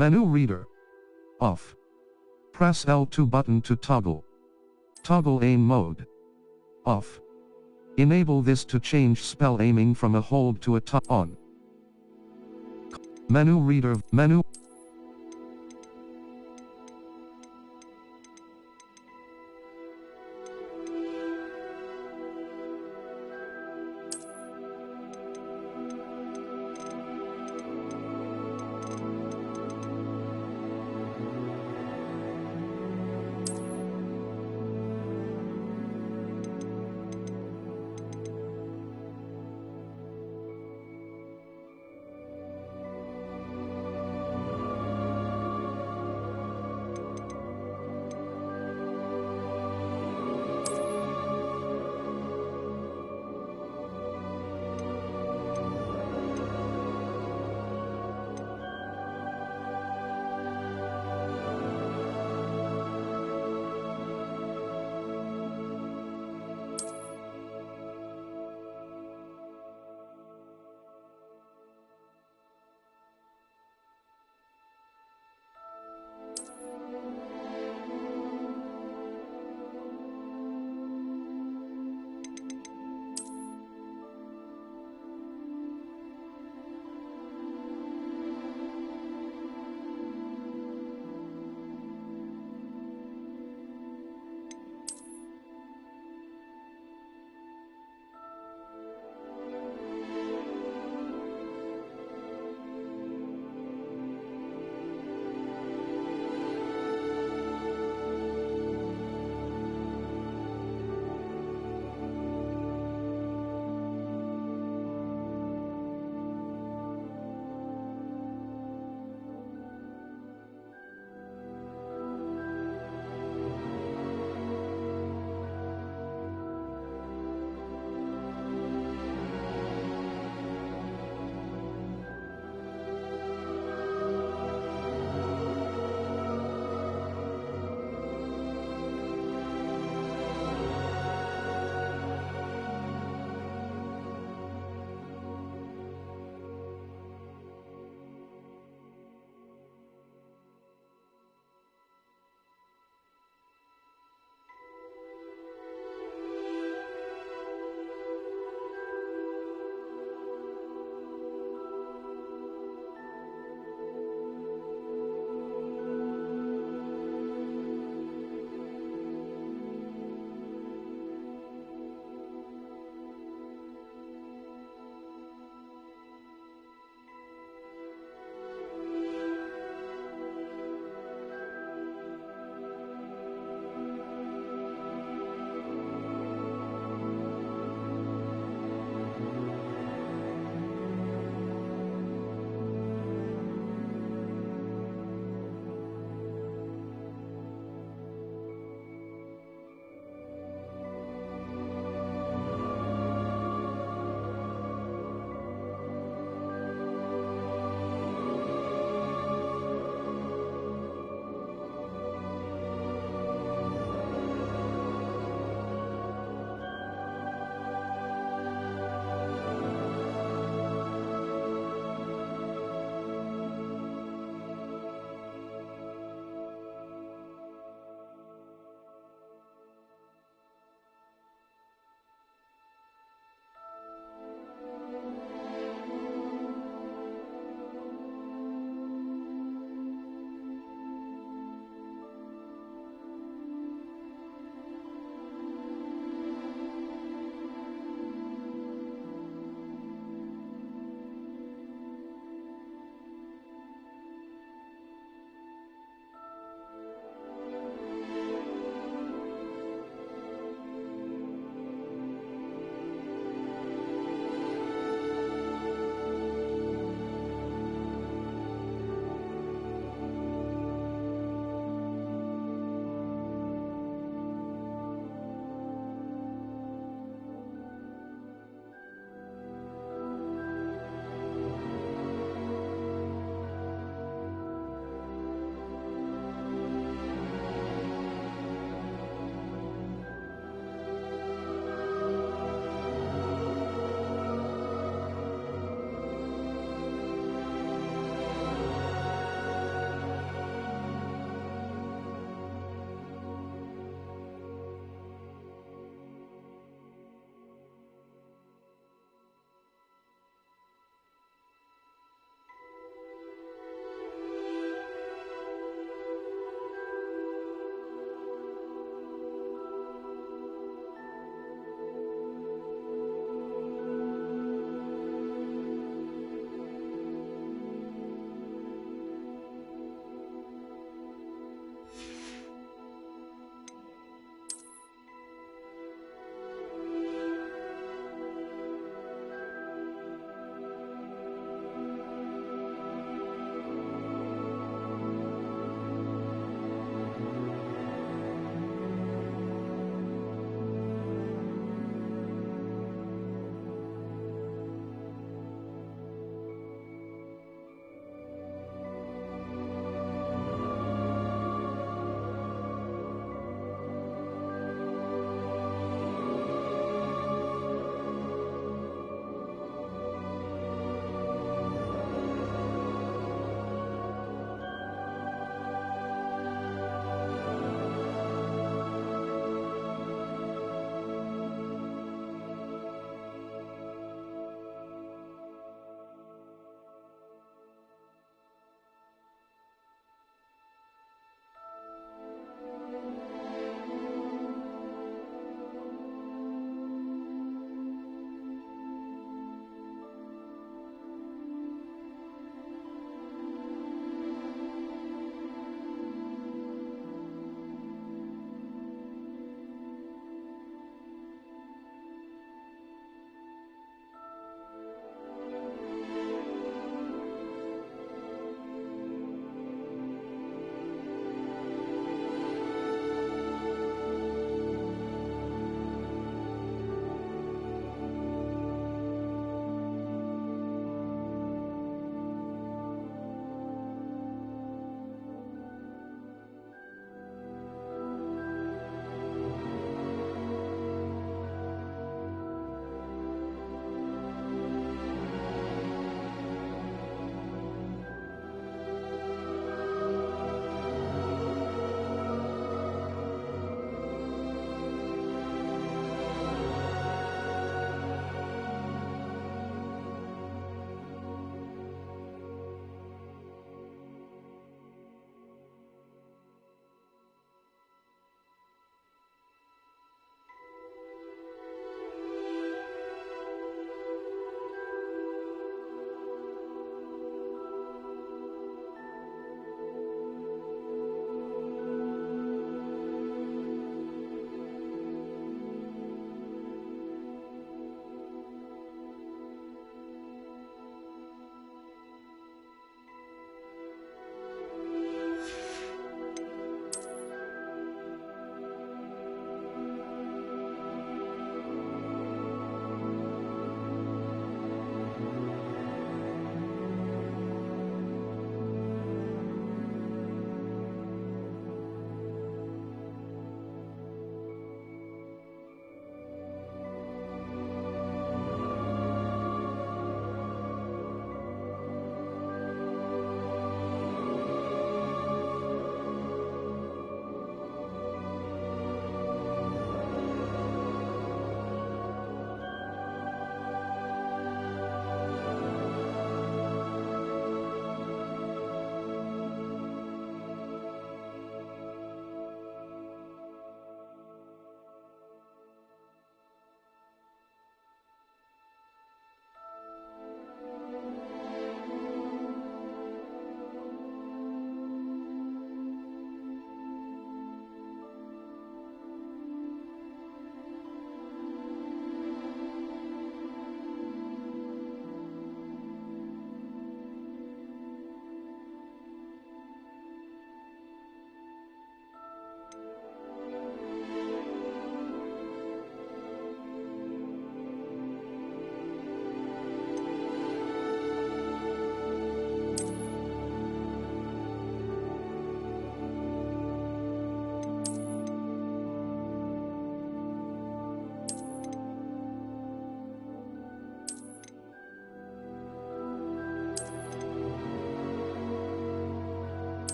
Menu reader. Off. Press L2 button to toggle. Toggle aim mode. Off. Enable this to change spell aiming from a hold to a on. Menu reader. Menu.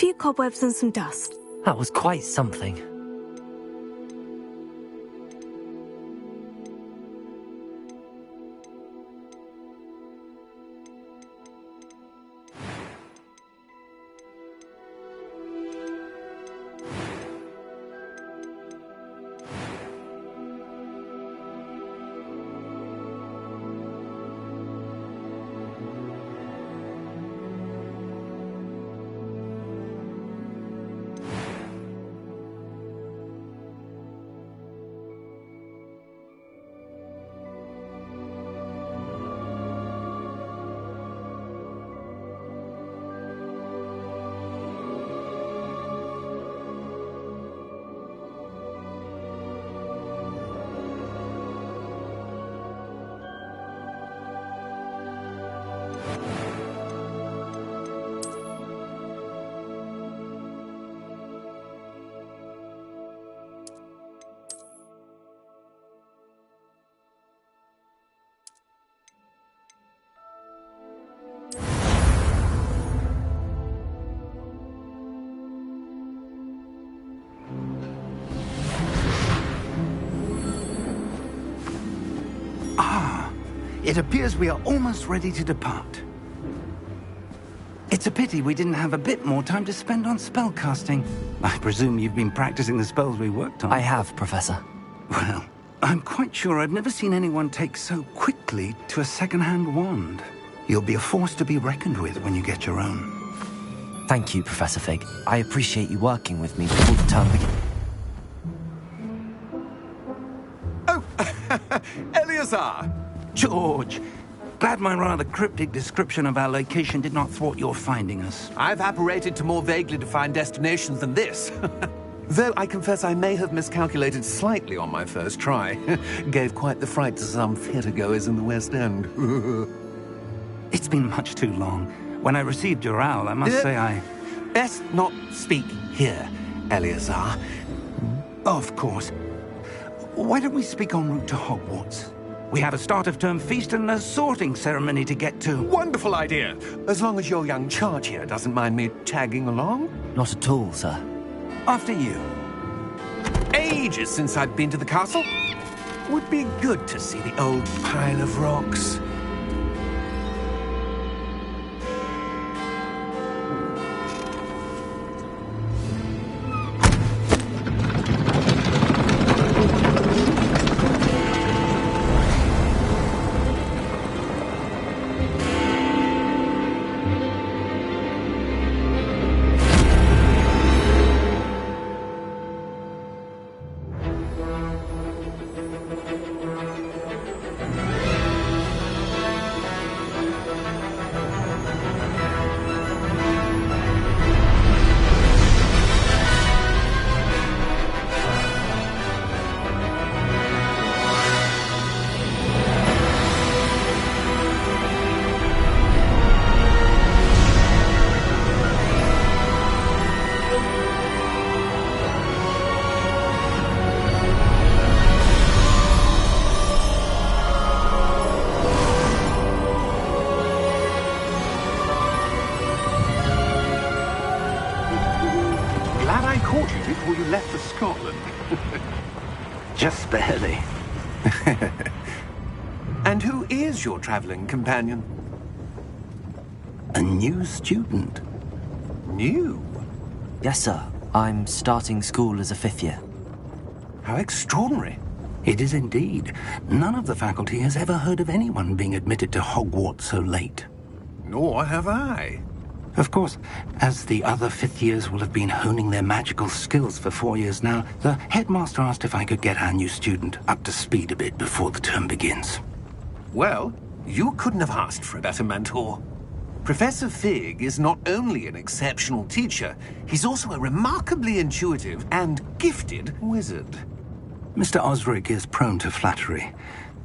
few cobwebs and some dust. That was quite something. It appears we are almost ready to depart. It's a pity we didn't have a bit more time to spend on spellcasting. I presume you've been practicing the spells we worked on. I have, Professor. Well, I'm quite sure I've never seen anyone take so quickly to a second-hand wand. You'll be a force to be reckoned with when you get your own. Thank you, Professor Fig. I appreciate you working with me before the term begins. Oh, Eleazar! George, glad my rather cryptic description of our location did not thwart your finding us. I've apparated to more vaguely defined destinations than this. Though I confess I may have miscalculated slightly on my first try. Gave quite the fright to some theatre-goers in the West End. It's been much too long. When I received your owl, I must say I... Best not speak here, Eleazar. Of course. Why don't we speak en route to Hogwarts? We have a start-of-term feast and a sorting ceremony to get to. Wonderful idea! As long as your young charge here doesn't mind me tagging along. Not at all, sir. After you. Ages since I'd been to the castle. Would be good to see the old pile of rocks. Before you left for Scotland. Just barely. And who is your traveling companion? A new student. New? Yes, sir. I'm starting school as a 5th year. How extraordinary. It is indeed. None of the faculty has ever heard of anyone being admitted to Hogwarts so late. Nor have I. Of course, as the other 5th years will have been honing their magical skills for 4 years now, the headmaster asked if I could get our new student up to speed a bit before the term begins. Well, you couldn't have asked for a better mentor. Professor Fig is not only an exceptional teacher, he's also a remarkably intuitive and gifted wizard. Mr. Osric is prone to flattery.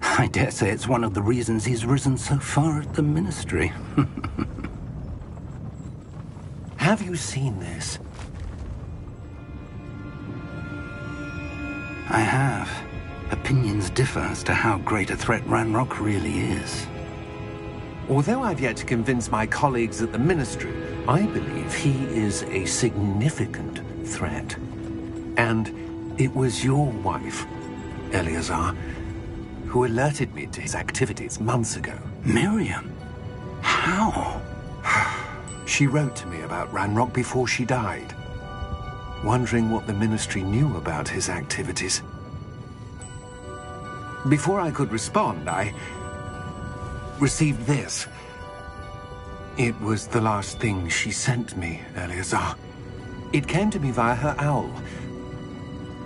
I dare say it's one of the reasons he's risen so far at the ministry. Have you seen this? I have. Opinions differ as to how great a threat Ranrock really is. Although I've yet to convince my colleagues at the Ministry, I believe he is a significant threat. And it was your wife, Eleazar, who alerted me to his activities months ago. Miriam? How? She wrote to me about Ranrock before she died, wondering what the Ministry knew about his activities. Before I could respond, I received this. It was the last thing she sent me, Eleazar. It came to me via her owl,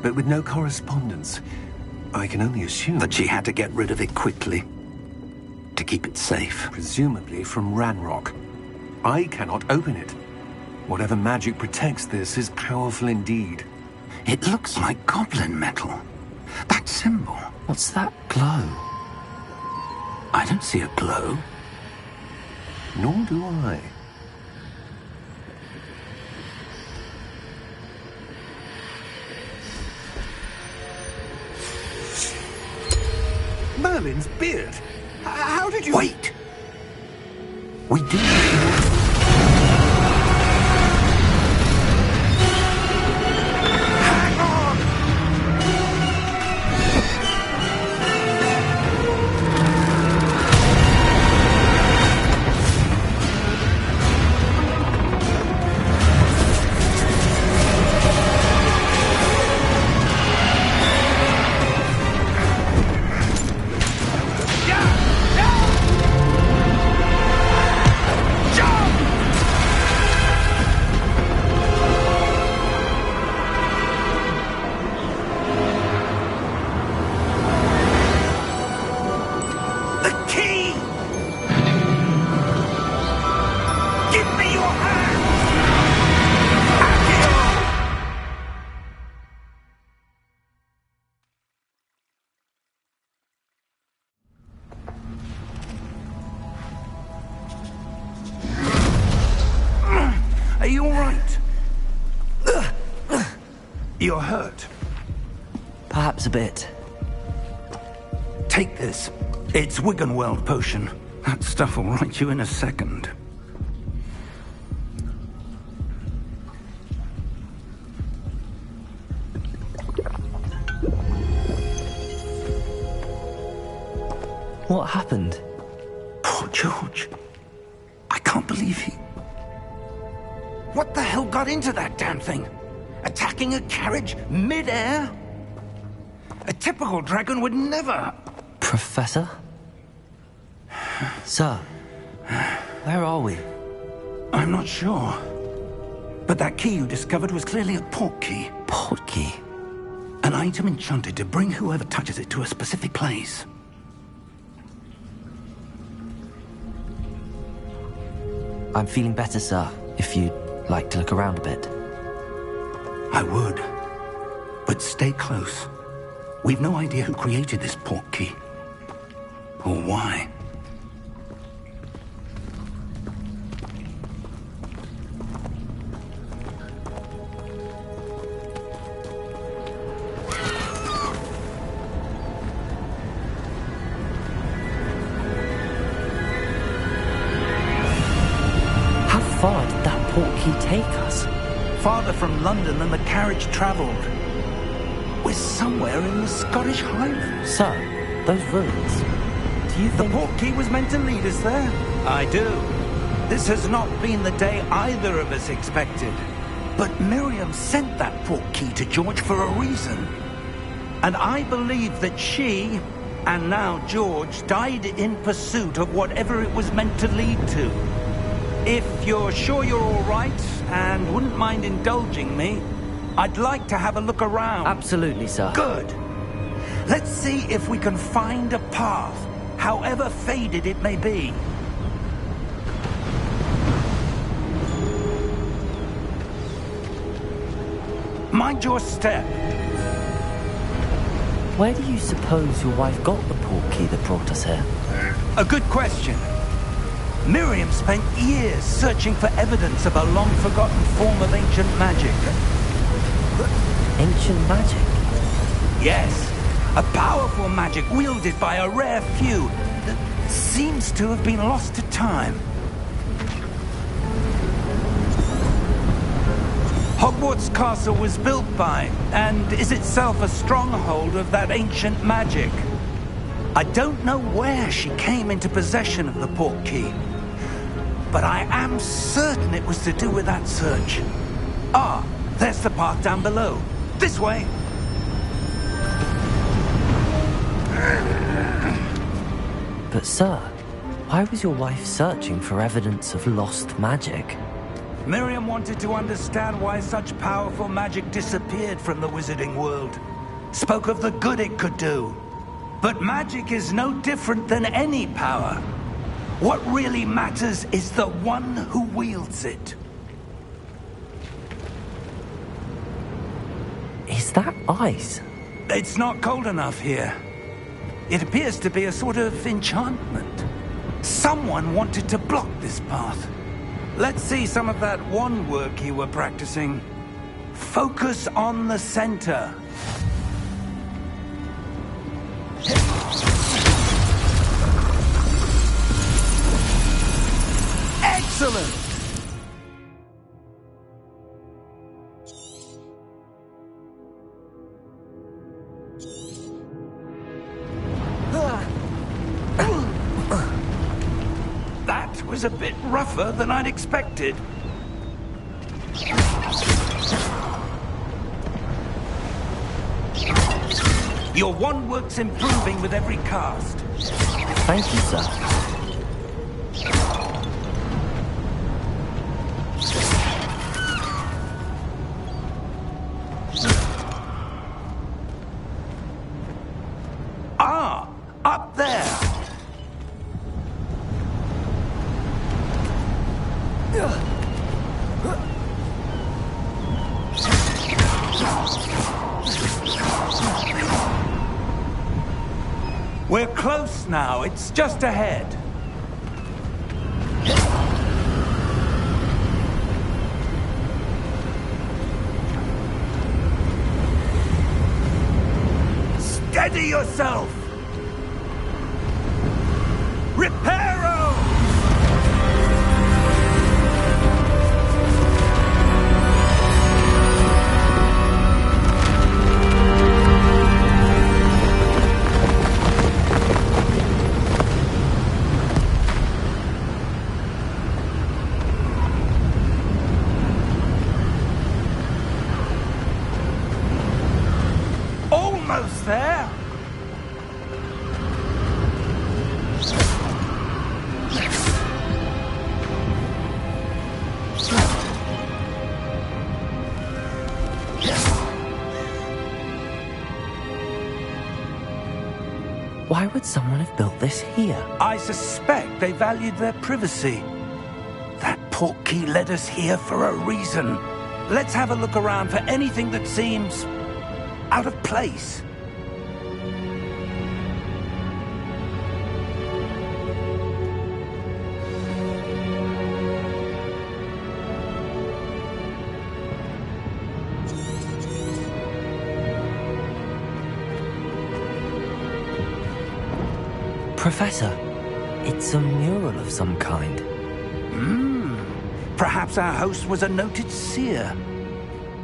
but with no correspondence. I can only assume That she had to get rid of it quickly, to keep it safe. presumably from Ranrock. I cannot open it. Whatever magic protects this is powerful indeed. It looks like goblin metal. That symbol. What's that glow? I don't see a glow. Nor do I. Merlin's beard. How did you... Wait! We do... Hang on! The key! Give me your hand! Accio! Are you all right? You're hurt. Perhaps a bit. Take this. It's Wiggenweld potion. That stuff will right you in a second. What happened? Poor George. I can't believe he... What the hell got into that damn thing? Attacking a carriage mid-air? A typical dragon would never... Professor? Sir, where are we? I'm not sure. But that key you discovered was clearly a port key. Port key? An item enchanted to bring whoever touches it to a specific place. I'm feeling better, sir, if you'd like to look around a bit. I would. But stay close. We've no idea who created this port key. Or why. How far did that port key take us? Farther from London than the carriage travelled. We're somewhere in the Scottish Highlands. Sir, those ruins. Do you The think... port key was meant to lead us there? I do. This has not been the day either of us expected. But Miriam sent that port key to George for a reason. And I believe that she, and now George, died in pursuit of whatever it was meant to lead to. If you're sure you're all right, and wouldn't mind indulging me, I'd like to have a look around. Absolutely, sir. Good. Let's see if we can find a path, however faded it may be. Mind your step. Where do you suppose your wife got the port key that brought us here? A good question. Miriam spent years searching for evidence of a long-forgotten form of ancient magic. Ancient magic? Yes, a powerful magic wielded by a rare few that seems to have been lost to time. Hogwarts Castle was built by, and is itself a stronghold of that ancient magic. I don't know where she came into possession of the portkey, but I am certain it was to do with that search. Ah, there's the path down below. This way. But sir, why was your wife searching for evidence of lost magic? Miriam wanted to understand why such powerful magic disappeared from the wizarding world. Spoke of the good it could do. But magic is no different than any power. What really matters is the one who wields it. Is that ice? It's not cold enough here. It appears to be a sort of enchantment. Someone wanted to block this path. Let's see some of that wand work you were practicing. Focus on the center. Excellent! That was a bit rougher than I'd expected. Your wand work's improving with every cast. Thank you, sir. Ah, up there. We're close now. It's just ahead. Steady yourself! Reparo! Almost there! Why would someone have built this here? I suspect they valued their privacy. That portkey led us here for a reason. Let's have a look around for anything that seems out of place. Professor, it's a mural of some kind. Perhaps our host was a noted seer.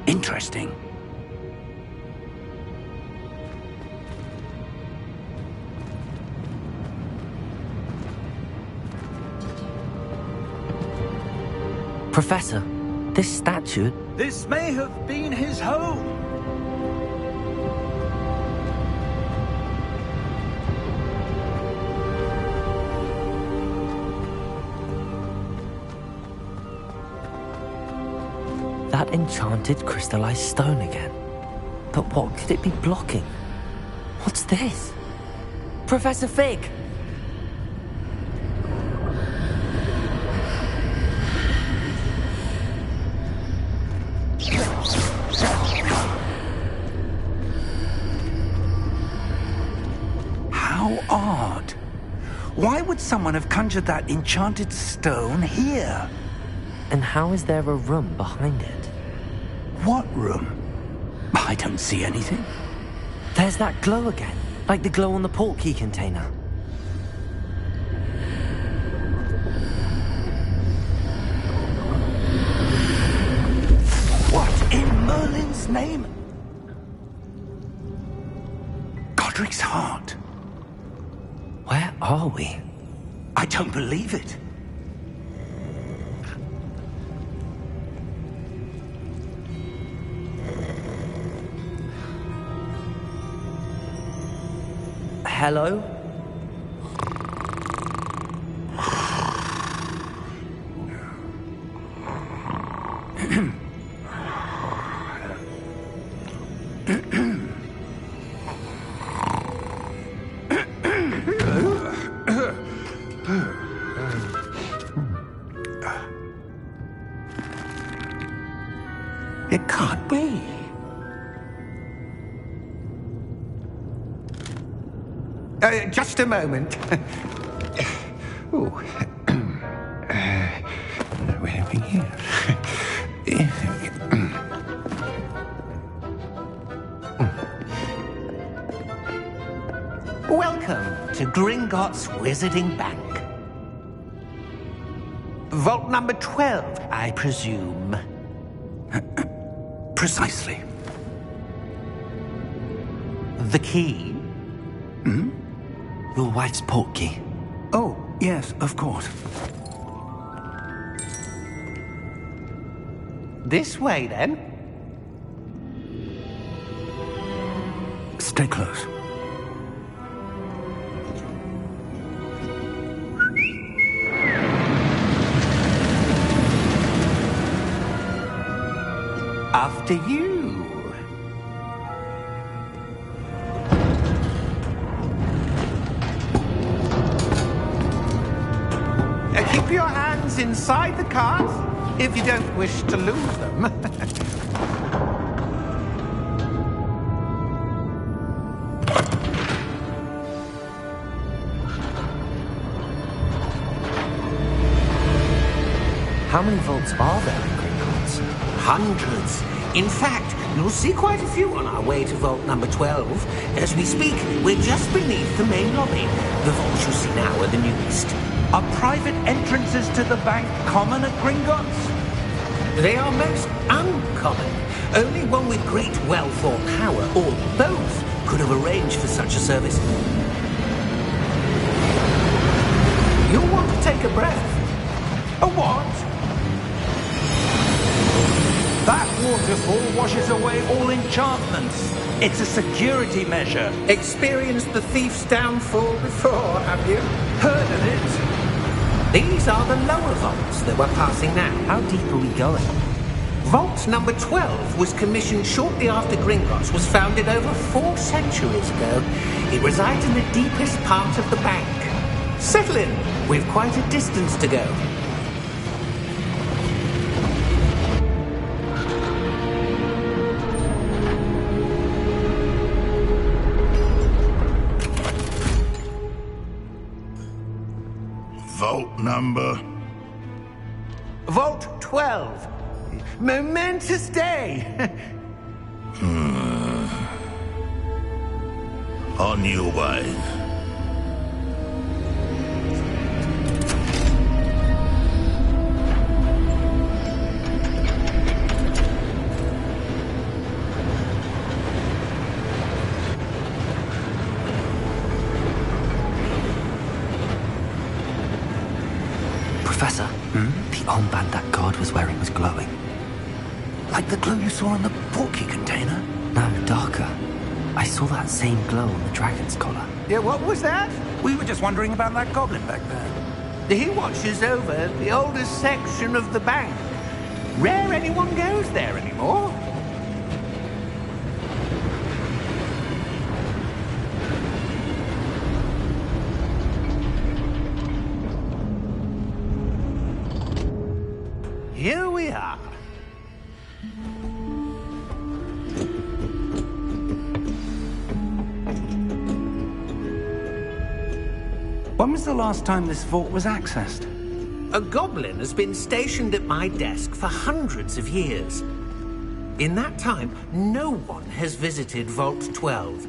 Interesting. Professor, this statue... This may have been his home. That enchanted crystallized stone again. But what could it be blocking? What's this? Professor Fig! How odd. Why would someone have conjured that enchanted stone here? And how is there a room behind it? What room? I don't see anything. There's that glow again, like the glow on the portkey container. What in Godric's heart. Where are we? I don't believe it. Hello? It can't be. Just a moment. Ooh. Where are we here? Welcome to Gringotts Wizarding Bank. Vault number 12, I presume. Precisely. The key? Hmm? Your wife's portkey. Oh, yes, of course. This way, then. Stay close. After you. Keep your hands inside the cart if you don't wish to lose them. How many vaults are there in Gringotts? Hundreds. In fact, you'll see quite a few on our way to vault number 12. As we speak, we're just beneath the main lobby. The vaults you see now are the newest. Are private entrances to the bank common at Gringotts? They are most uncommon. Only one with great wealth or power, or both, could have arranged for such a service. You'll want to take a breath. A what? That waterfall washes away all enchantments. It's a security measure. Experienced the thief's downfall before, have you? Heard of it? These are the lower vaults that we're passing now. How deep are we going? Vault number 12 was commissioned shortly after Gringotts was founded over 4 centuries ago. It resides in the deepest part of the bank. Settle in. We've quite a distance to go. Vault number? Vault 12. Momentous day. On your way. Professor, the armband that guard was wearing was glowing. Like the glow you saw on the portkey container? No, darker. I saw that same glow on the dragon's collar. Yeah, what was that? We were just wondering about that goblin back there. He watches over the oldest section of the bank. Rare anyone goes there anymore. Here we are. When was the last time this vault was accessed? A goblin has been stationed at my desk for hundreds of years. In that time, no one has visited Vault 12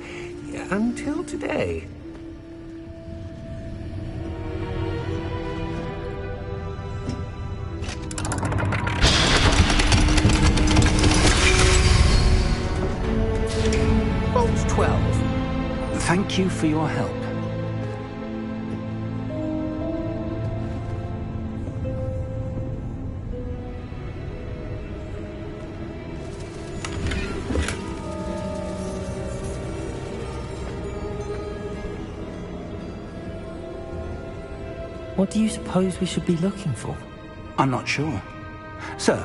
until today. Thank you for your help. What do you suppose we should be looking for? I'm not sure. Sir,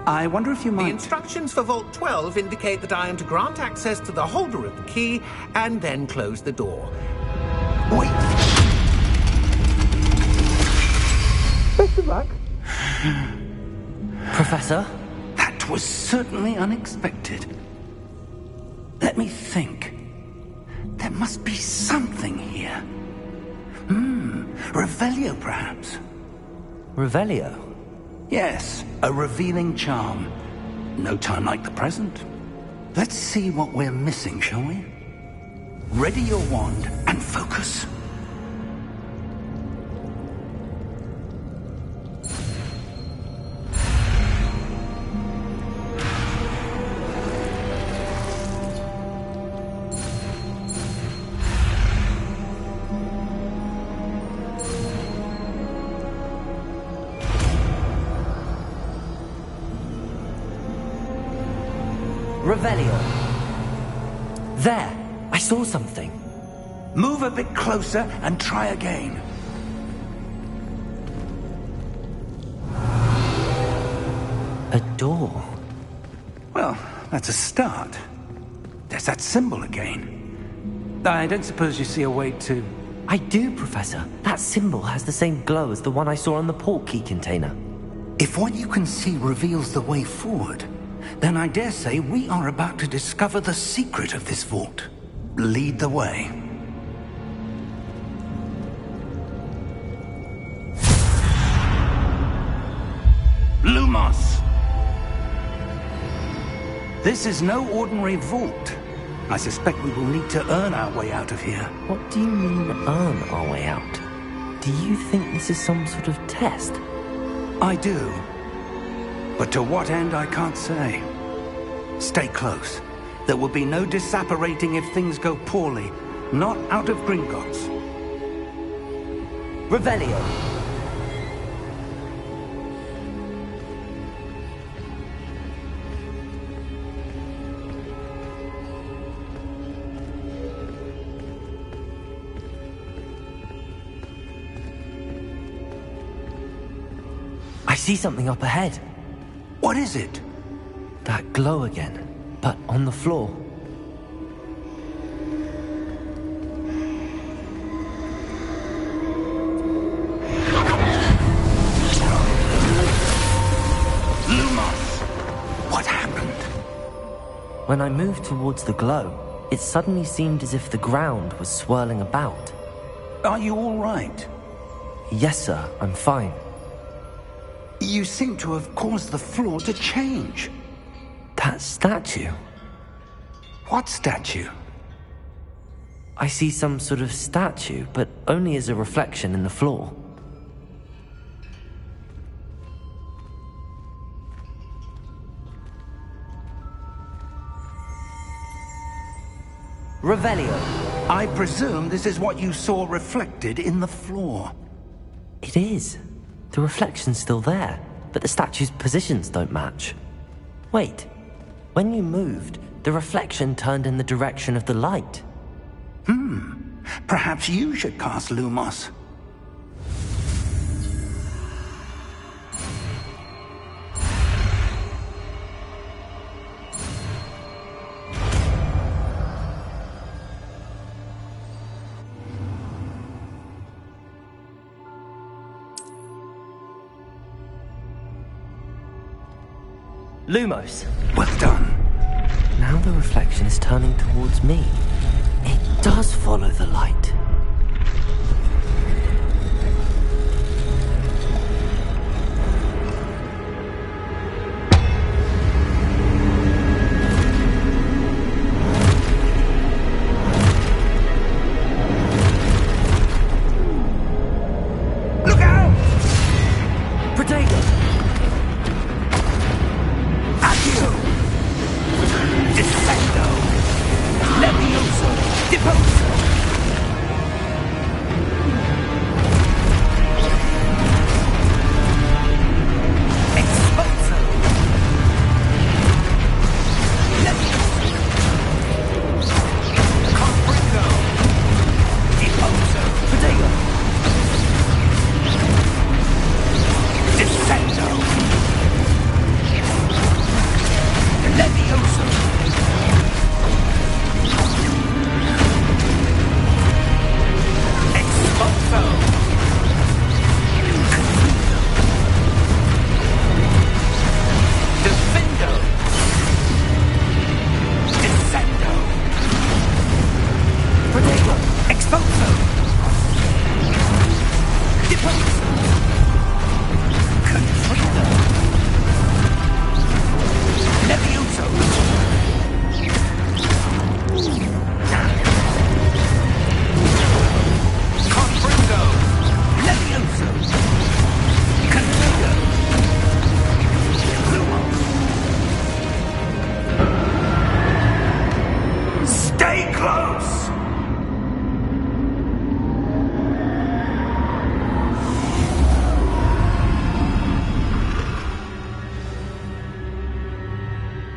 I wonder if you The might... instructions for Vault 12 indicate that I am to grant access to the holder of the key and then close the door. Wait! Best of luck. Professor? That was certainly unexpected. Let me think. There must be something here. Revelio, perhaps? Revelio? Yes, a revealing charm. No time like the present. Let's see what we're missing, shall we? Ready your wand and focus. Revelio. There! I saw something. Move a bit closer and try again. A door. Well, that's a start. There's that symbol again. I don't suppose you see a way to... I do, Professor. That symbol has the same glow as the one I saw on the portkey container. If what you can see reveals the way forward, then I dare say we are about to discover the secret of this vault. Lead the way. Lumos! This is no ordinary vault. I suspect we will need to earn our way out of here. What do you mean, earn our way out? Do you think this is some sort of test? I do. But to what end, I can't say. Stay close. There will be no disapparating if things go poorly. Not out of Gringotts. Revelio. I see something up ahead. What is it? That glow again, but on the floor. Lumos! What happened? When I moved towards the glow, it suddenly seemed as if the ground was swirling about. Are you all right? Yes, sir, I'm fine. You seem to have caused the floor to change. That statue? What statue? I see some sort of statue, but only as a reflection in the floor. Revelio. I presume this is what you saw reflected in the floor. It is. The reflection's still there, but the statue's positions don't match. Wait. When you moved, the reflection turned in the direction of the light. Perhaps you should cast Lumos. Lumos. Well done. Now the reflection is turning towards me. It does follow the light. Look out! Protego! Accio! Defendo! Levioso! Deposo!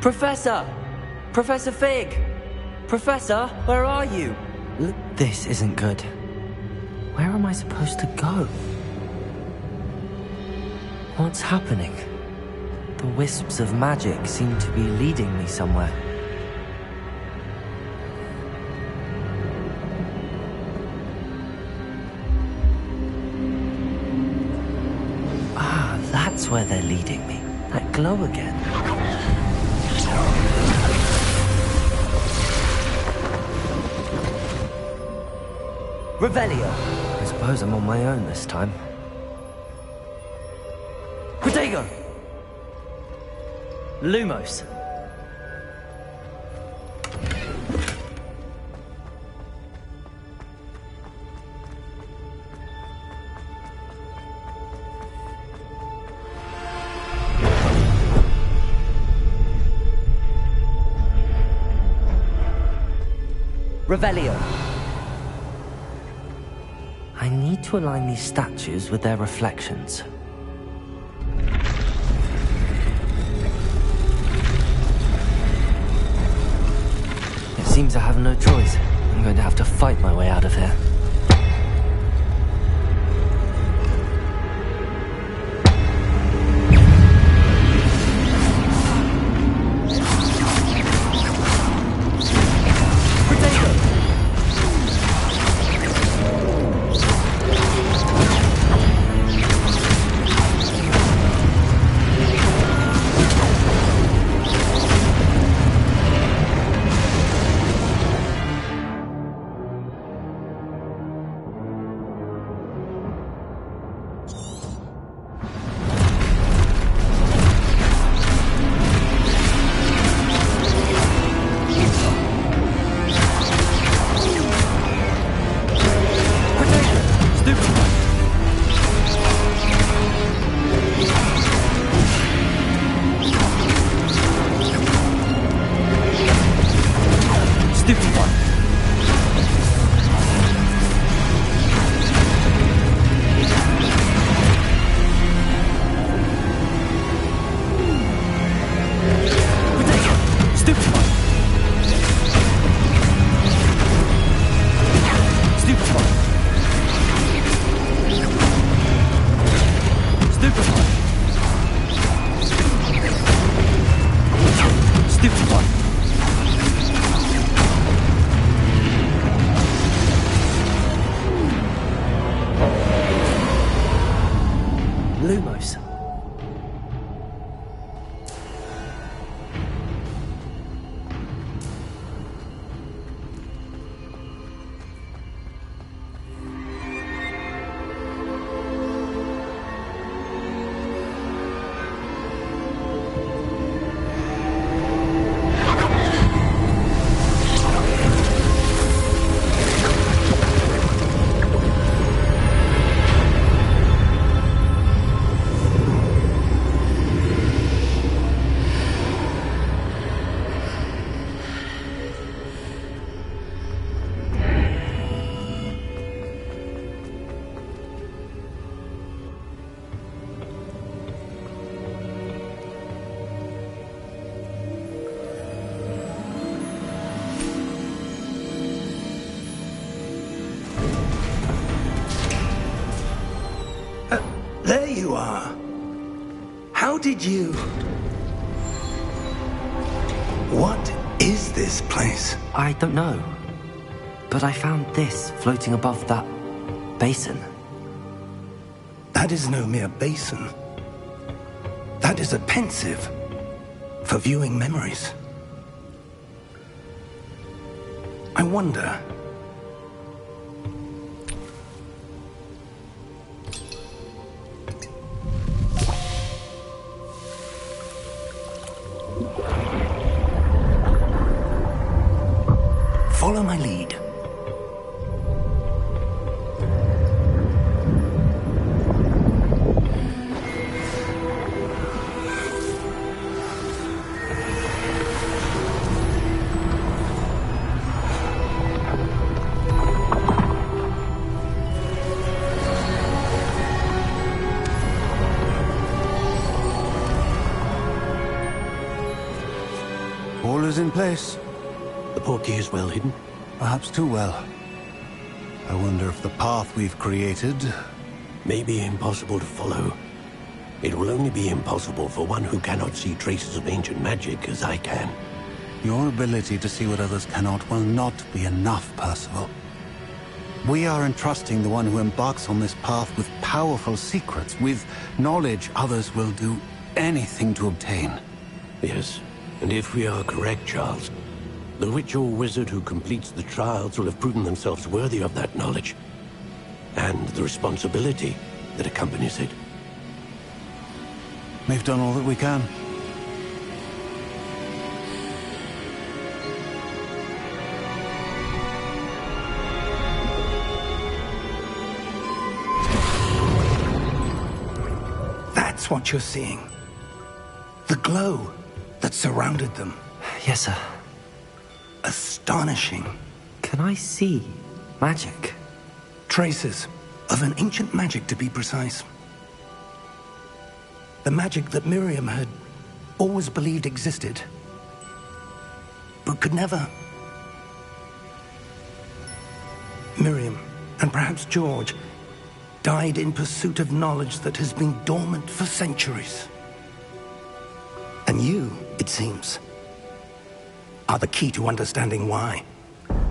Professor! Professor Fig! Professor, where are you? This isn't good. Where am I supposed to go? What's happening? The wisps of magic seem to be leading me somewhere. Ah, that's where they're leading me. That glow again. Revelio. I suppose I'm on my own this time. Protego! Lumos. Revelio. I need to align these statues with their reflections. It seems I have no choice. I'm going to have to fight my way out of here. Lumos. There you are. How did you... What is this place? I don't know. But I found this floating above that basin. That is no mere basin. That is a pensive for viewing memories. I wonder... Follow my lead. All is in place. The portkey is well hidden? Perhaps too well. I wonder if the path we've created... may be impossible to follow. It will only be impossible for one who cannot see traces of ancient magic as I can. Your ability to see what others cannot will not be enough, Percival. We are entrusting the one who embarks on this path with powerful secrets, with knowledge others will do anything to obtain. Yes, and if we are correct, Charles, the witch or wizard who completes the trials will have proven themselves worthy of that knowledge, and the responsibility that accompanies it. We've done all that we can. That's what you're seeing. The glow that surrounded them. Yes, sir. Astonishing. Can I see magic? Traces of an ancient magic, to be precise. The magic that Miriam had always believed existed, but could never. Miriam, and perhaps George, died in pursuit of knowledge that has been dormant for centuries. And you, it seems, are the key to understanding why.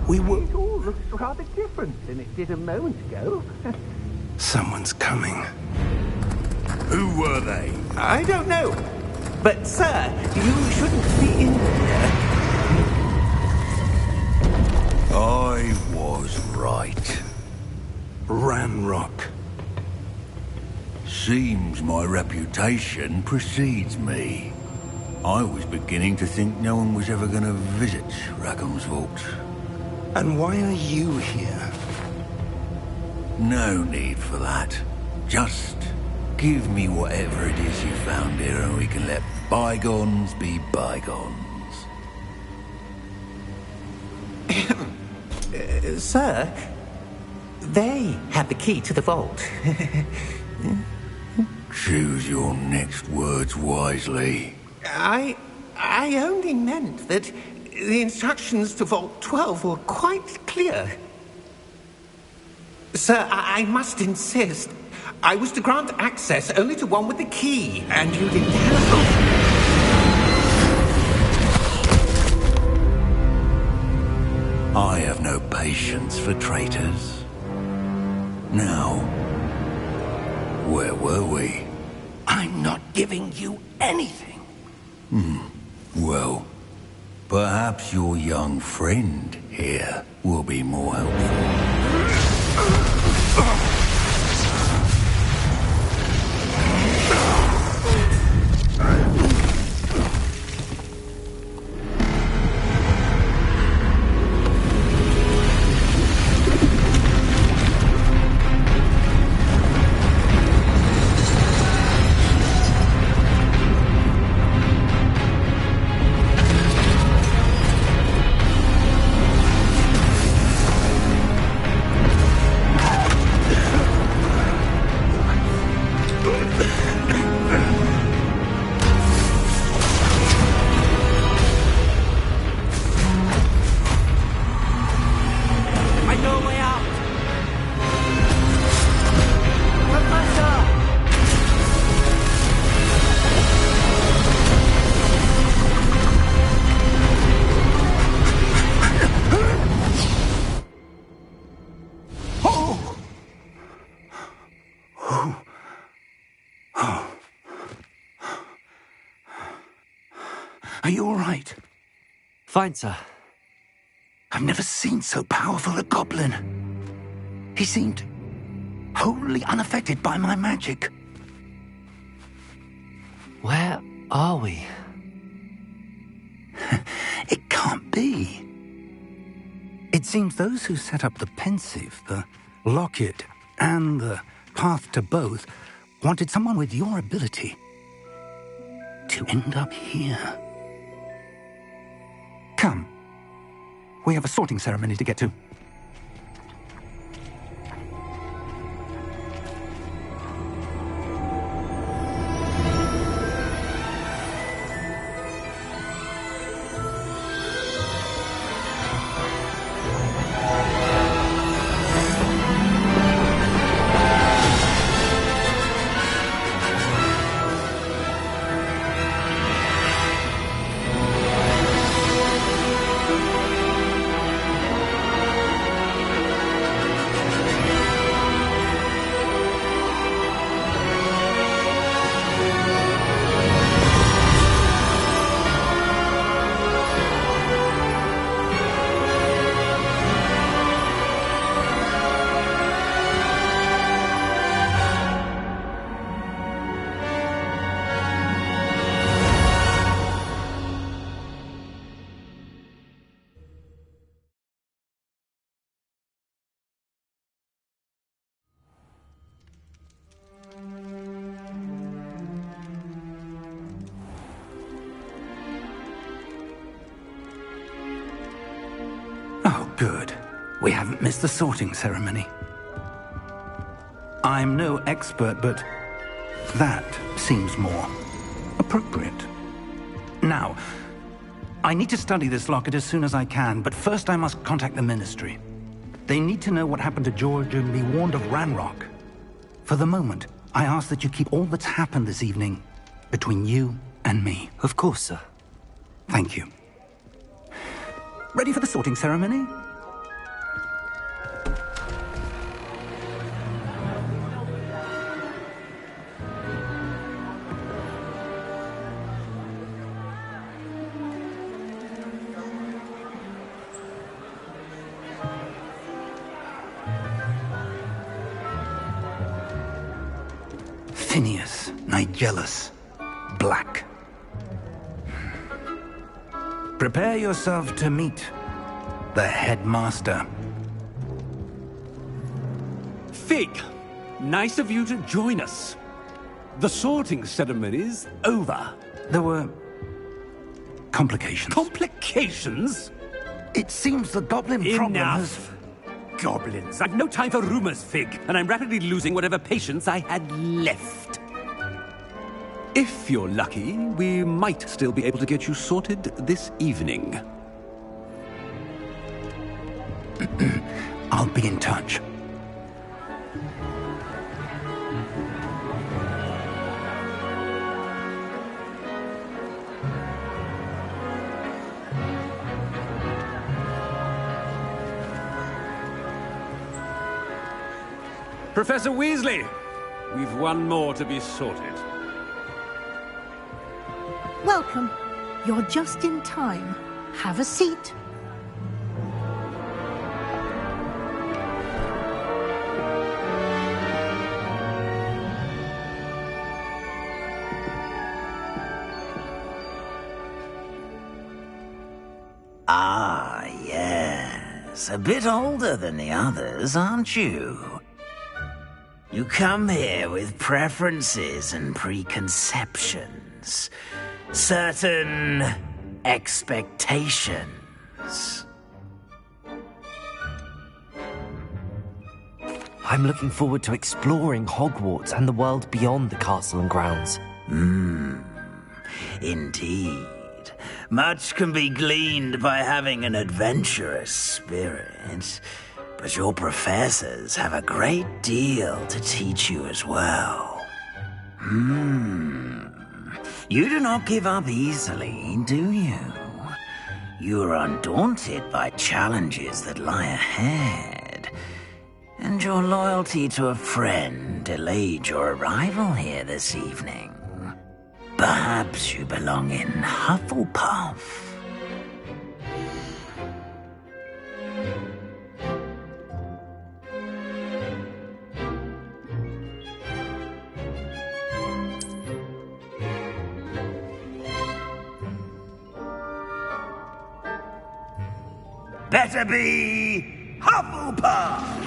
It all looks rather different than it did a moment ago. Someone's coming. Who were they? I don't know. But, sir, you shouldn't be in here. I was right. Ranrock. Seems my reputation precedes me. I was beginning to think no one was ever going to visit Rackham's vault. And why are you here? No need for that. Just give me whatever it is you found here and we can let bygones be bygones. Sir, they have the key to the vault. Choose your next words wisely. I only meant that the instructions to Vault 12 were quite clear. Sir, I must insist. I was to grant access only to one with the key, and you didn't help. I have no patience for traitors. Now, where were we? I'm not giving you anything. Well, perhaps your young friend here will be more helpful. Are you all right? Fine, sir. I've never seen so powerful a goblin. He seemed wholly unaffected by my magic. Where are we? It can't be. It seems those who set up the pensive, the locket, and the path to both wanted someone with your ability to end up here. Come. We have a sorting ceremony to get to. Good. We haven't missed the sorting ceremony. I'm no expert, but that seems more appropriate. Now, I need to study this locket as soon as I can, but first I must contact the Ministry. They need to know what happened to George and be warned of Ranrock. For the moment, I ask that you keep all that's happened this evening between you and me. Of course, sir. Thank you. Ready for the sorting ceremony? Phineas, Nigellus, Black. Prepare yourself to meet the headmaster. Fig, nice of you to join us. The sorting ceremony's over. There were complications. Complications? It seems the goblin problem has... Enough. Goblins. I've no time for rumors, Fig, and I'm rapidly losing whatever patience I had left. If you're lucky, we might still be able to get you sorted this evening. I'll be in touch. Professor Weasley, we've one more to be sorted. Welcome. You're just in time. Have a seat. Ah, yes. A bit older than the others, aren't you? You come here with preferences and preconceptions. Certain expectations. I'm looking forward to exploring Hogwarts and the world beyond the castle and grounds. Indeed. Much can be gleaned by having an adventurous spirit, but your professors have a great deal to teach you as well. You do not give up easily, do you? You are undaunted by challenges that lie ahead. And your loyalty to a friend delayed your arrival here this evening. Perhaps you belong in Hufflepuff. Better be Hufflepuff!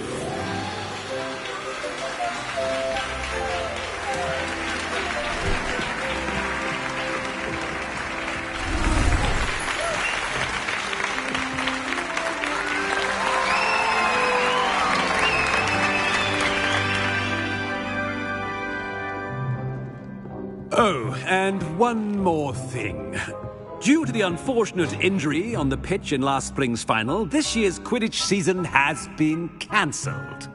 Oh, and one more thing. Due to the unfortunate injury on the pitch in last spring's final, this year's Quidditch season has been cancelled.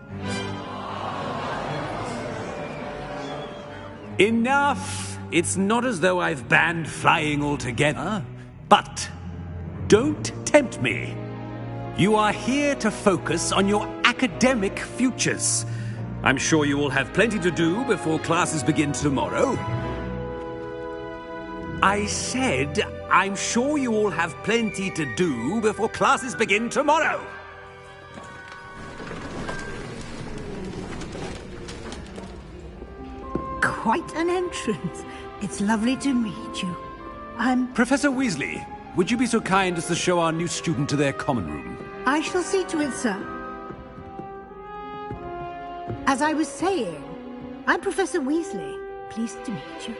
Enough! It's not as though I've banned flying altogether, but don't tempt me. You are here to focus on your academic futures. I'm sure you will have plenty to do before classes begin tomorrow. I said, I'm sure you all have plenty to do before classes begin tomorrow. Quite an entrance. It's lovely to meet you. I'm... Professor Weasley, would you be so kind as to show our new student to their common room? I shall see to it, sir. As I was saying, I'm Professor Weasley. Pleased to meet you.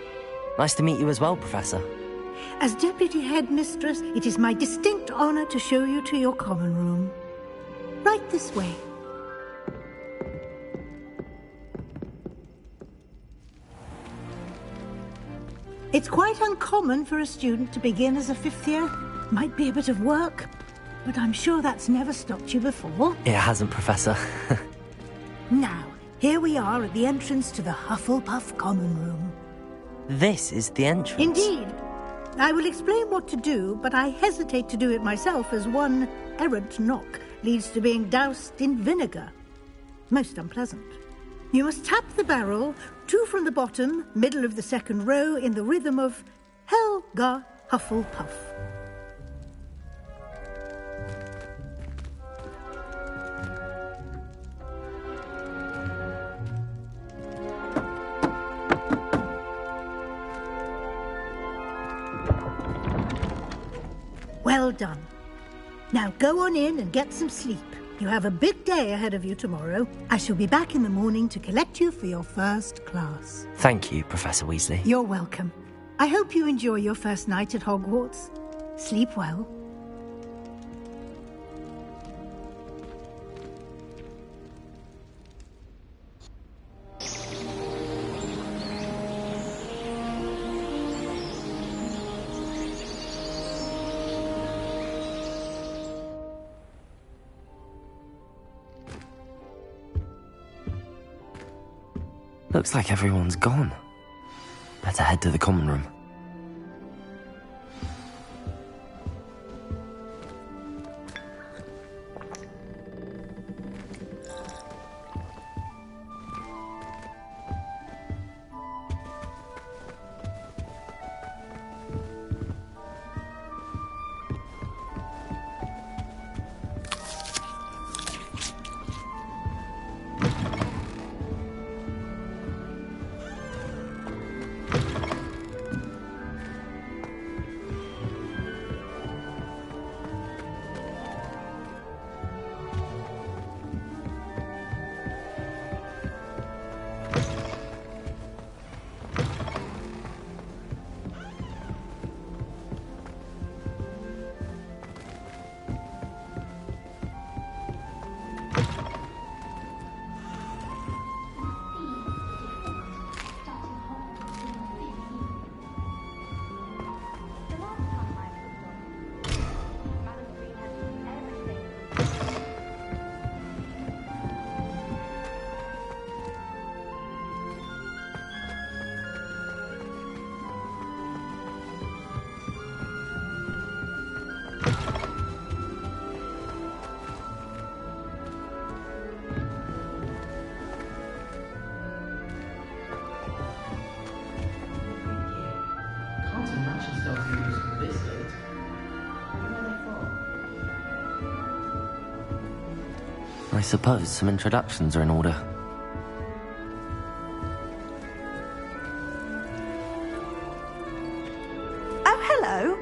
Nice to meet you as well, Professor. As Deputy Headmistress, it is my distinct honor to show you to your common room. Right this way. It's quite uncommon for a student to begin as a fifth year. Might be a bit of work, but I'm sure that's never stopped you before. It hasn't, Professor. Now, here we are at the entrance to the Hufflepuff Common Room. This is the entrance. Indeed. I will explain what to do, but I hesitate to do it myself as one errant knock leads to being doused in vinegar. Most unpleasant. You must tap the barrel, 2 from the bottom, middle of the second row, in the rhythm of Helga Hufflepuff. Well done. Now go on in and get some sleep. You have a big day ahead of you tomorrow. I shall be back in the morning to collect you for your first class. Thank you, Professor Weasley. You're welcome. I hope you enjoy your first night at Hogwarts. Sleep well. Looks like everyone's gone. Better head to the common room. I suppose some introductions are in order. Oh, hello.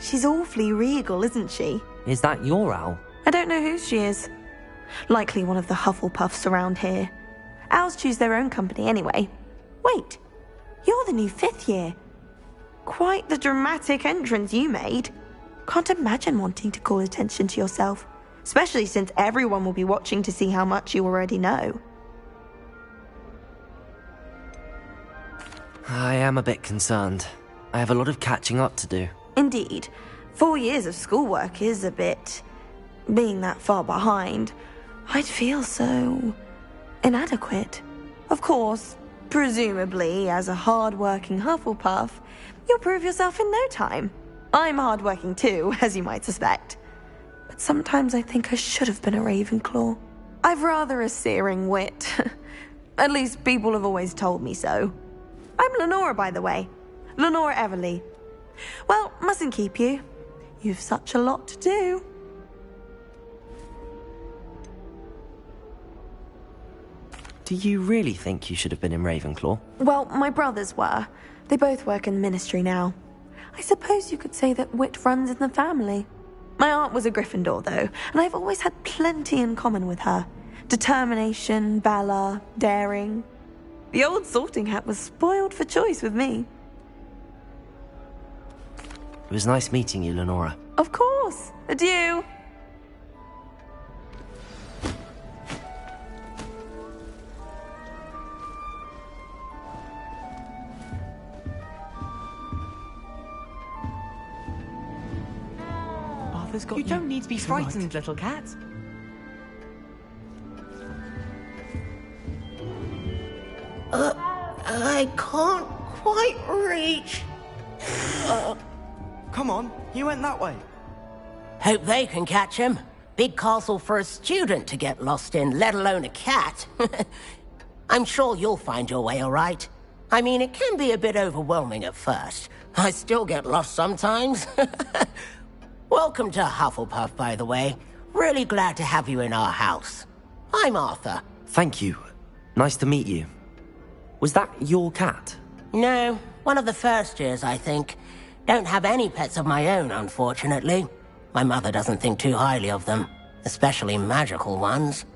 She's awfully regal, isn't she? Is that your owl? I don't know who she is. Likely one of the Hufflepuffs around here. Owls choose their own company anyway. Wait, you're the new 5th year. Quite the dramatic entrance you made. Can't imagine wanting to call attention to yourself, especially since everyone will be watching to see how much you already know. I am a bit concerned. I have a lot of catching up to do. Indeed. 4 years of schoolwork is a bit... Being that far behind, I'd feel so... inadequate. Of course, presumably, as a hard-working Hufflepuff, you'll prove yourself in no time. I'm hard-working too, as you might suspect. But sometimes I think I should have been a Ravenclaw. I've rather a searing wit. At least people have always told me so. I'm Lenora, by the way. Lenora Everly. Well, mustn't keep you. You've such a lot to do. Do you really think you should have been in Ravenclaw? Well, my brothers were. They both work in ministry now. I suppose you could say that wit runs in the family. My aunt was a Gryffindor, though, and I've always had plenty in common with her. Determination, valor, daring. The old sorting hat was spoiled for choice with me. It was nice meeting you, Lenora. Of course. Adieu. Arthur's got You don't need to be He's frightened, right. little cat. I can't quite reach. Come on, you went that way. Hope they can catch him. Big castle for a student to get lost in, let alone a cat. I'm sure you'll find your way all right. I mean, it can be a bit overwhelming at first. I still get lost sometimes. Welcome to Hufflepuff, by the way. Really glad to have you in our house. I'm Arthur. Thank you. Nice to meet you. Was that your cat? No, one of the first years, I think. Don't have any pets of my own, unfortunately. My mother doesn't think too highly of them, especially magical ones.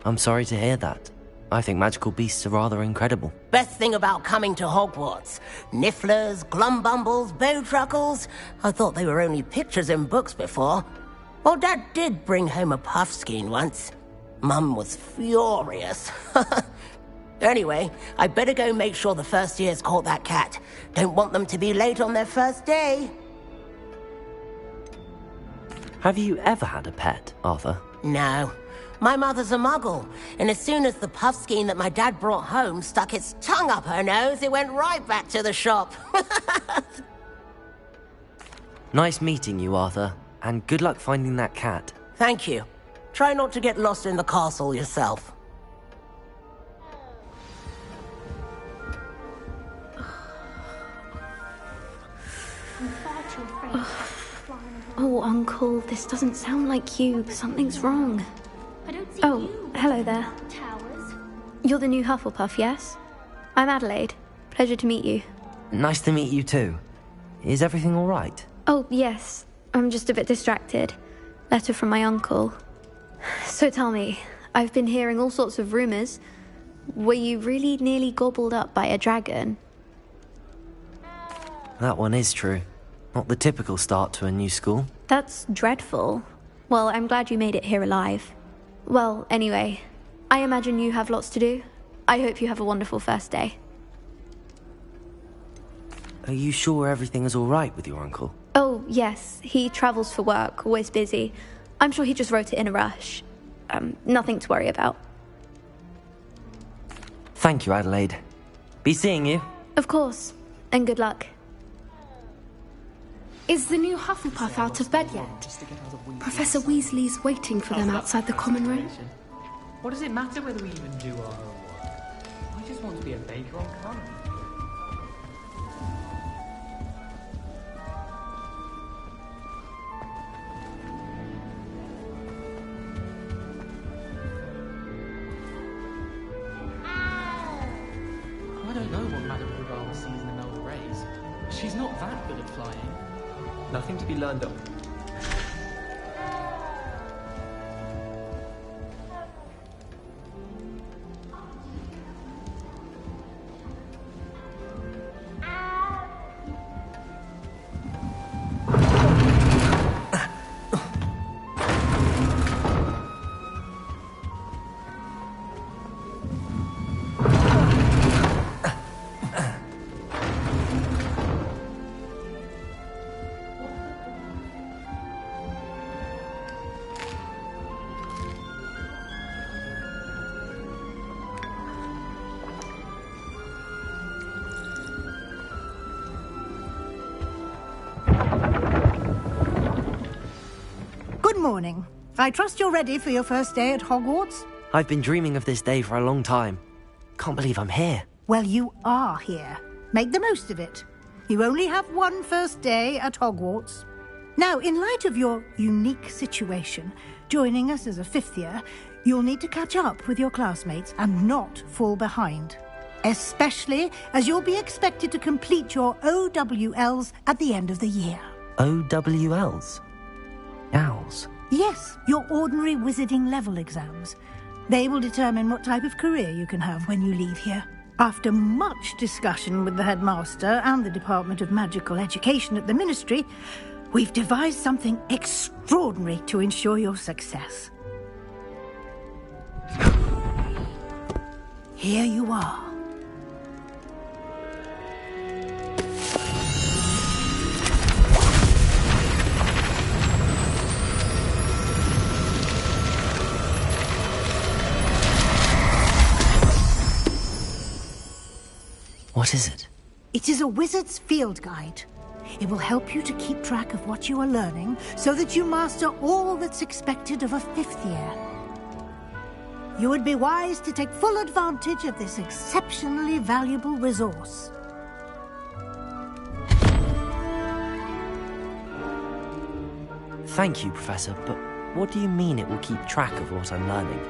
I'm sorry to hear that. I think magical beasts are rather incredible. Best thing about coming to Hogwarts. Nifflers, glumbumbles, bowtruckles. I thought they were only pictures in books before. Well, Dad did bring home a puffskein once. Mum was furious. Anyway, I better go make sure the first years caught that cat. Don't want them to be late on their first day. Have you ever had a pet, Arthur? No. My mother's a muggle, and as soon as the puffskein that my dad brought home stuck its tongue up her nose, it went right back to the shop. Nice meeting you, Arthur, and good luck finding that cat. Thank you. Try not to get lost in the castle yourself. Oh, Uncle, this doesn't sound like you. Something's wrong. Oh, hello there. You're the new Hufflepuff, yes? I'm Adelaide. Pleasure to meet you. Nice to meet you too. Is everything all right? Oh, yes. I'm just a bit distracted. Letter from my uncle. So tell me, I've been hearing all sorts of rumors. Were you really nearly gobbled up by a dragon? That one is true. Not the typical start to a new school. That's dreadful. Well, I'm glad you made it here alive. Well, anyway, I imagine you have lots to do. I hope you have a wonderful first day. Are you sure everything is all right with your uncle? Oh, yes. He travels for work, always busy. I'm sure he just wrote it in a rush. Nothing to worry about. Thank you, Adelaide. Be seeing you. Of course. And good luck. Is the new Hufflepuff out of bed yet? Professor Weasley's waiting for them outside the common room. What does it matter whether we even do our homework? I just want to be a baker on campus. I don't know what Madame Rugala sees in the Melda Rays. She's not that good at flying. Nothing to be learned of. Good morning. I trust you're ready for your first day at Hogwarts? I've been dreaming of this day for a long time. Can't believe I'm here. Well, you are here. Make the most of it. You only have one first day at Hogwarts. Now, in light of your unique situation, joining us as a fifth year, you'll need to catch up with your classmates and not fall behind. Especially as you'll be expected to complete your OWLs at the end of the year. OWLs? Owls? Yes, your ordinary wizarding level exams. They will determine what type of career you can have when you leave here. After much discussion with the headmaster and the Department of Magical Education at the Ministry, we've devised something extraordinary to ensure your success. Here you are. What is it? It is a wizard's field guide. It will help you to keep track of what you are learning so that you master all that's expected of a 5th year. You would be wise to take full advantage of this exceptionally valuable resource. Thank you, Professor, but what do you mean it will keep track of what I'm learning?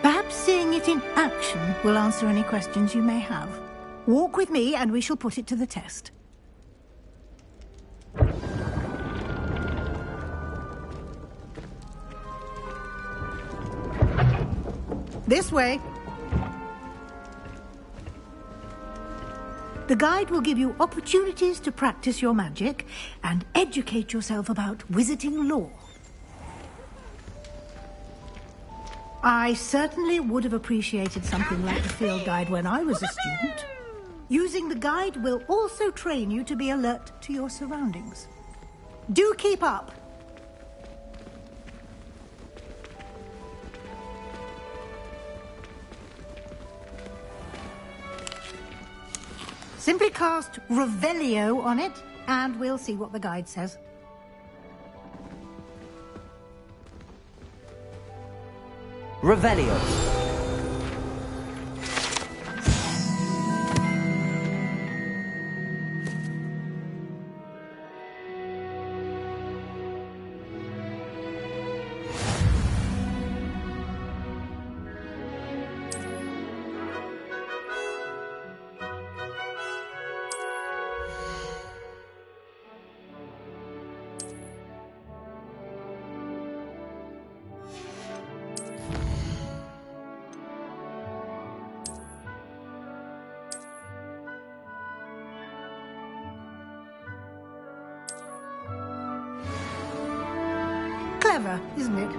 Perhaps seeing it in action will answer any questions you may have. Walk with me and we shall put it to the test. This way. The guide will give you opportunities to practice your magic and educate yourself about wizarding lore. I certainly would have appreciated something like the field guide when I was a student. Using the guide will also train you to be alert to your surroundings. Do keep up! Simply cast Revelio on it, and we'll see what the guide says. Revelio. Clever, isn't it?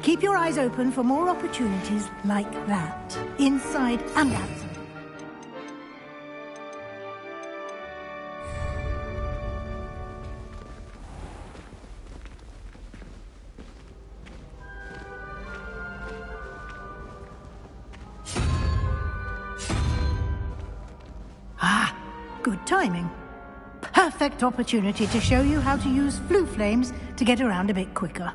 Keep your eyes open for more opportunities like that, inside and outside. Ah, good timing. Perfect opportunity to show you how to use flue flames to get around a bit quicker.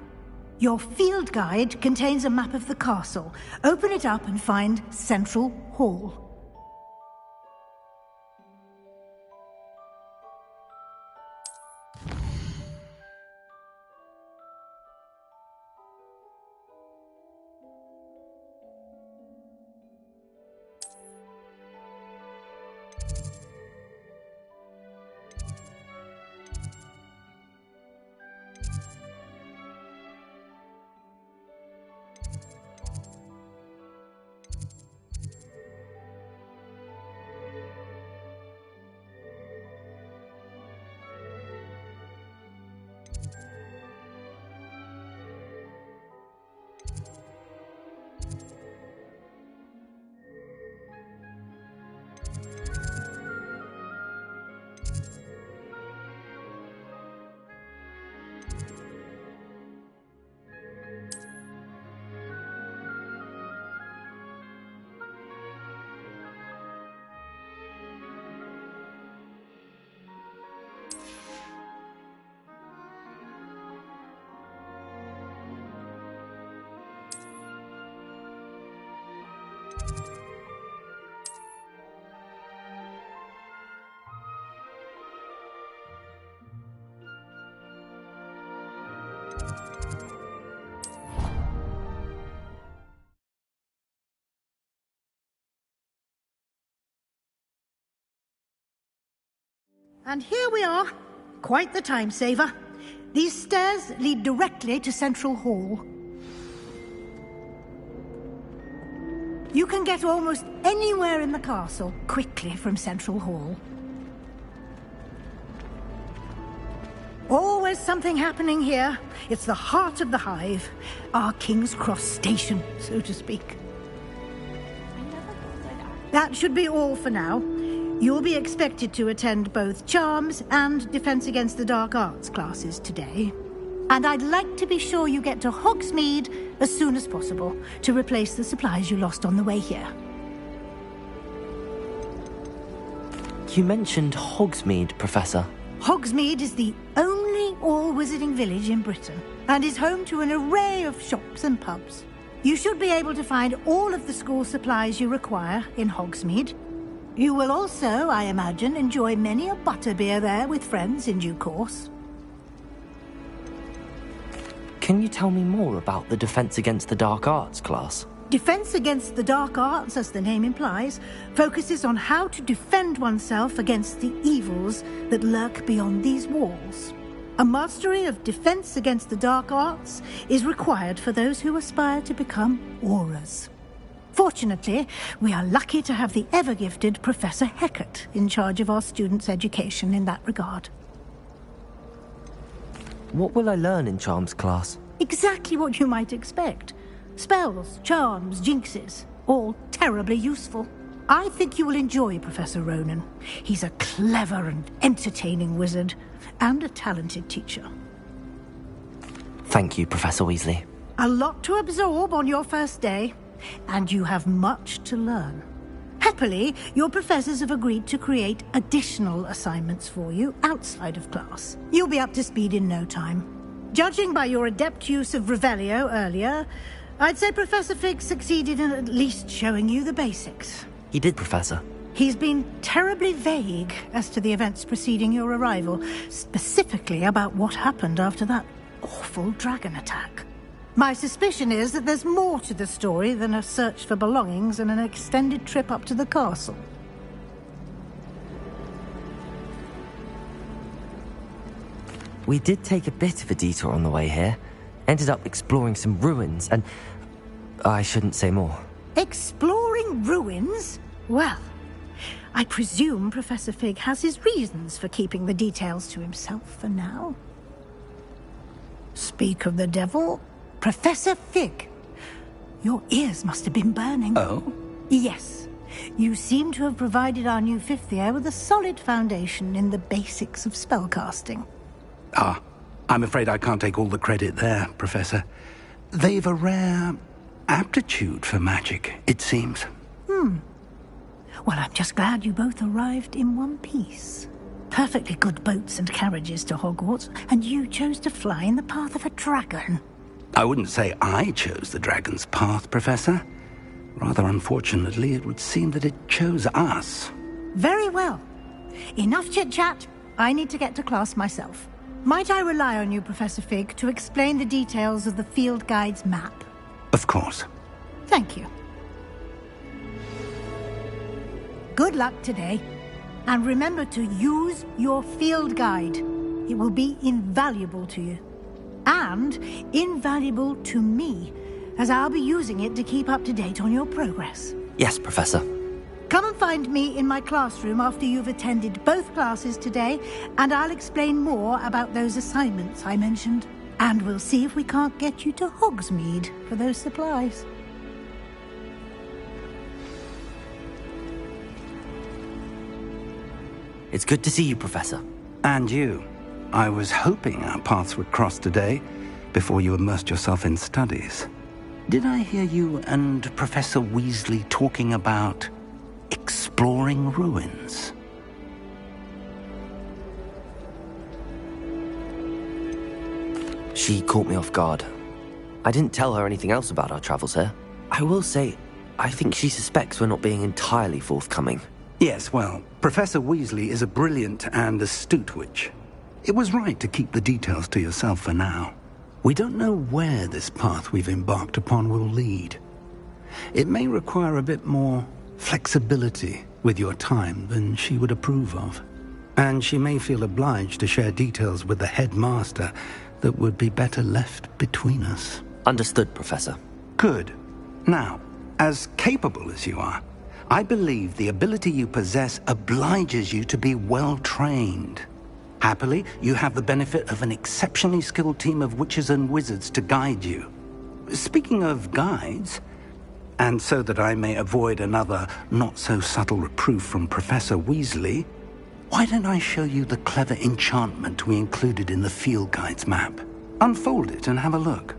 Your field guide contains a map of the castle. Open it up and find Central Hall. And here we are. Quite the time saver. These stairs lead directly to Central Hall. You can get almost anywhere in the castle quickly from Central Hall. Always something happening here. It's the heart of the hive. Our King's Cross station, so to speak. That should be all for now. You'll be expected to attend both Charms and Defense Against the Dark Arts classes today. And I'd like to be sure you get to Hogsmeade as soon as possible to replace the supplies you lost on the way here. You mentioned Hogsmeade, Professor. Hogsmeade is the only all-wizarding village in Britain and is home to an array of shops and pubs. You should be able to find all of the school supplies you require in Hogsmeade. You will also, I imagine, enjoy many a butterbeer there with friends in due course. Can you tell me more about the Defense Against the Dark Arts class? Defense Against the Dark Arts, as the name implies, focuses on how to defend oneself against the evils that lurk beyond these walls. A mastery of Defense Against the Dark Arts is required for those who aspire to become Aurors. Fortunately, we are lucky to have the ever-gifted Professor Hecat in charge of our students' education in that regard. What will I learn in Charms class? Exactly what you might expect. Spells, charms, jinxes, all terribly useful. I think you will enjoy Professor Ronan. He's a clever and entertaining wizard, and a talented teacher. Thank you, Professor Weasley. A lot to absorb on your first day, and you have much to learn. Happily, your professors have agreed to create additional assignments for you outside of class. You'll be up to speed in no time. Judging by your adept use of Revelio earlier, I'd say Professor Fig succeeded in at least showing you the basics. He did, Professor. He's been terribly vague as to the events preceding your arrival, specifically about what happened after that awful dragon attack. My suspicion is that there's more to the story than a search for belongings and an extended trip up to the castle. We did take a bit of a detour on the way here. Ended up exploring some ruins and... I shouldn't say more. Exploring ruins? Well, I presume Professor Fig has his reasons for keeping the details to himself for now. Speak of the devil, Professor Fig. Your ears must have been burning. Oh? Yes. You seem to have provided our new fifth year with a solid foundation in the basics of spellcasting. Ah, I'm afraid I can't take all the credit there, Professor. They've a rare aptitude for magic, it seems. Well, I'm just glad you both arrived in one piece. Perfectly good boats and carriages to Hogwarts, and you chose to fly in the path of a dragon. I wouldn't say I chose the dragon's path, Professor. Rather unfortunately, it would seem that it chose us. Very well. Enough chit-chat. I need to get to class myself. Might I rely on you, Professor Fig, to explain the details of the field guide's map? Of course. Thank you. Good luck today. And remember to use your field guide. It will be invaluable to you. And invaluable to me, as I'll be using it to keep up to date on your progress. Yes, Professor. Come and find me in my classroom after you've attended both classes today, and I'll explain more about those assignments I mentioned. And we'll see if we can't get you to Hogsmeade for those supplies. It's good to see you, Professor. And you. I was hoping our paths would cross today, before you immersed yourself in studies. Did I hear you and Professor Weasley talking about exploring ruins? She caught me off guard. I didn't tell her anything else about our travels here. I will say, I think she suspects we're not being entirely forthcoming. Yes, well, Professor Weasley is a brilliant and astute witch. It was right to keep the details to yourself for now. We don't know where this path we've embarked upon will lead. It may require a bit more flexibility with your time than she would approve of. And she may feel obliged to share details with the headmaster that would be better left between us. Understood, Professor. Good. Now, as capable as you are, I believe the ability you possess obliges you to be well-trained. Happily, you have the benefit of an exceptionally skilled team of witches and wizards to guide you. Speaking of guides, and so that I may avoid another not-so-subtle reproof from Professor Weasley, why don't I show you the clever enchantment we included in the field guide's map? Unfold it and have a look.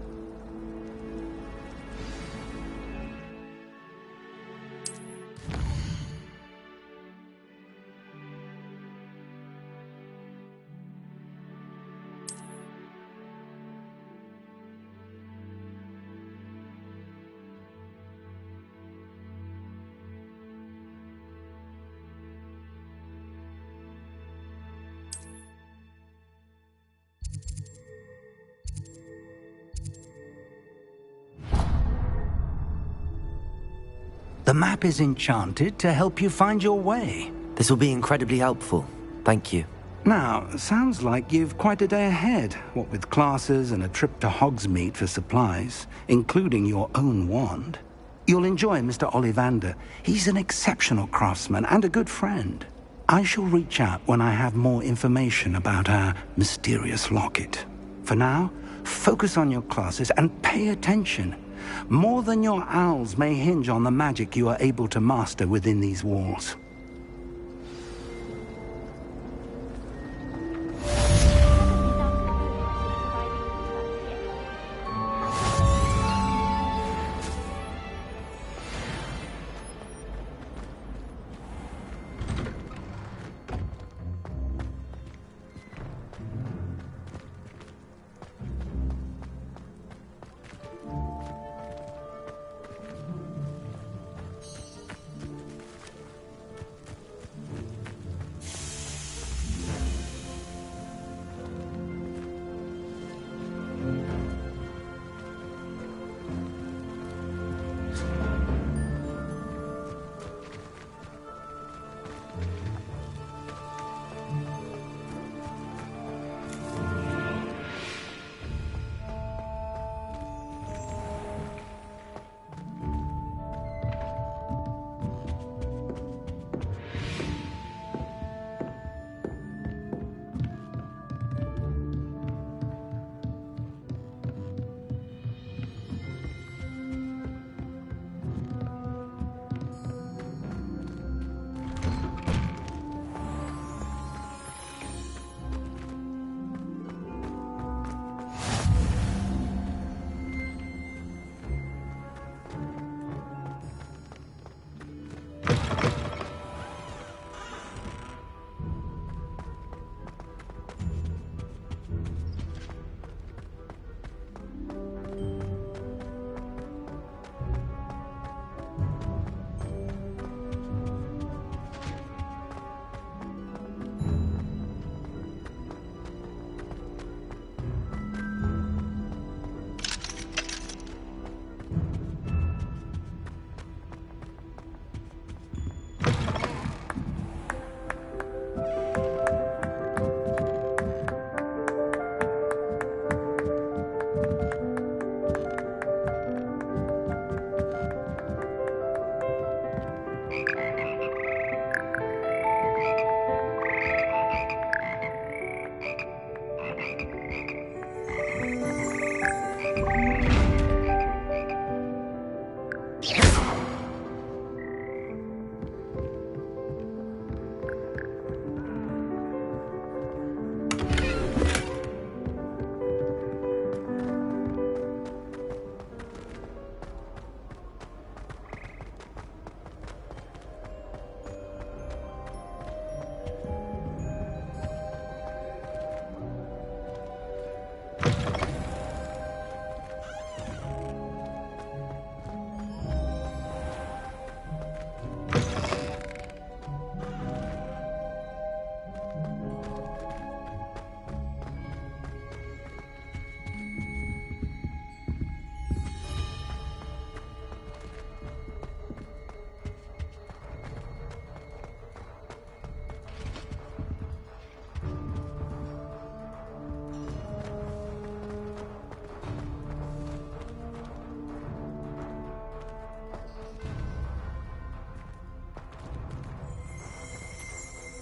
The map is enchanted to help you find your way. This will be incredibly helpful. Thank you. Now, sounds like you've quite a day ahead, what with classes and a trip to Hogsmeade for supplies, including your own wand. You'll enjoy Mr. Ollivander. He's an exceptional craftsman and a good friend. I shall reach out when I have more information about our mysterious locket. For now, focus on your classes and pay attention. More than your owls may hinge on the magic you are able to master within these walls.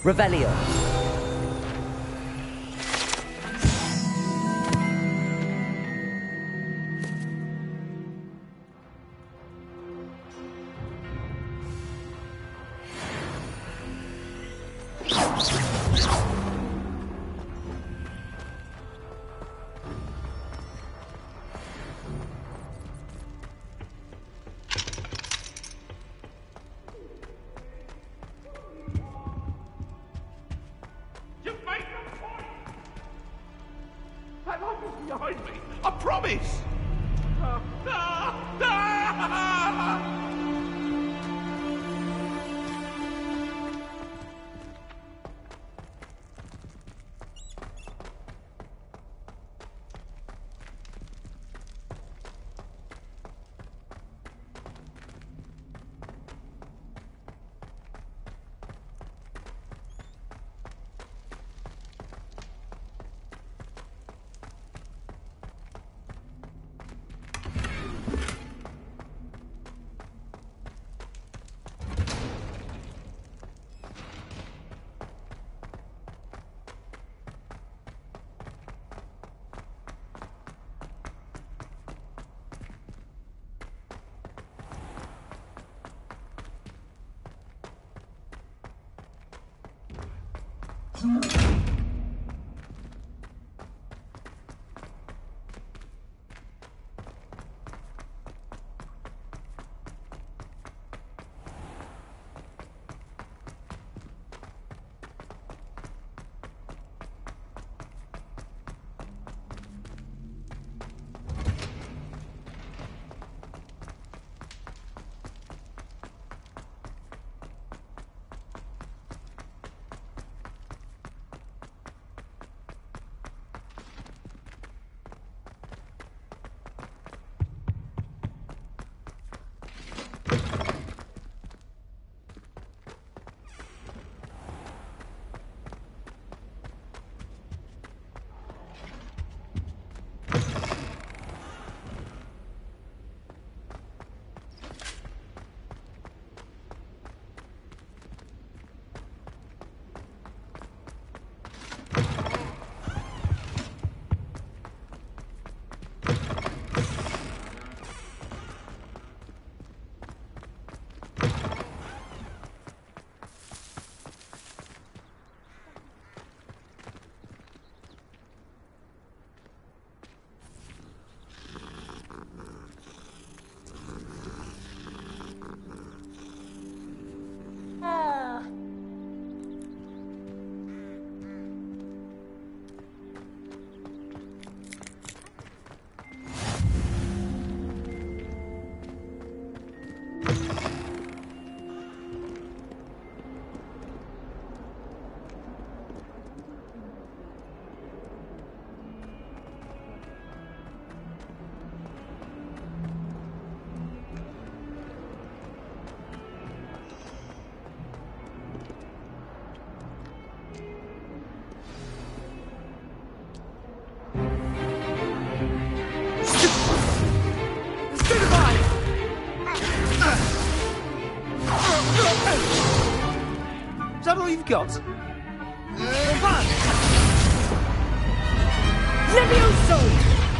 Revelio. Is that all you've got? Levioso!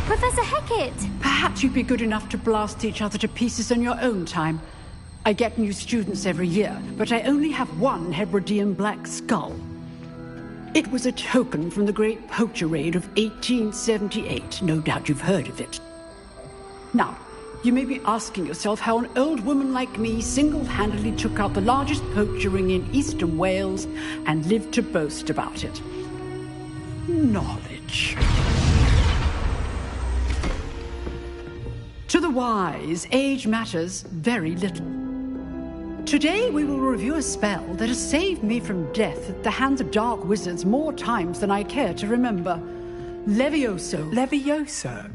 Professor Hecat! Perhaps you'd be good enough to blast each other to pieces on your own time. I get new students every year, but I only have one Hebridean black skull. It was a token from the Great Poacher Raid of 1878. No doubt you've heard of it. Now, you may be asking yourself how an old woman like me single-handedly took out the largest poacher ring in eastern Wales and lived to boast about it. Knowledge. To the wise, age matters very little. Today we will review a spell that has saved me from death at the hands of dark wizards more times than I care to remember. Levioso. Levioso?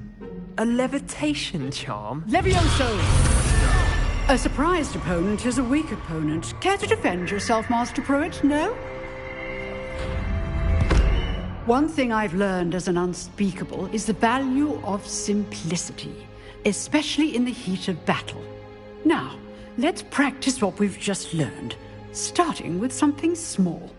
A levitation charm? Levioso! A surprised opponent is a weak opponent. Care to defend yourself, Master Pruitt? No? One thing I've learned as an unspeakable is the value of simplicity, especially in the heat of battle. Now, let's practice what we've just learned, starting with something small.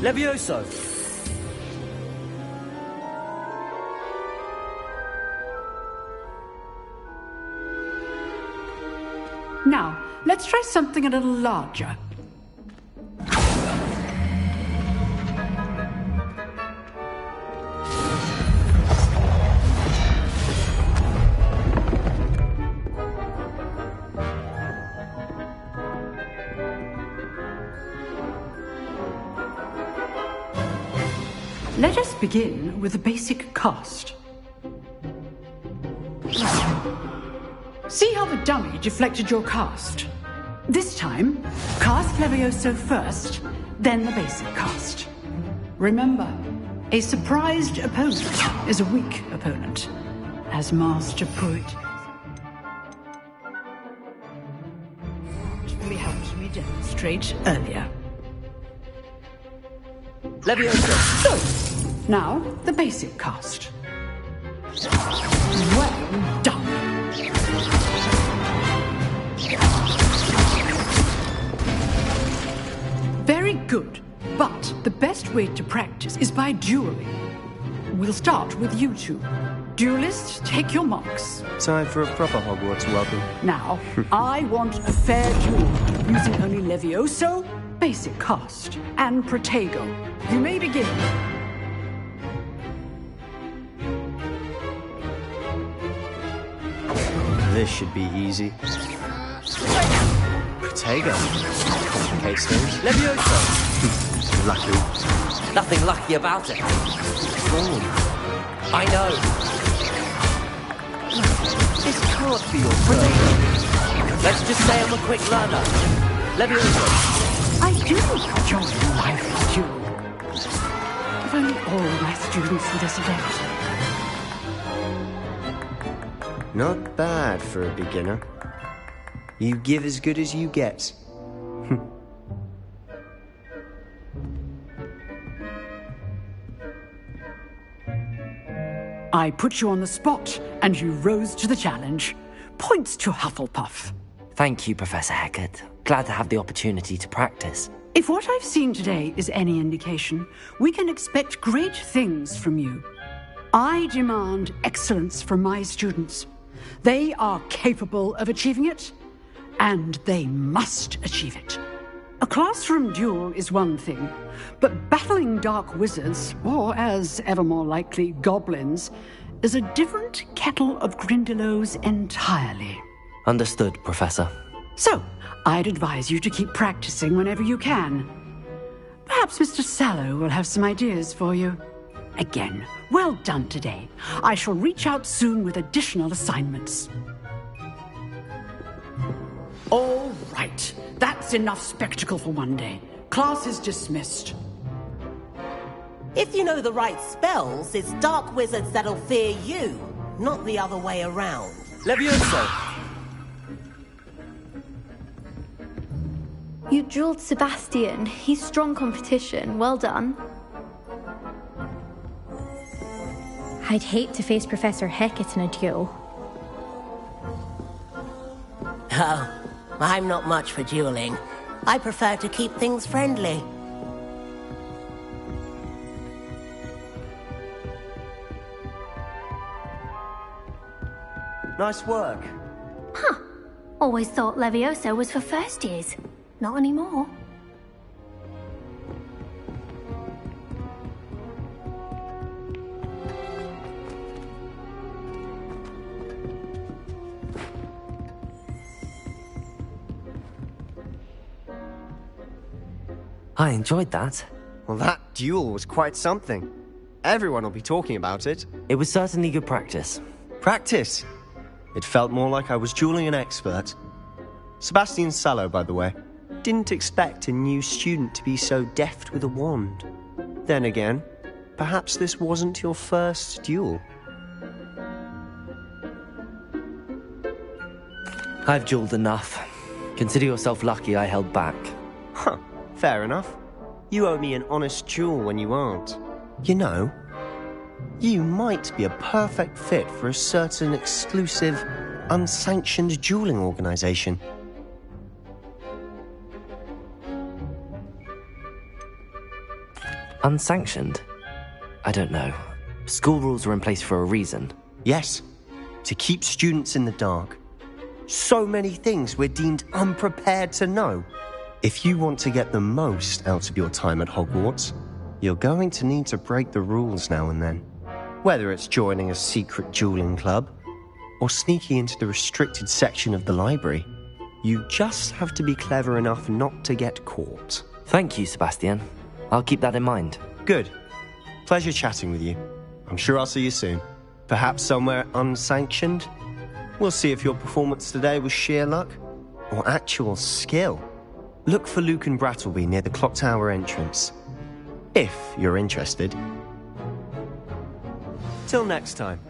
Levioso! Now, let's try something a little larger. Let us begin with the basic cast. See how the dummy deflected your cast? This time, cast Levioso first, then the basic cast. Remember, a surprised opponent is a weak opponent, as Master Pruitt really helped me demonstrate earlier. Levioso! So, now the basic cast. Well done. Very good. But the best way to practice is by dueling. We'll start with you two. Duelists, take your marks. Time for a proper Hogwarts welcome. Now, I want a fair duel, using only Levioso, basic cast, and Protego. You may begin. This should be easy. Protego. Complicates things. Levioso! Lucky. Nothing lucky about it. Oh. I know. This can't be your Protego. Let's just say I'm a quick learner. Levioso. I do enjoy life duel. If only all my students were this adept. Not bad for a beginner. You give as good as you get. I put you on the spot, and you rose to the challenge. Points to Hufflepuff. Thank you, Professor Hecat. Glad to have the opportunity to practice. If what I've seen today is any indication, we can expect great things from you. I demand excellence from my students. They are capable of achieving it, and they must achieve it. A classroom duel is one thing, but battling dark wizards, or as ever more likely, goblins, is a different kettle of Grindylows entirely. Understood, Professor. So, I'd advise you to keep practicing whenever you can. Perhaps Mr. Sallow will have some ideas for you. Again, well done today. I shall reach out soon with additional assignments. All right. That's enough spectacle for one day. Class is dismissed. If you know the right spells, it's dark wizards that'll fear you, not the other way around. Levioso! You dueled Sebastian. He's strong competition. Well done. I'd hate to face Professor Hecat in a duel. Oh, I'm not much for dueling. I prefer to keep things friendly. Nice work. Huh. Always thought Levioso was for first years. Not anymore. I enjoyed that. Well, that duel was quite something. Everyone will be talking about it. It was certainly good practice. Practice? It felt more like I was dueling an expert. Sebastian Sallow, by the way. Didn't expect a new student to be so deft with a wand. Then again, perhaps this wasn't your first duel. I've dueled enough. Consider yourself lucky I held back. Huh, fair enough. You owe me an honest duel when you aren't. You know, you might be a perfect fit for a certain exclusive, unsanctioned dueling organization. Unsanctioned? I don't know. School rules are in place for a reason. Yes, to keep students in the dark. So many things we're deemed unprepared to know. If you want to get the most out of your time at Hogwarts, you're going to need to break the rules now and then. Whether it's joining a secret dueling club, or sneaking into the restricted section of the library, you just have to be clever enough not to get caught. Thank you, Sebastian. I'll keep that in mind. Good. Pleasure chatting with you. I'm sure I'll see you soon. Perhaps somewhere unsanctioned? We'll see if your performance today was sheer luck or actual skill. Look for Luke and Brattleby near the clock tower entrance. If you're interested. Till next time.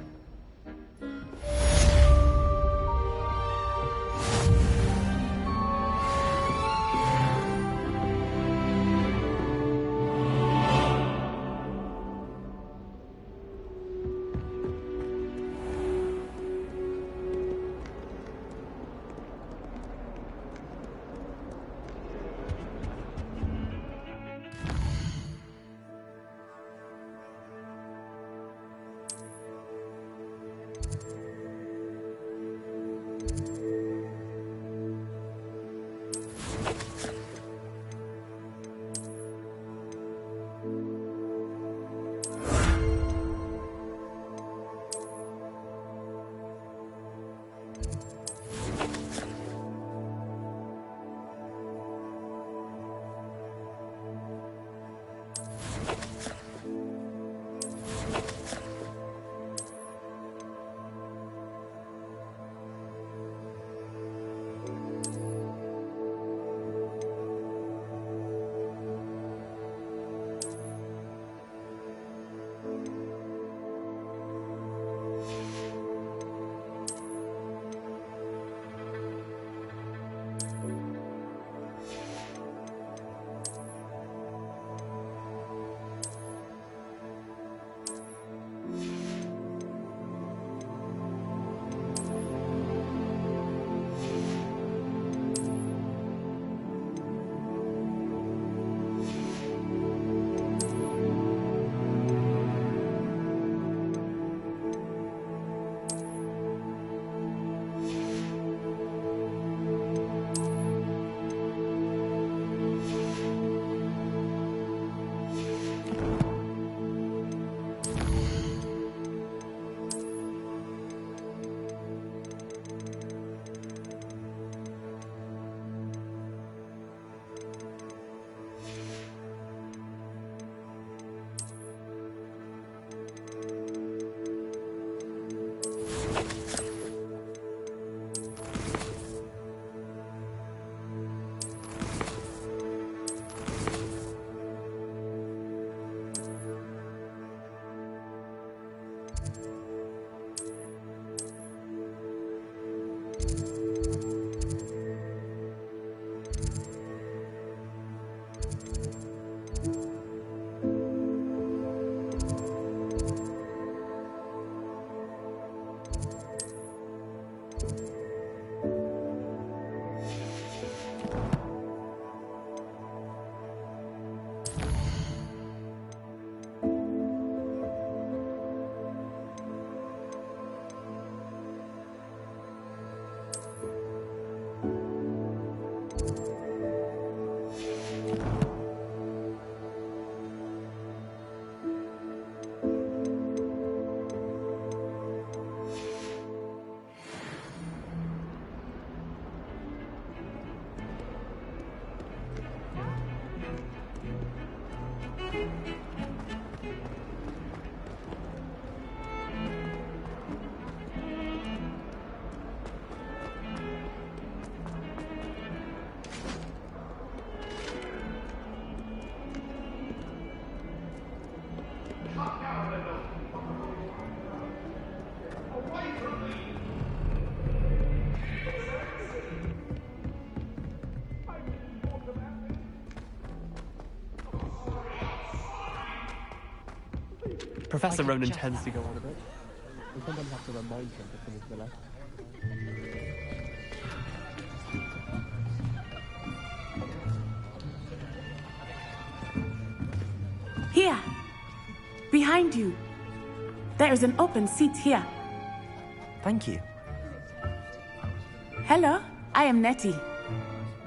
Professor Ronan tends to go on a bit. We sometimes have to remind him to finish the lesson. Here. Behind you. There is an open seat here. Thank you. Hello, I am Nettie.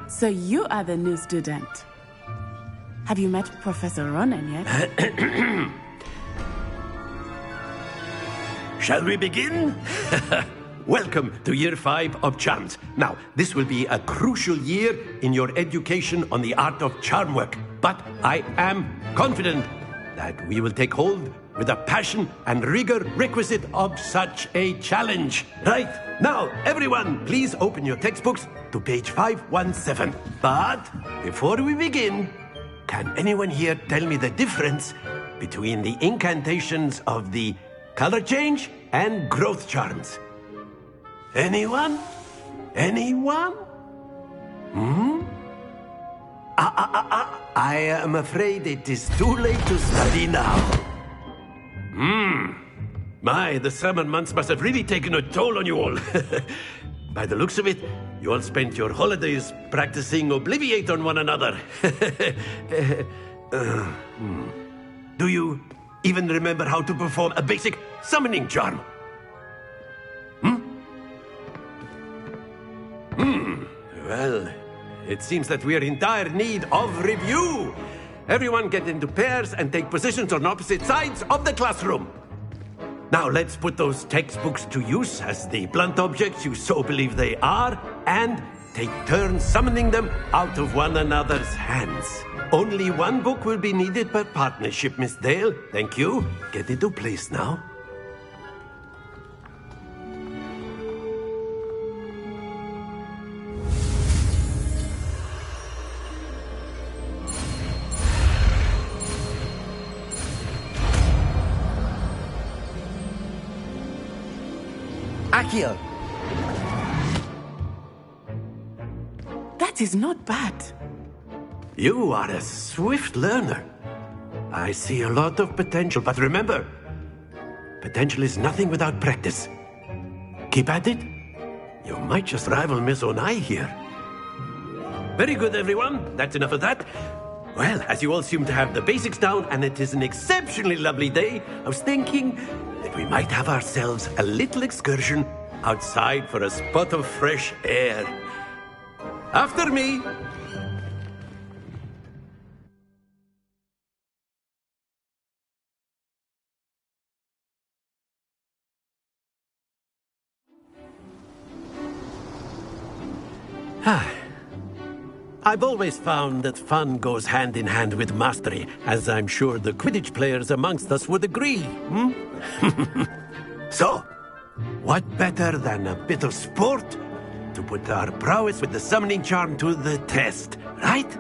So you are the new student. Have you met Professor Ronan yet? Shall we begin? Welcome to Year 5 of Charms. Now, this will be a crucial year in your education on the art of charm work. But I am confident that we will take hold with the passion and rigor requisite of such a challenge. Right, now, everyone, please open your textbooks to page 517. But before we begin, can anyone here tell me the difference between the incantations of the color change and growth charms? Anyone? Anyone? I am afraid it is too late to study now. My, the summer months must have really taken a toll on you all. By the looks of it, you all spent your holidays practicing Obliviate on one another. Do you even remember how to perform a basic summoning charm? Well, it seems that we are in dire need of review. Everyone get into pairs and take positions on opposite sides of the classroom. Now let's put those textbooks to use as the blunt objects you so believe they are, and take turns summoning them out of one another's hands. Only one book will be needed per partnership, Miss Dale. Thank you. Get into place now. Accio! That is not bad. You are a swift learner. I see a lot of potential, but remember, potential is nothing without practice. Keep at it. You might just rival Miss Onai here. Very good, everyone. That's enough of that. Well, as you all seem to have the basics down, and it is an exceptionally lovely day, I was thinking that we might have ourselves a little excursion outside for a spot of fresh air. After me. I've always found that fun goes hand in hand with mastery, as I'm sure the Quidditch players amongst us would agree. So, what better than a bit of sport to put our prowess with the summoning charm to the test, right?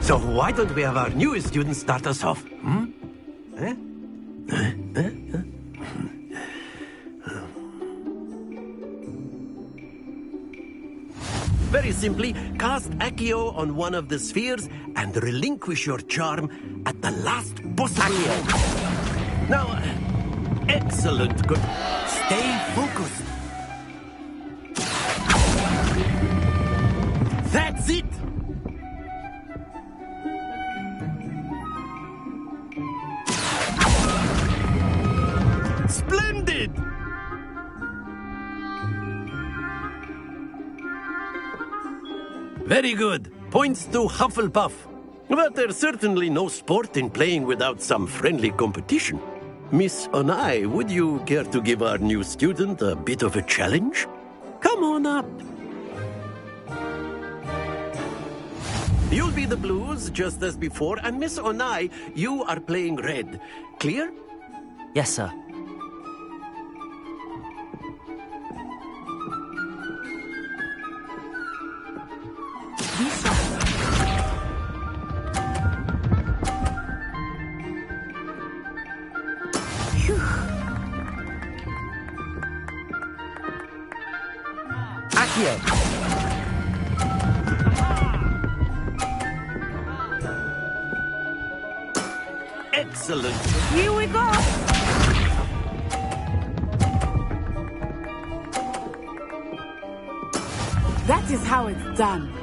So why don't we have our newest student start us off? Very simply, cast Accio on one of the spheres and relinquish your charm at the last possible. Now, excellent, good. Stay focused. That's it. Splendid! Very good. Points to Hufflepuff. But there's certainly no sport in playing without some friendly competition. Miss Onai, would you care to give our new student a bit of a challenge? Come on up. You'll be the blues, just as before, and Miss Onai, you are playing red. Clear? Yes, sir. Accio! Excellent. Here we go. That is how it's done.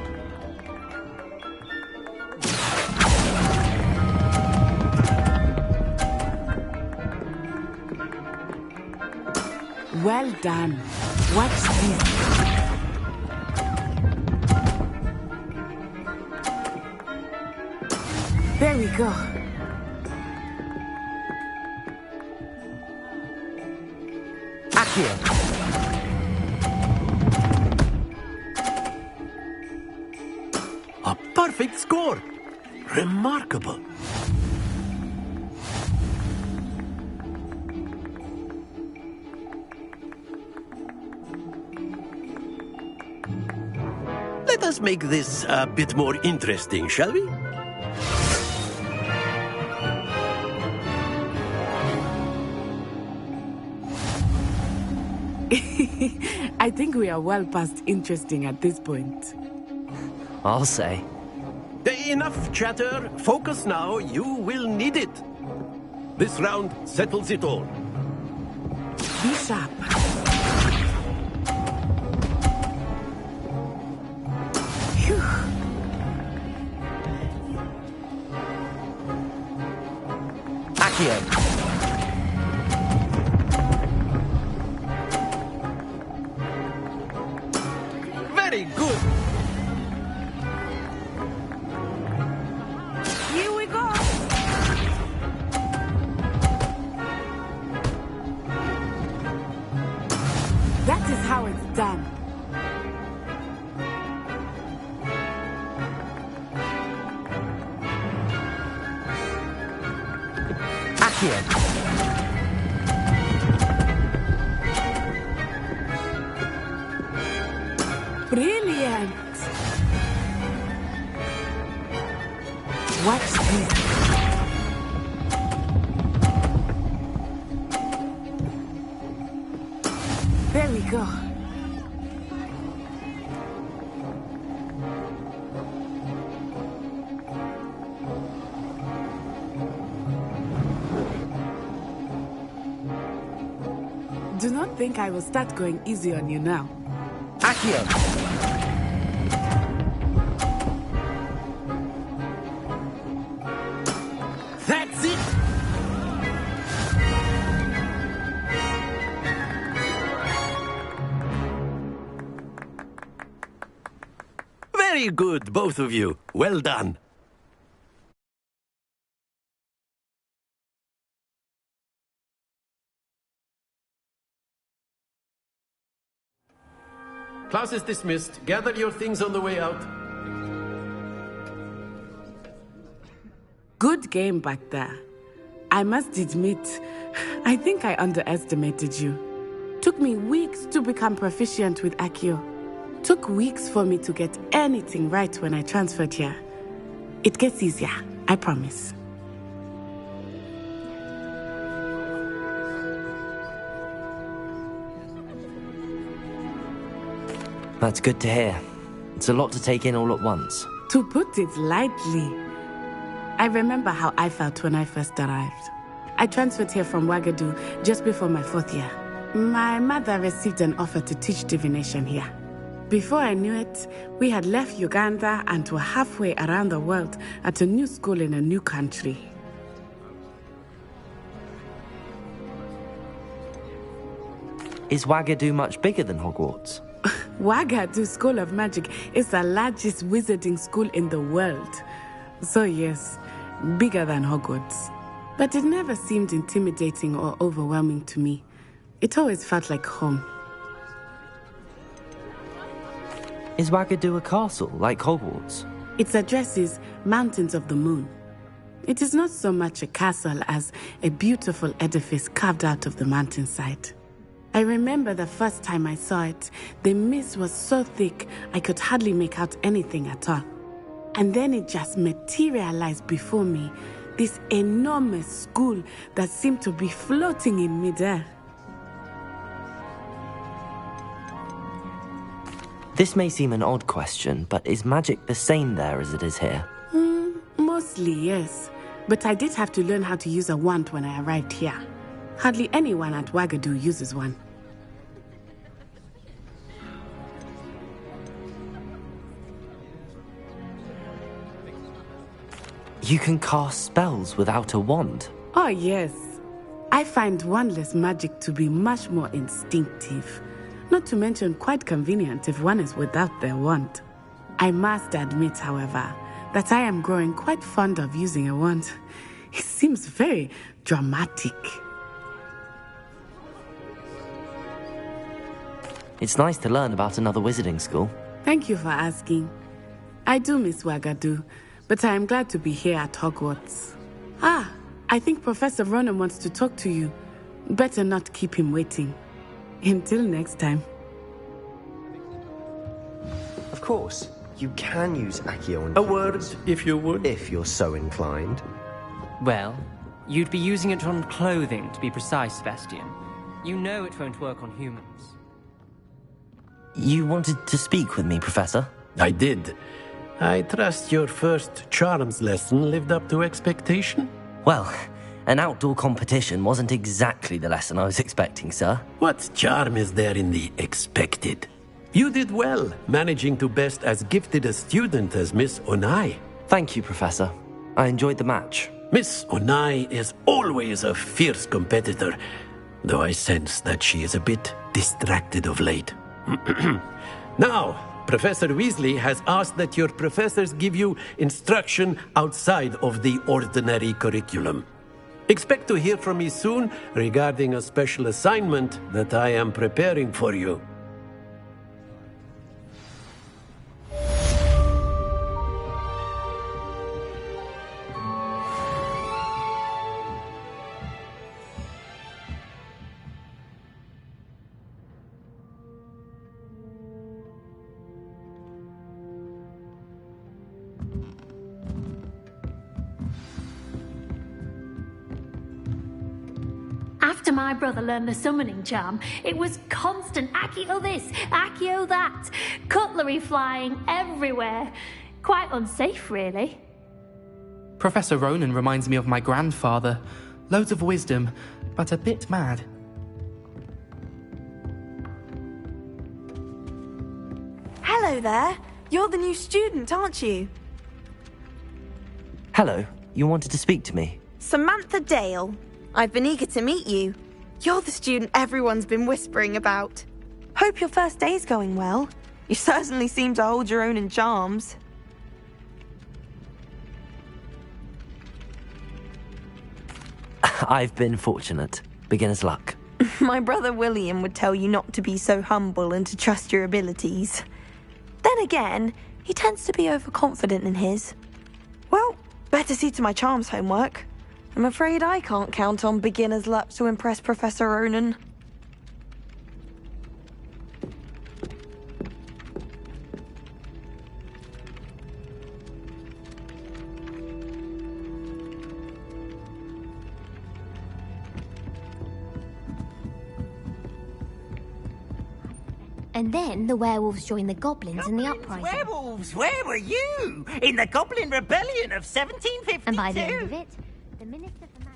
Well done. Watch this. There we go. Accio! A perfect score. Remarkable. Let us make this a bit more interesting, shall we? I think we are well past interesting at this point. I'll say. Enough chatter. Focus now. You will need it. This round settles it all. Be sharp. Phew. Accio! Very good. Here we go. That is how it's done. Accio! Brilliant. Watch this. There we go. Do not think I will start going easy on you now. Accio! That's it. Very good, both of you. Well done. Class is dismissed. Gather your things on the way out. Good game back there. I must admit, I think I underestimated you. Took me weeks to become proficient with Accio. Took weeks for me to get anything right when I transferred here. It gets easier, I promise. That's good to hear. It's a lot to take in all at once. To put it lightly, I remember how I felt when I first arrived. I transferred here from Ouagadougou just before my 4th year. My mother received an offer to teach divination here. Before I knew it, we had left Uganda and were halfway around the world at a new school in a new country. Is Ouagadougou much bigger than Hogwarts? Ouagadougou School of Magic is the largest wizarding school in the world. So yes, bigger than Hogwarts. But it never seemed intimidating or overwhelming to me. It always felt like home. Is Ouagadougou a castle, like Hogwarts? Its address is Mountains of the Moon. It is not so much a castle as a beautiful edifice carved out of the mountainside. I remember the first time I saw it, the mist was so thick I could hardly make out anything at all. And then it just materialized before me, this enormous school that seemed to be floating in midair. This may seem an odd question, but is magic the same there as it is here? Mostly, yes. But I did have to learn how to use a wand when I arrived here. Hardly anyone at Wagadu uses one. You can cast spells without a wand? Oh, yes. I find wandless magic to be much more instinctive. Not to mention quite convenient if one is without their wand. I must admit, however, that I am growing quite fond of using a wand. It seems very dramatic. It's nice to learn about another wizarding school. Thank you for asking. I do miss Wagadu, but I am glad to be here at Hogwarts. I think Professor Ronan wants to talk to you. Better not keep him waiting. Until next time. Of course, you can use Accio on A word, if you would. if you're so inclined. Well, you'd be using it on clothing, to be precise, Sebastian. You know it won't work on humans. You wanted to speak with me, Professor? I did. I trust your first charms lesson lived up to expectation? Well, an outdoor competition wasn't exactly the lesson I was expecting, sir. What charm is there in the expected? You did well, managing to best as gifted a student as Miss Onai. Thank you, Professor. I enjoyed the match. Miss Onai is always a fierce competitor, though I sense that she is a bit distracted of late. Now, Professor Weasley has asked that your professors give you instruction outside of the ordinary curriculum. Expect to hear from me soon regarding a special assignment that I am preparing for you. After my brother learned the summoning charm, it was constant Accio this, Accio that, cutlery flying everywhere. Quite unsafe, really. Professor Ronan reminds me of my grandfather. Loads of wisdom, but a bit mad. Hello there. You're the new student, aren't you? Hello, you wanted to speak to me? Samantha Dale. I've been eager to meet you. You're the student everyone's been whispering about. Hope your first day's going well. You certainly seem to hold your own in charms. I've been fortunate. Beginner's luck. My brother William would tell you not to be so humble and to trust your abilities. Then again, he tends to be overconfident in his. Well, better see to my charms homework. I'm afraid I can't count on beginner's luck to impress Professor Ronan. And then the werewolves joined the goblins in the uprising. Werewolves, where were you? In the Goblin Rebellion of 1752? And by the end of it, the Minister for Magic...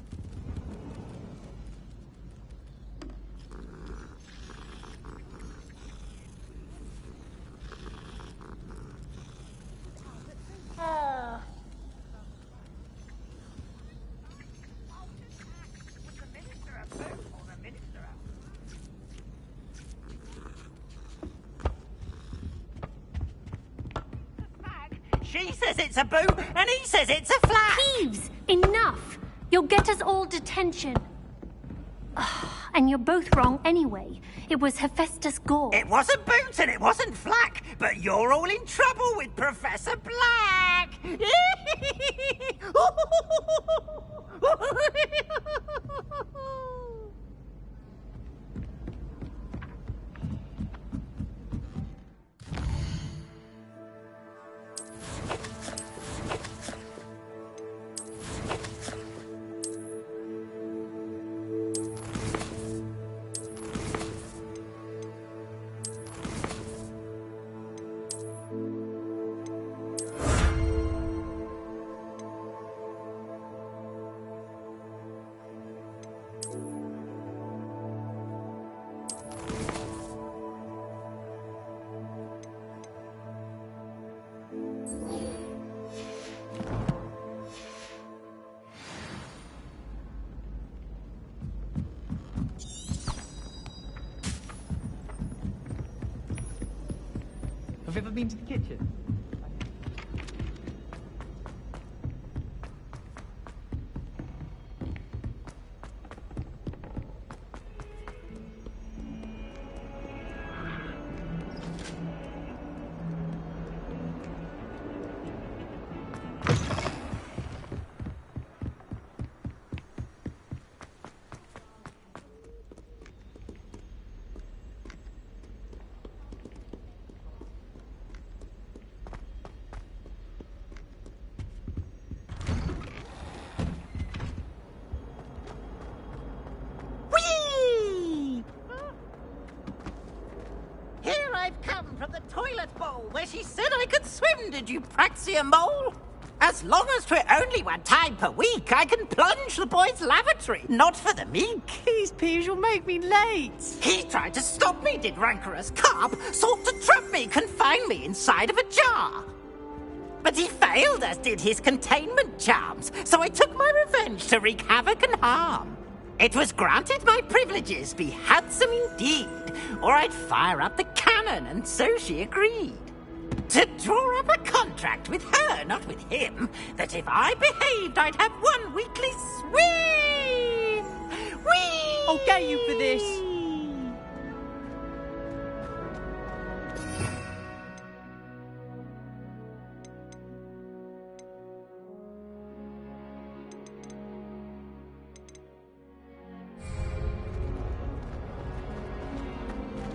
She says it's a boot, and he says it's a flag. Thieves! Enough! You'll get us all detention. And you're both wrong anyway. It was Hephaestus Gore. It wasn't boot and it wasn't flack, but you're all in trouble with Professor Black. Have you ever been to the kitchen? Where she said I could swim, did you praxia mole? As long as 'twere only 1 time per week, I can plunge the boy's lavatory, not for the meek. These peas will make me late. He tried to stop me, did rancorous carp, sought to trap me, confine me inside of a jar. But he failed, as did his containment charms, so I took my revenge to wreak havoc and harm. It was granted my privileges be handsome indeed, or I'd fire up the cannon, and so she agreed. To draw up a contract with her, not with him, that if I behaved, I'd have 1 weekly swim! Whee! I'll get you for this.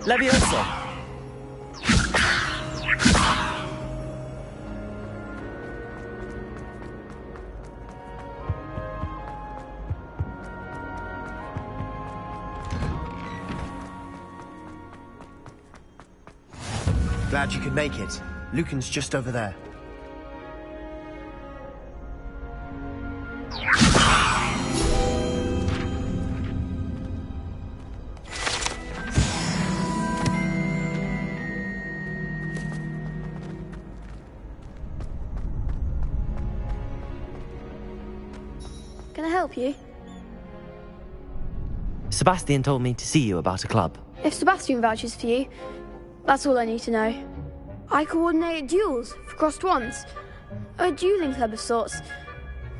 Leviosa! Glad you could make it. Lucan's just over there. Can I help you? Sebastian told me to see you about a club. If Sebastian vouches for you, that's all I need to know. I coordinate duels for crossed wands. A dueling club of sorts.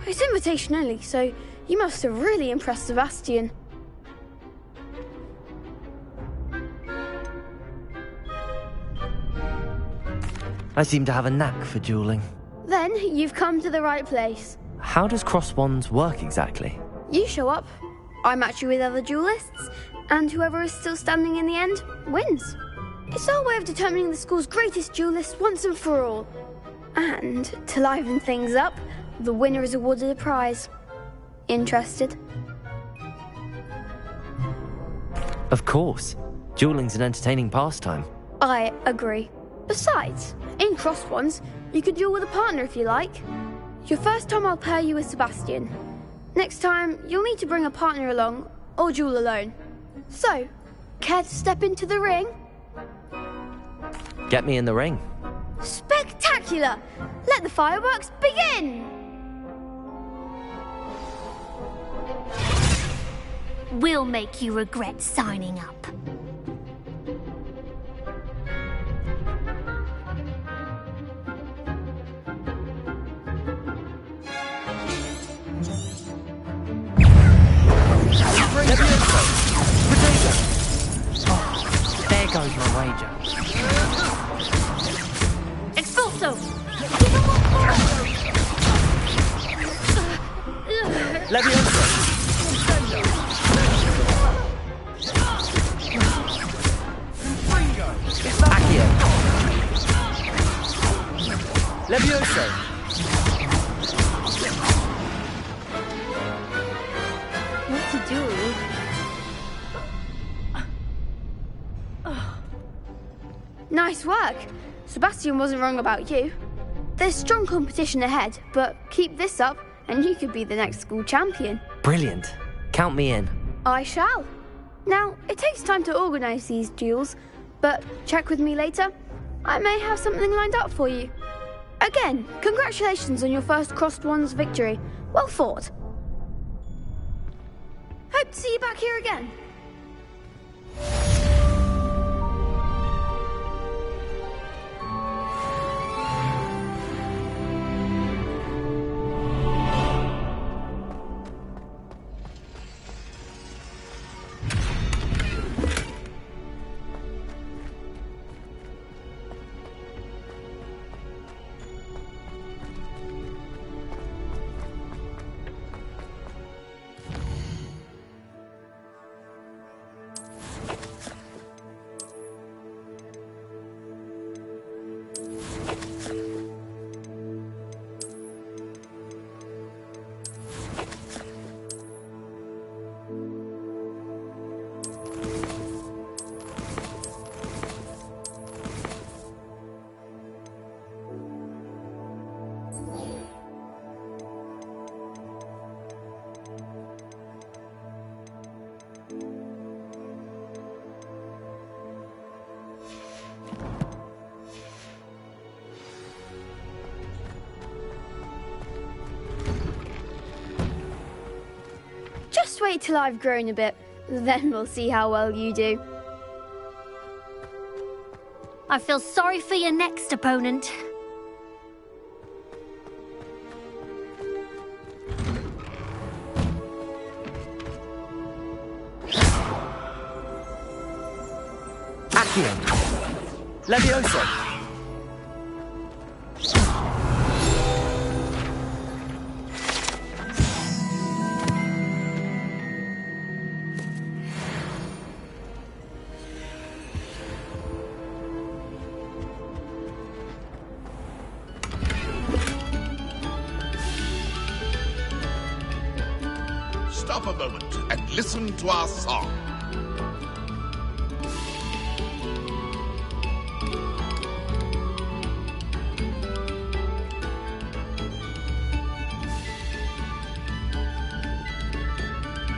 It's invitation only, so you must have really impressed Sebastian. I seem to have a knack for dueling. Then you've come to the right place. How does cross wands work exactly? You show up, I match you with other duelists, and whoever is still standing in the end wins. It's our way of determining the school's greatest duelist once and for all. And, to liven things up, the winner is awarded a prize. Interested? Of course. Dueling's an entertaining pastime. I agree. Besides, in cross ones, you could duel with a partner if you like. Your first time I'll pair you with Sebastian. Next time, you'll need to bring a partner along, or duel alone. So, care to step into the ring? Get me in the ring. Spectacular! Let the fireworks begin! We'll make you regret signing up. There goes my wager. Expulso! Leviosa! Accio! Leviosa! What to do? Nice work. Sebastian wasn't wrong about you. There's strong competition ahead, but keep this up and you could be the next school champion. Brilliant. Count me in. I shall. Now, it takes time to organise these duels, but check with me later. I may have something lined up for you. Again, congratulations on your first crossed wands victory. Well fought. Hope to see you back here again. Just wait till I've grown a bit, then we'll see how well you do. I feel sorry for your next opponent. Accio. Levioso. Stop a moment and listen to our song.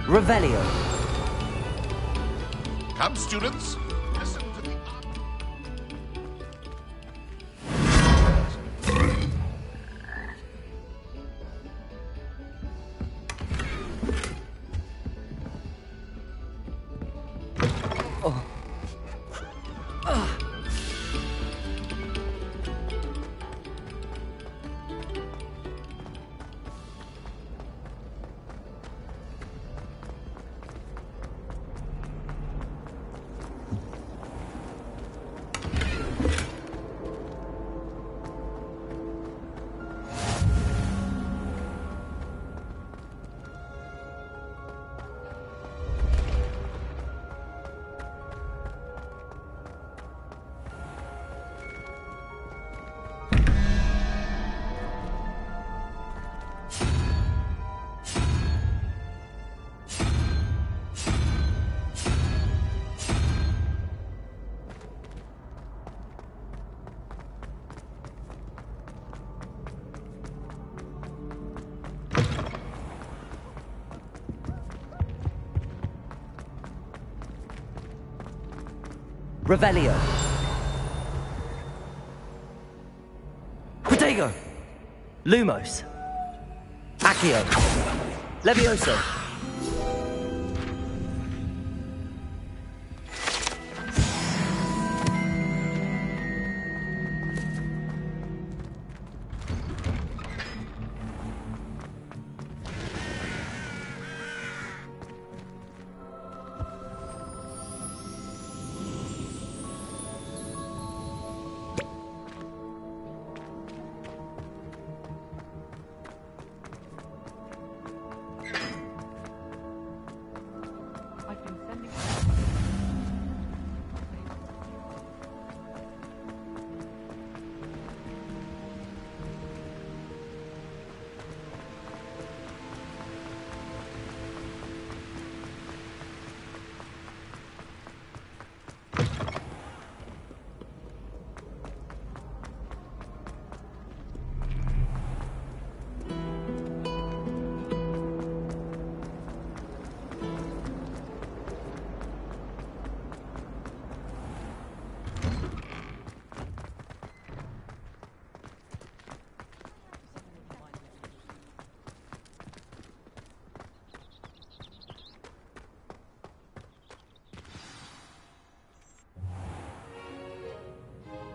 Revelio. Come, students, listen to the... Revelio. Protego. Lumos. Accio. Levioso.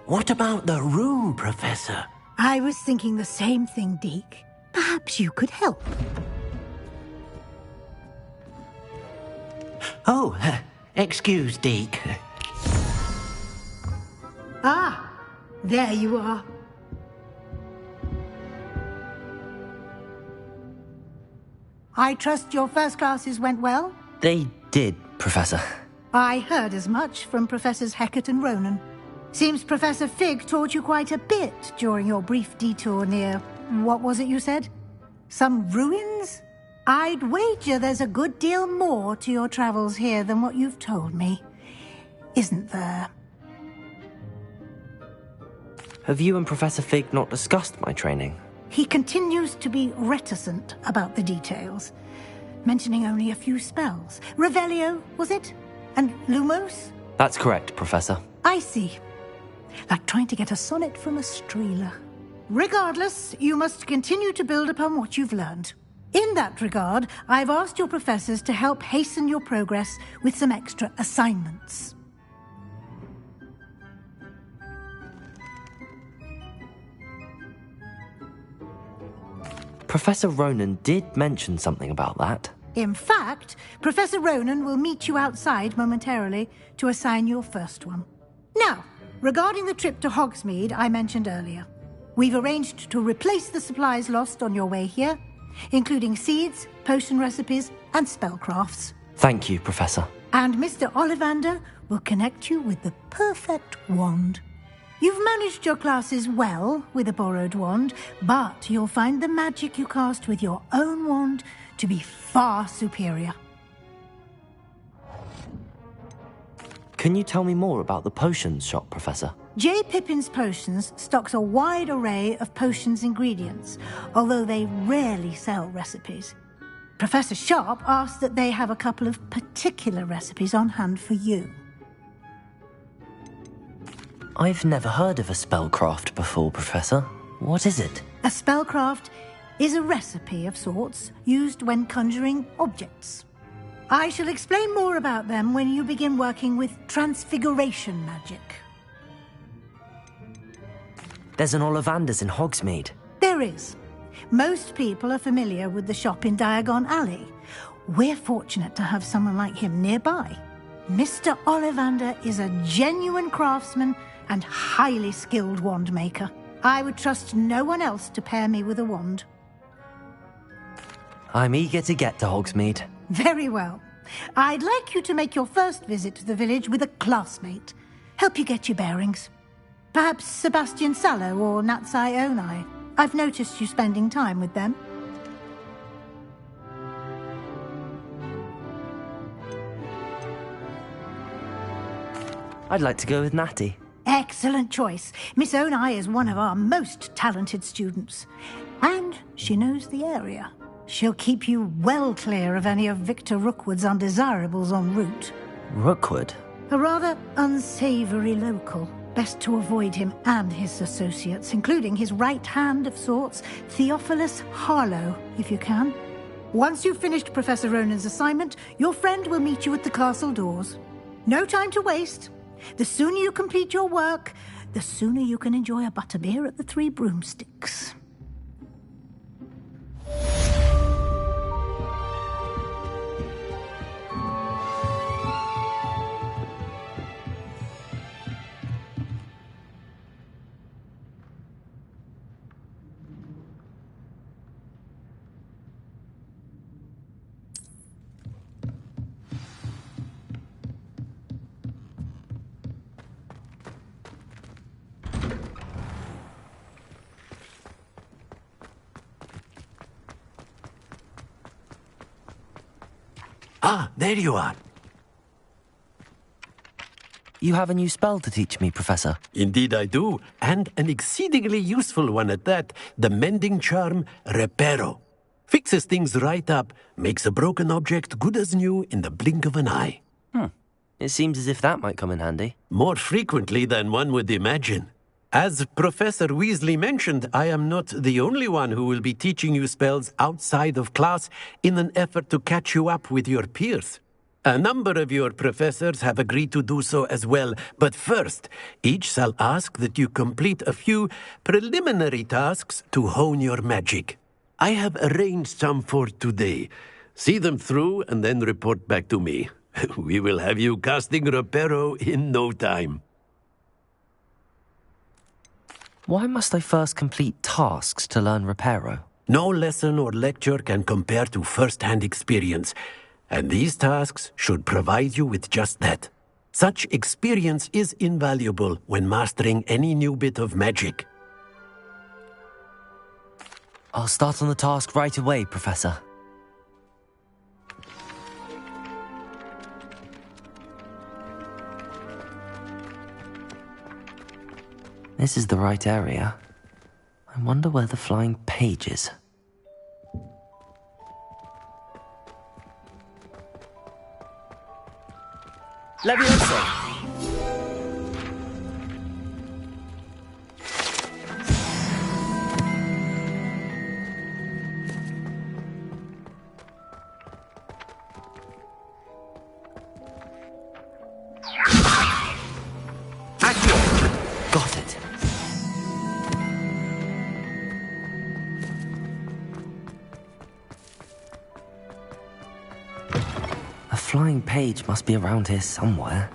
What about the room, Professor? I was thinking the same thing, Deke. Perhaps you could help. Oh, excuse, Deke. Ah, there you are. I trust your first classes went well? They did, Professor. I heard as much from Professors Hecat and Ronan. Seems Professor Fig taught you quite a bit during your brief detour near... what was it you said? Some ruins? I'd wager there's a good deal more to your travels here than what you've told me. Isn't there? Have you and Professor Fig not discussed my training? He continues to be reticent about the details, mentioning only a few spells. Revelio, was it? And Lumos? That's correct, Professor. I see. Like trying to get a sonnet from a streeler. Regardless, you must continue to build upon what you've learned. In that regard, I've asked your professors to help hasten your progress with some extra assignments. Professor Ronan did mention something about that. In fact, Professor Ronan will meet you outside momentarily to assign your first one. Now, regarding the trip to Hogsmeade I mentioned earlier, we've arranged to replace the supplies lost on your way here, including seeds, potion recipes, and spellcrafts. Thank you, Professor. And Mr. Ollivander will connect you with the perfect wand. You've managed your classes well with a borrowed wand, but you'll find the magic you cast with your own wand to be far superior. Can you tell me more about the potions shop, Professor? J. Pippin's Potions stocks a wide array of potions ingredients, although they rarely sell recipes. Professor Sharp asked that they have a couple of particular recipes on hand for you. I've never heard of a spellcraft before, Professor. What is it? A spellcraft is a recipe of sorts used when conjuring objects. I shall explain more about them when you begin working with transfiguration magic. There's an Ollivander's in Hogsmeade. There is. Most people are familiar with the shop in Diagon Alley. We're fortunate to have someone like him nearby. Mr. Ollivander is a genuine craftsman and highly skilled wand maker. I would trust no one else to pair me with a wand. I'm eager to get to Hogsmeade. Very well. I'd like you to make your first visit to the village with a classmate. Help you get your bearings. Perhaps Sebastian Sallow or Natsai Onai. I've noticed you spending time with them. I'd like to go with Natty. Excellent choice. Miss Onai is one of our most talented students. And she knows the area. She'll keep you well clear of any of Victor Rookwood's undesirables en route. Rookwood? A rather unsavoury local. Best to avoid him and his associates, including his right hand of sorts, Theophilus Harlow, if you can. Once you've finished Professor Ronan's assignment, your friend will meet you at the castle doors. No time to waste. The sooner you complete your work, the sooner you can enjoy a butterbeer at the Three Broomsticks. Ah, there you are. You have a new spell to teach me, Professor. Indeed I do, and an exceedingly useful one at that. The mending charm, Reparo. Fixes things right up, makes a broken object good as new in the blink of an eye. It seems as if that might come in handy. More frequently than one would imagine. As Professor Weasley mentioned, I am not the only one who will be teaching you spells outside of class in an effort to catch you up with your peers. A number of your professors have agreed to do so as well, but first, each shall ask that you complete a few preliminary tasks to hone your magic. I have arranged some for today. See them through and then report back to me. We will have you casting Reparo in no time. Why must I first complete tasks to learn Reparo? No lesson or lecture can compare to first-hand experience, and these tasks should provide you with just that. Such experience is invaluable when mastering any new bit of magic. I'll start on the task right away, Professor. This is the right area. I wonder where the flying page is. Leviosa! flying page must be around here somewhere.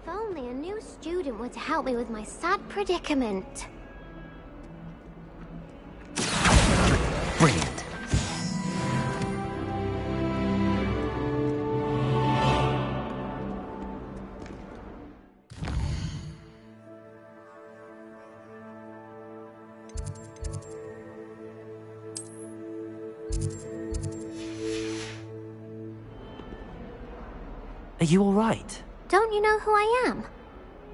If only a new student were to help me with my sad predicament. Brilliant. Are you all right? Don't you know who I am?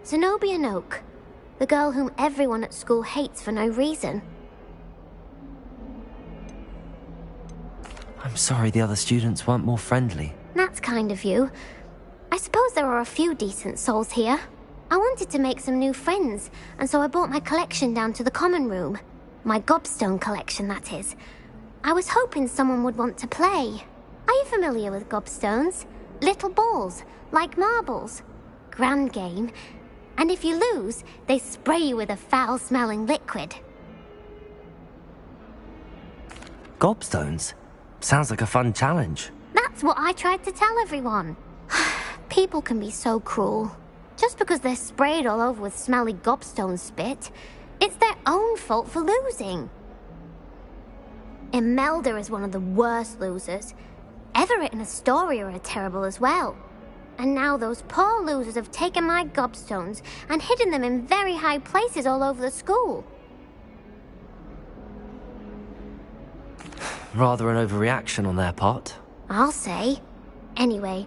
Zenobia Noak, the girl whom everyone at school hates for no reason. I'm sorry the other students weren't more friendly. That's kind of you. I suppose there are a few decent souls here. I wanted to make some new friends, and so I brought my collection down to the common room. My gobstone collection, that is. I was hoping someone would want to play. Are you familiar with gobstones? Little balls, like marbles. Grand game. And if you lose, they spray you with a foul-smelling liquid. Gobstones? Sounds like a fun challenge. That's what I tried to tell everyone. People can be so cruel. Just because they're sprayed all over with smelly gobstone spit, it's their own fault for losing. Imelda is one of the worst losers. Everett and Astoria are terrible as well. And now those poor losers have taken my gobstones and hidden them in very high places all over the school. Rather an overreaction on their part. I'll say. Anyway,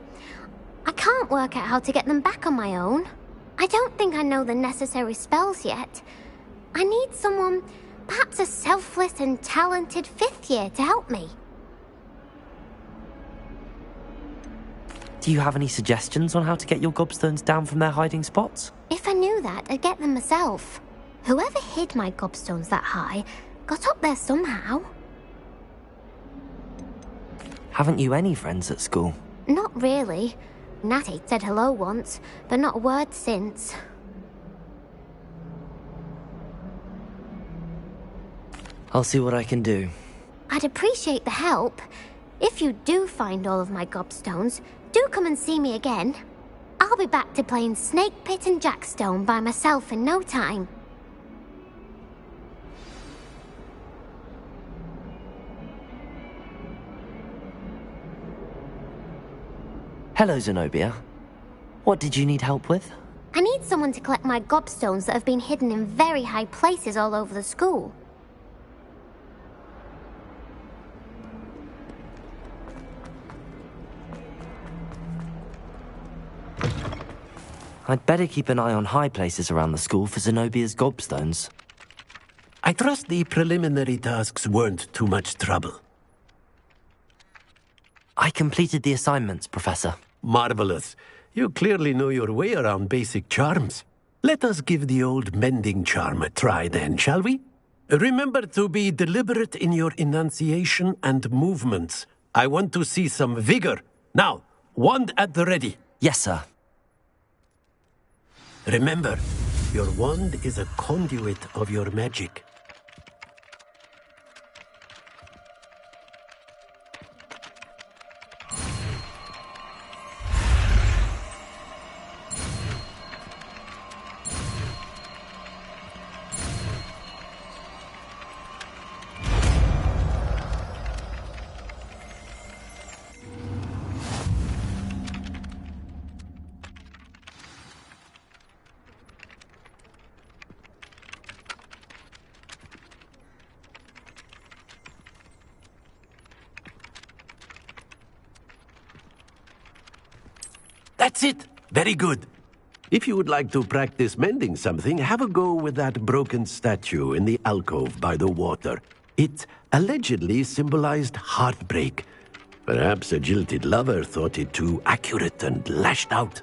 I can't work out how to get them back on my own. I don't think I know the necessary spells yet. I need someone, perhaps a selfless and talented fifth year to help me. Do you have any suggestions on how to get your gobstones down from their hiding spots? If I knew that, I'd get them myself. Whoever hid my gobstones that high got up there somehow. Haven't you any friends at school? Not really. Natty said hello once, but not a word since. I'll see what I can do. I'd appreciate the help. If you do find all of my gobstones, do come and see me again. I'll be back to playing Snake Pit and Jackstone by myself in no time. Hello, Zenobia. What did you need help with? I need someone to collect my gobstones that have been hidden in very high places all over the school. I'd better keep an eye on high places around the school for Zenobia's gobstones. I trust the preliminary tasks weren't too much trouble. I completed the assignments, Professor. Marvelous. You clearly know your way around basic charms. Let us give the old mending charm a try then, shall we? Remember to be deliberate in your enunciation and movements. I want to see some vigor. Now, wand at the ready. Yes, sir. Remember, your wand is a conduit of your magic. That's it. Very good. If you would like to practice mending something, have a go with that broken statue in the alcove by the water. It allegedly symbolized heartbreak. Perhaps a jilted lover thought it too accurate and lashed out.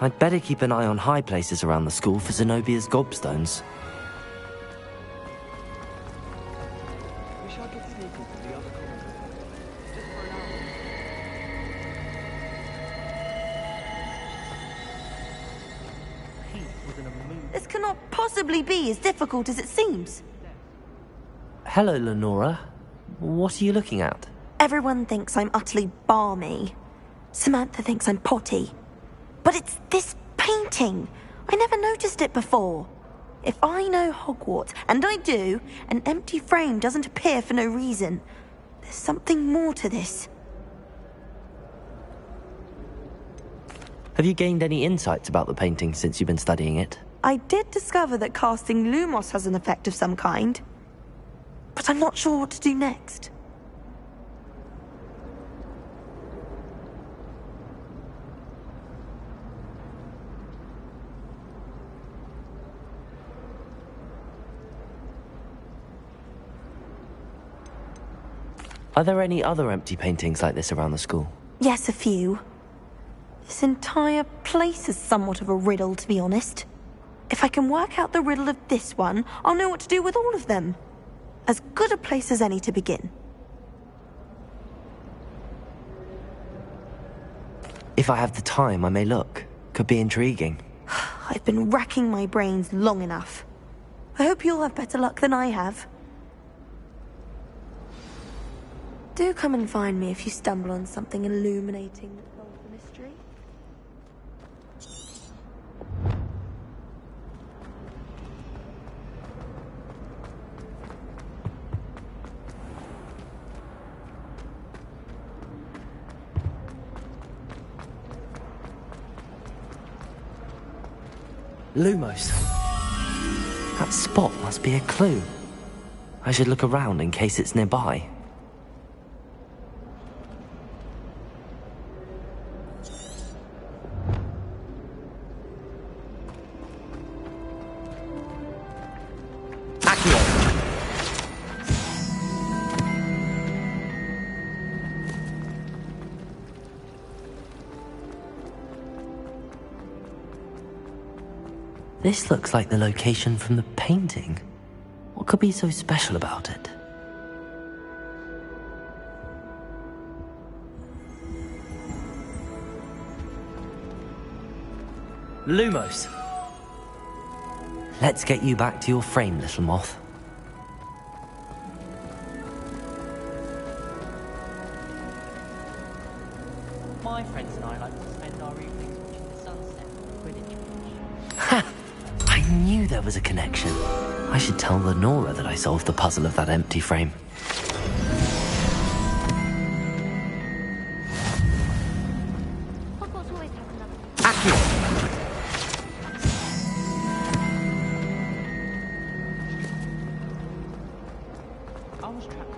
I'd better keep an eye on high places around the school for Zenobia's gobstones. We shall get sneaking to the other corner. Just for an hour. Pete was in a mood. This cannot possibly be as difficult as it seems. Hello, Lenora. What are you looking at? Everyone thinks I'm utterly balmy. Samantha thinks I'm potty. But it's this painting. I never noticed it before. If I know Hogwarts, and I do, an empty frame doesn't appear for no reason. There's something more to this. Have you gained any insights about the painting since you've been studying it? I did discover that casting Lumos has an effect of some kind. But I'm not sure what to do next. Are there any other empty paintings like this around the school? Yes, a few. This entire place is somewhat of a riddle, to be honest. If I can work out the riddle of this one, I'll know what to do with all of them. As good a place as any to begin. If I have the time, I may look. Could be intriguing. I've been racking my brains long enough. I hope you'll have better luck than I have. Do come and find me if you stumble on something illuminating that solves the mystery. Lumos. That spot must be a clue. I should look around in case it's nearby. This looks like the location from the painting. What could be so special about it? Lumos! Let's get you back to your frame, little moth. My friends and I like to spend our evenings watching the sunset on the Quidditch pitch. Ha! I knew there was a connection. I should tell Lenora that I solved the puzzle of that empty frame. Hogwarts always has another. I was trapped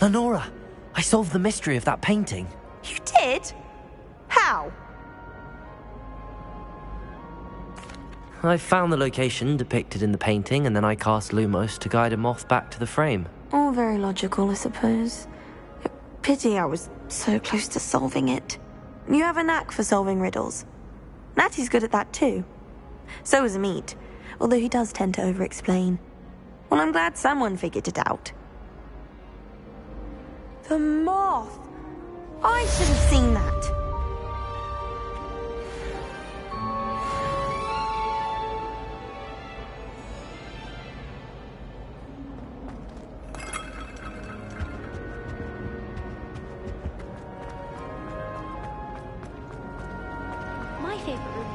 Lenora! I solved the mystery of that painting. You did? How? I found the location depicted in the painting, and then I cast Lumos to guide a moth back to the frame. All very logical, I suppose. Pity I was so close to solving it. You have a knack for solving riddles. Natty's good at that too. So is Amit, although he does tend to over-explain. Well, I'm glad someone figured it out. The moth! I should have seen that. My favorite room.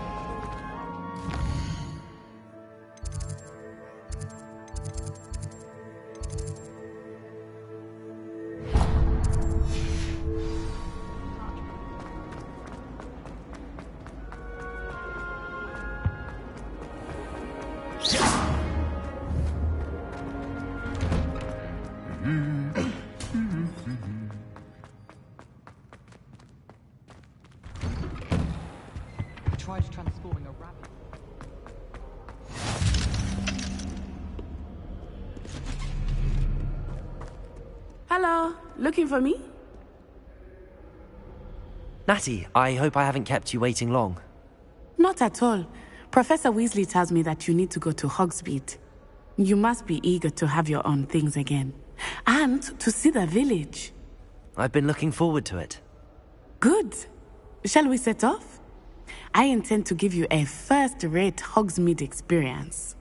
tried transforming a rabbit. Hello, looking for me? Natty, I hope I haven't kept you waiting long. Not at all. Professor Weasley tells me that you need to go to Hogsmeade. You must be eager to have your own things again. And to see the village. I've been looking forward to it. Good. Shall we set off? I intend to give you a first-rate Hogsmeade experience.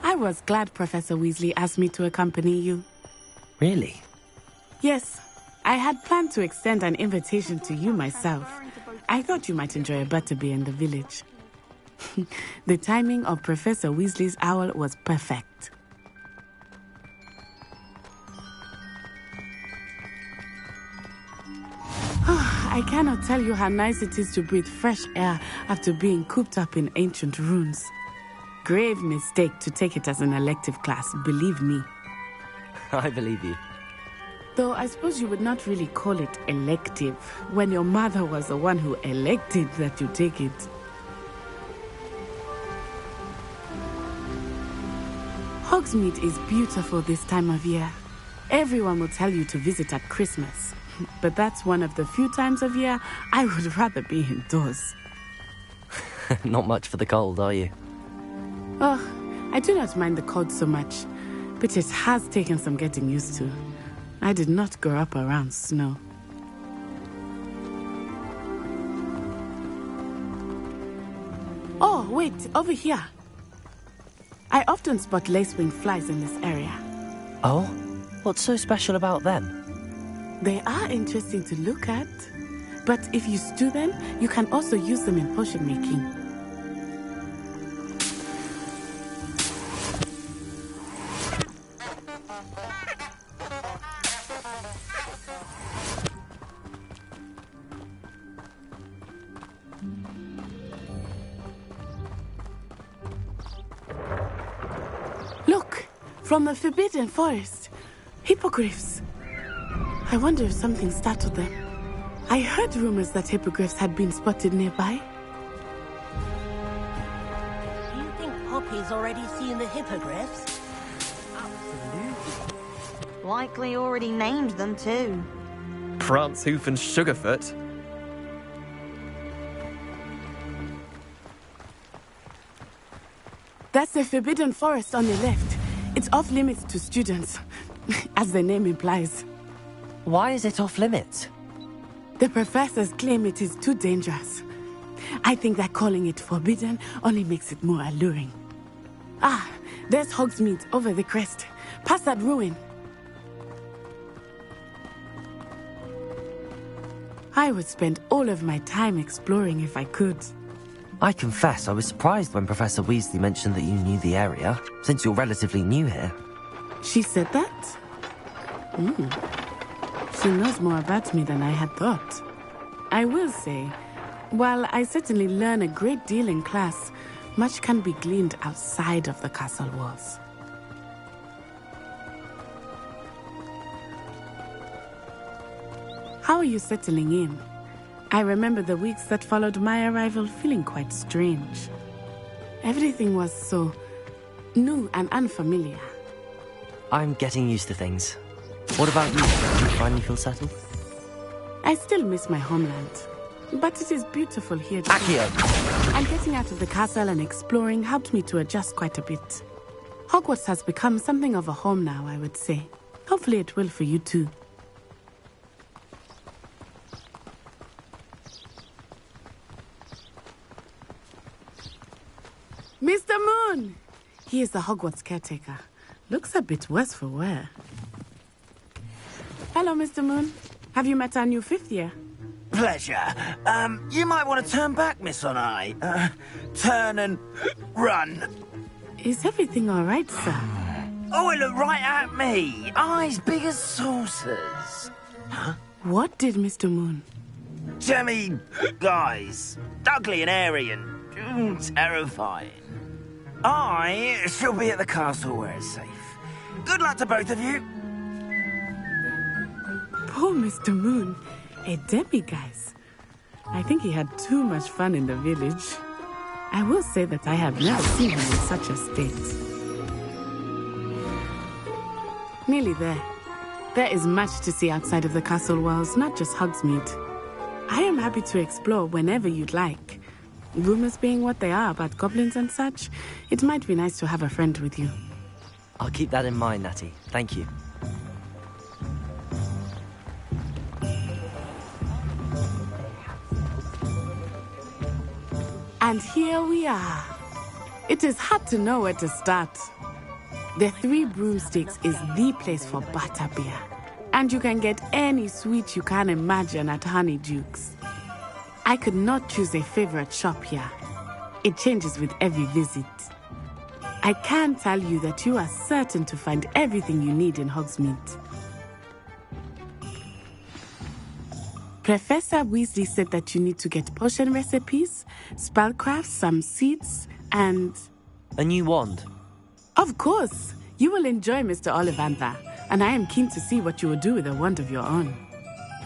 I was glad Professor Weasley asked me to accompany you. Really? Yes, I had planned to extend an invitation to you myself. I thought you might enjoy a butterbeer in the village. The timing of Professor Weasley's owl was perfect. I cannot tell you how nice it is to breathe fresh air after being cooped up in ancient ruins. Grave mistake to take it as an elective class, believe me. I believe you. Though I suppose you would not really call it elective when your mother was the one who elected that you take it. Hogsmeade is beautiful this time of year. Everyone will tell you to visit at Christmas, but that's one of the few times of year I would rather be indoors. Not much for the cold, are you? Oh, I do not mind the cold so much, but it has taken some getting used to. I did not grow up around snow. Oh, wait, over here. I often spot lacewing flies in this area. Oh? What's so special about them? They are interesting to look at, but if you stew them, you can also use them in potion making. Look, from the Forbidden Forest. Hippogriffs. I wonder if something startled them. I heard rumors that hippogriffs had been spotted nearby. Do you think Poppy's already seen the hippogriffs? Absolutely. Likely already named them too. Prancehoof and Sugarfoot. That's the Forbidden Forest on the left. It's off limits to students, as the name implies. Why is it off limits? The professors claim it is too dangerous. I think that calling it forbidden only makes it more alluring. Ah, there's Hogsmeade over the crest. Past that ruin. I would spend all of my time exploring if I could. I confess I was surprised when Professor Weasley mentioned that you knew the area, since you're relatively new here. She said that? She knows more about me than I had thought. I will say, while I certainly learn a great deal in class, much can be gleaned outside of the castle walls. How are you settling in? I remember the weeks that followed my arrival feeling quite strange. Everything was so new and unfamiliar. I'm getting used to things. What about you? Do you finally feel settled? I still miss my homeland, but it is beautiful here too. Accio! And getting out of the castle and exploring helped me to adjust quite a bit. Hogwarts has become something of a home now, I would say. Hopefully it will for you too. Mr. Moon! He is the Hogwarts caretaker. Looks a bit worse for wear. Hello, Mr. Moon. Have you met our new fifth year? Pleasure. You might want to turn back, Miss Onai. Turn and run. Is everything all right, sir? Oh, it looked right at me. Eyes big as saucers. Huh? What did Mr. Moon? Jemmy guys. Ugly and airy and Terrifying. I shall be at the castle where it's safe. Good luck to both of you. Poor Mr. Moon, a demiguise. I think he had too much fun in the village. I will say that I have never seen him in such a state. Nearly there. There is much to see outside of the castle walls, not just Hogsmeade. I am happy to explore whenever you'd like. Rumors being what they are about goblins and such, it might be nice to have a friend with you. I'll keep that in mind, Natty. Thank you. And here we are. It is hard to know where to start. The Three Broomsticks is the place for butterbeer. And you can get any sweet you can imagine at Honeydukes. I could not choose a favorite shop here. It changes with every visit. I can tell you that you are certain to find everything you need in Hogsmeade. Professor Weasley said that you need to get potion recipes, spellcraft, some seeds, and... a new wand? Of course! You will enjoy Mr. Ollivander, and I am keen to see what you will do with a wand of your own.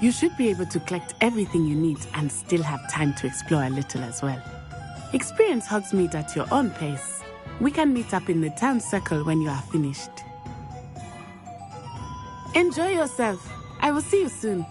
You should be able to collect everything you need and still have time to explore a little as well. Experience Hogsmeade at your own pace. We can meet up in the town circle when you are finished. Enjoy yourself. I will see you soon.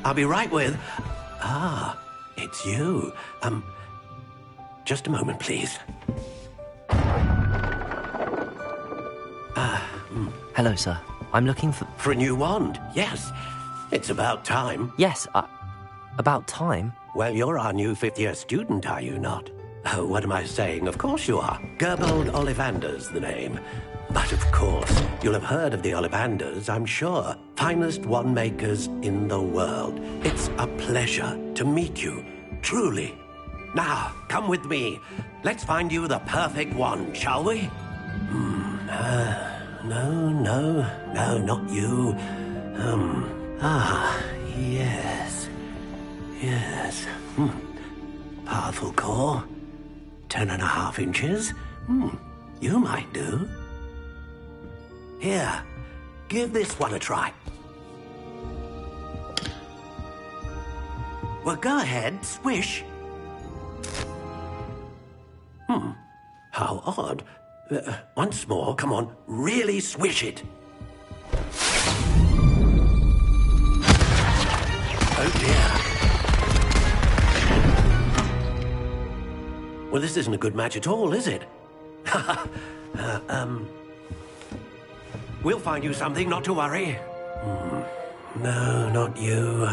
I'll be right with... Ah, it's you. Just a moment, please. Hello, sir. I'm looking for... For a new wand, yes. It's about time. Yes, about time? Well, you're our new fifth-year student, are you not? Oh, what am I saying? Of course you are. Gerbold Ollivander's the name. But of course, you'll have heard of the Ollivanders, I'm sure. Finest wand makers in the world. It's a pleasure to meet you, truly. Now, come with me. Let's find you the perfect wand, shall we? No, not you. Yes. Powerful core. 10.5 inches. You might do. Here, give this one a try. Well, go ahead, swish. How odd. Once more, come on, really swish it. Oh dear. Well, this isn't a good match at all, is it? We'll find you something, not to worry. No, not you.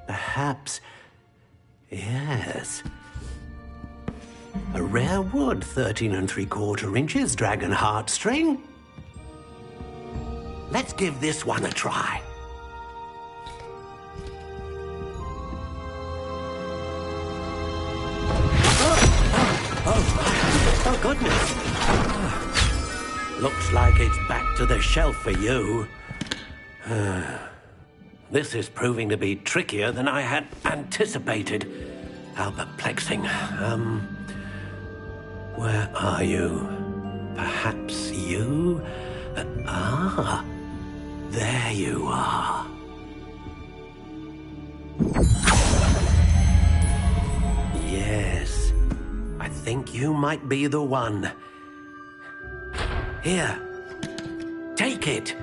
Perhaps. Yes. A rare wood, 13 3/4 inches, dragon heartstring. Let's give this one a try. Oh, goodness. Looks like it's back to the shelf for you. This is proving to be trickier than I had anticipated. How perplexing. Where are you? Perhaps you? There you are. Yes, I think you might be the one. Here, take it.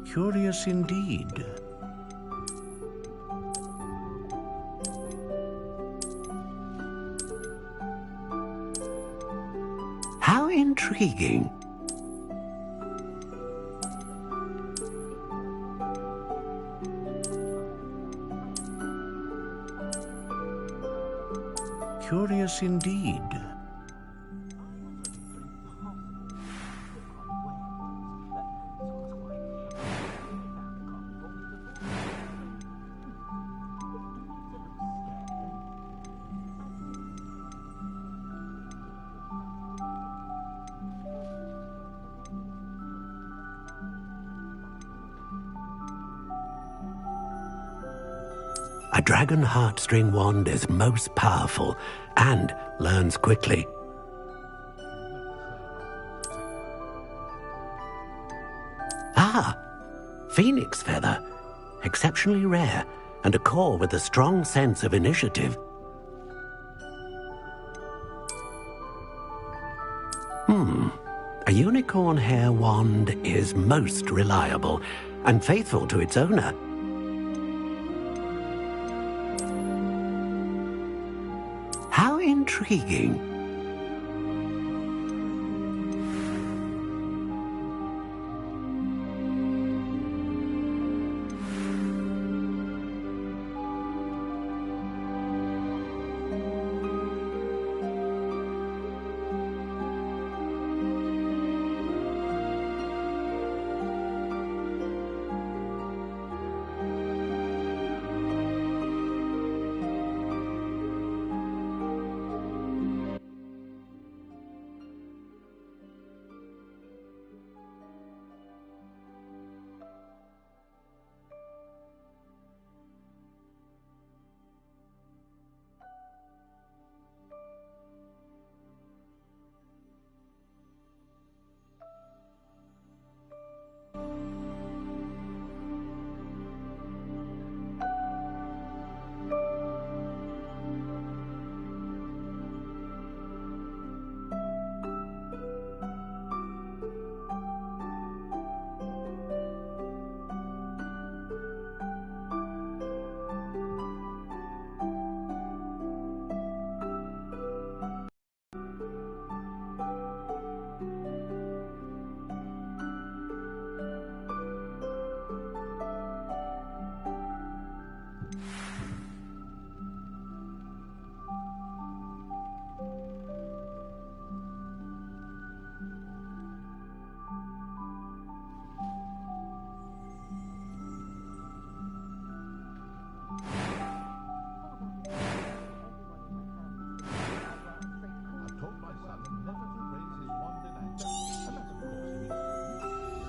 Curious indeed. How intriguing. Curious indeed. A dragon heartstring wand is most powerful and learns quickly. Phoenix feather. Exceptionally rare, and a core with a strong sense of initiative. A unicorn hair wand is most reliable and faithful to its owner. How intriguing.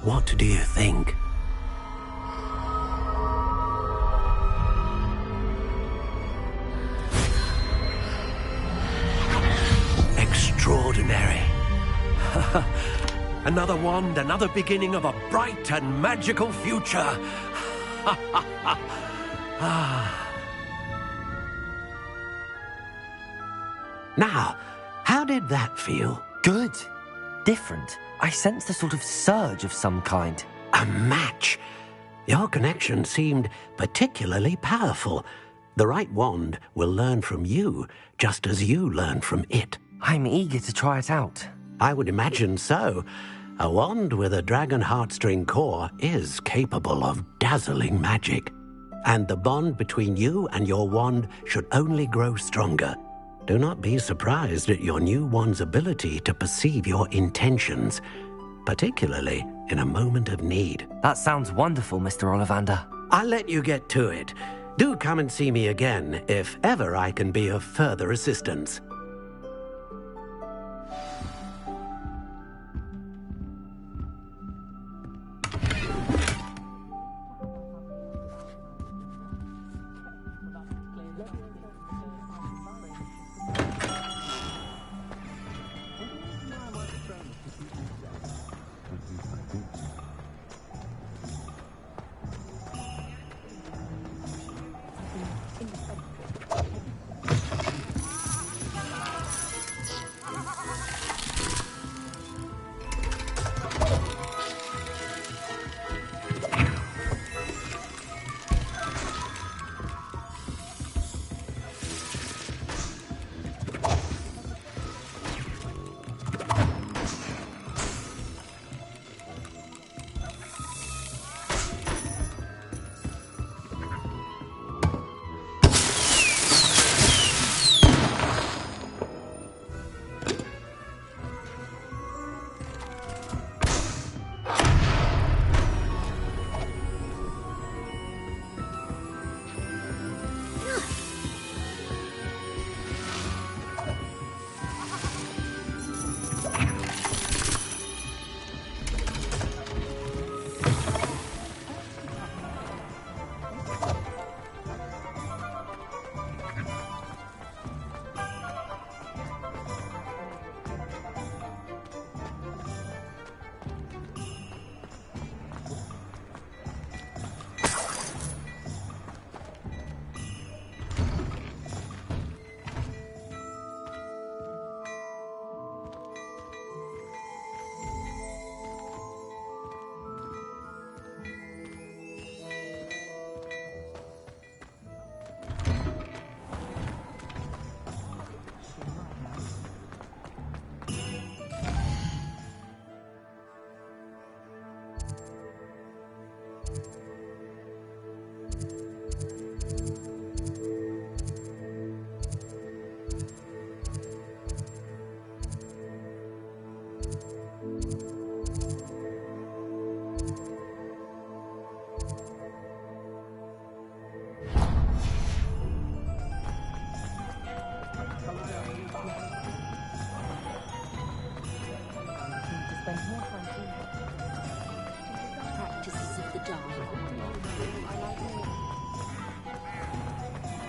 What do you think? Extraordinary. Another wand, another beginning of a bright and magical future. Now, how did that feel? Good. Different. I sensed a sort of surge of some kind. A match. Your connection seemed particularly powerful. The right wand will learn from you, just as you learn from it. I'm eager to try it out. I would imagine so. A wand with a dragon heartstring core is capable of dazzling magic. And the bond between you and your wand should only grow stronger. Do not be surprised at your new wand's ability to perceive your intentions, particularly in a moment of need. That sounds wonderful, Mr. Ollivander. I'll let you get to it. Do come and see me again if ever I can be of further assistance.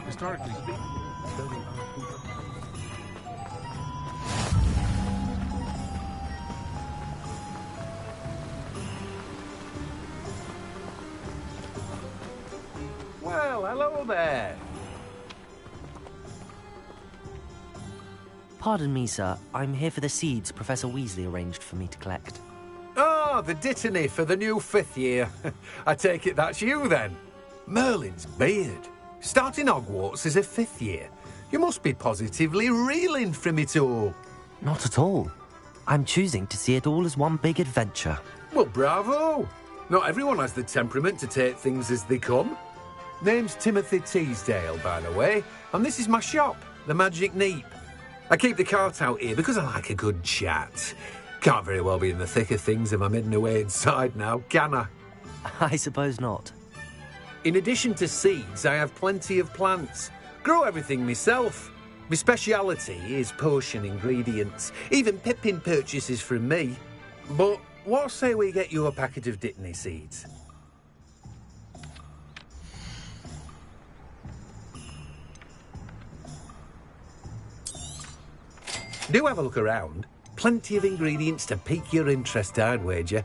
Historically speaking, well, hello there. Pardon me, sir. I'm here for the seeds Professor Weasley arranged for me to collect. Oh, the dittany for the new 5th year. I take it that's you, then. Merlin's beard. Starting Hogwarts as a 5th year. You must be positively reeling from it all. Not at all. I'm choosing to see it all as one big adventure. Well, bravo. Not everyone has the temperament to take things as they come. Name's Timothy Teasdale, by the way, and this is my shop, the Magic Neep. I keep the cart out here because I like a good chat. Can't very well be in the thick of things if I'm hidden away inside now, can I? I suppose not. In addition to seeds, I have plenty of plants. Grow everything myself. My speciality is potion ingredients. Even Pippin purchases from me. But what say we get you a packet of dittany seeds? Do have a look around. Plenty of ingredients to pique your interest, I'd wager.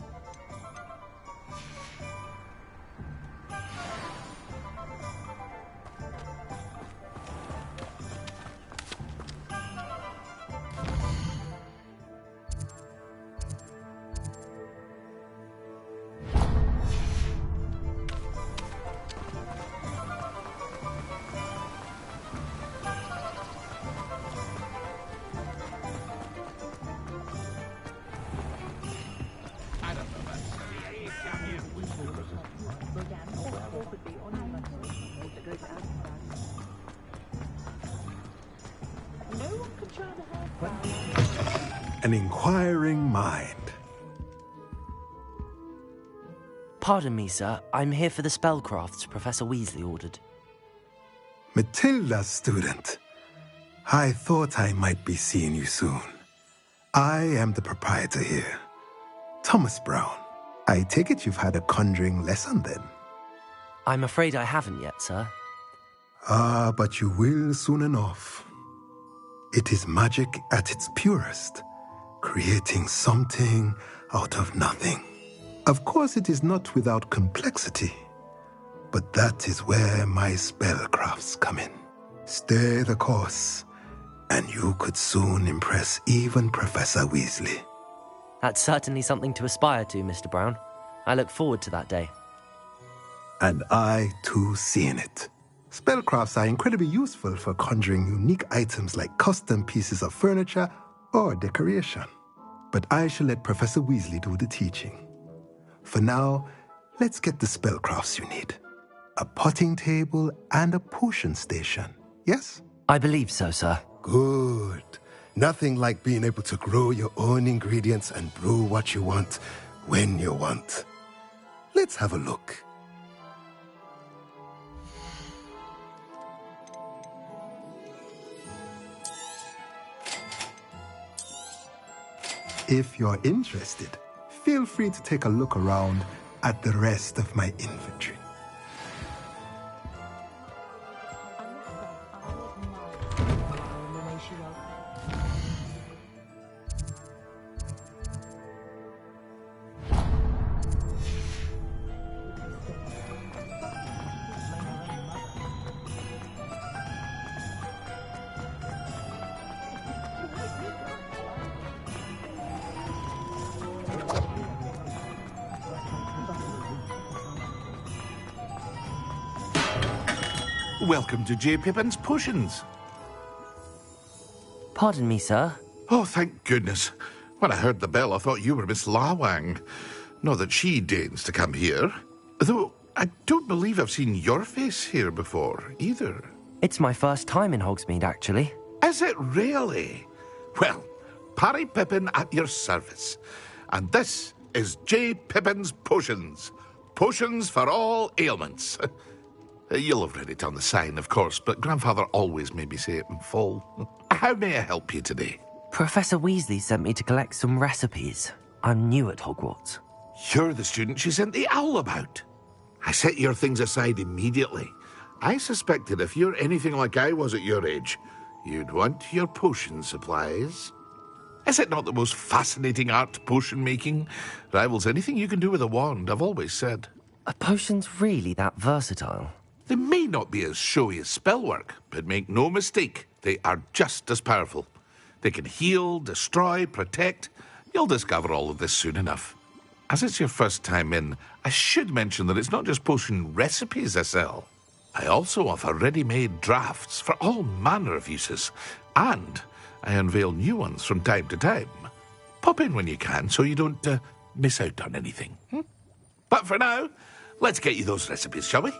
an inquiring mind. Pardon me, sir. I'm here for the spellcrafts Professor Weasley ordered. Matilda, student. I thought I might be seeing you soon. I am the proprietor here, Thomas Brown. I take it you've had a conjuring lesson then? I'm afraid I haven't yet, sir. Ah, but you will soon enough. It is magic at its purest, creating something out of nothing. Of course, it is not without complexity, but that is where my spellcrafts come in. Stay the course, and you could soon impress even Professor Weasley. That's certainly something to aspire to, Mr. Brown. I look forward to that day. And I, too, seeing it. Spellcrafts are incredibly useful for conjuring unique items like custom pieces of furniture or decoration. But I shall let Professor Weasley do the teaching. For now, let's get the spellcrafts you need. A potting table and a potion station, yes? I believe so, sir. Good. Nothing like being able to grow your own ingredients and brew what you want when you want. Let's have a look. If you're interested, feel free to take a look around at the rest of my inventory. Welcome to J. Pippin's Potions. Pardon me, sir. Oh, thank goodness. When I heard the bell, I thought you were Miss Lawang. Not that she deigns to come here. Though I don't believe I've seen your face here before, either. It's my first time in Hogsmeade, actually. Is it really? Well, Parry Pippin at your service. And this is J. Pippin's Potions. Potions for all ailments. You'll have read it on the sign, of course, but Grandfather always made me say it in full. How may I help you today? Professor Weasley sent me to collect some recipes. I'm new at Hogwarts. You're the student she sent the owl about. I set your things aside immediately. I suspected if you're anything like I was at your age, you'd want your potion supplies. Is it not the most fascinating art, potion making? Rivals anything you can do with a wand, I've always said. Are potions really that versatile? They may not be as showy as spellwork, but make no mistake, they are just as powerful. They can heal, destroy, protect. You'll discover all of this soon enough. As it's your first time in, I should mention that it's not just potion recipes I sell. I also offer ready-made drafts for all manner of uses, and I unveil new ones from time to time. Pop in when you can so you don't miss out on anything. But for now, let's get you those recipes, shall we?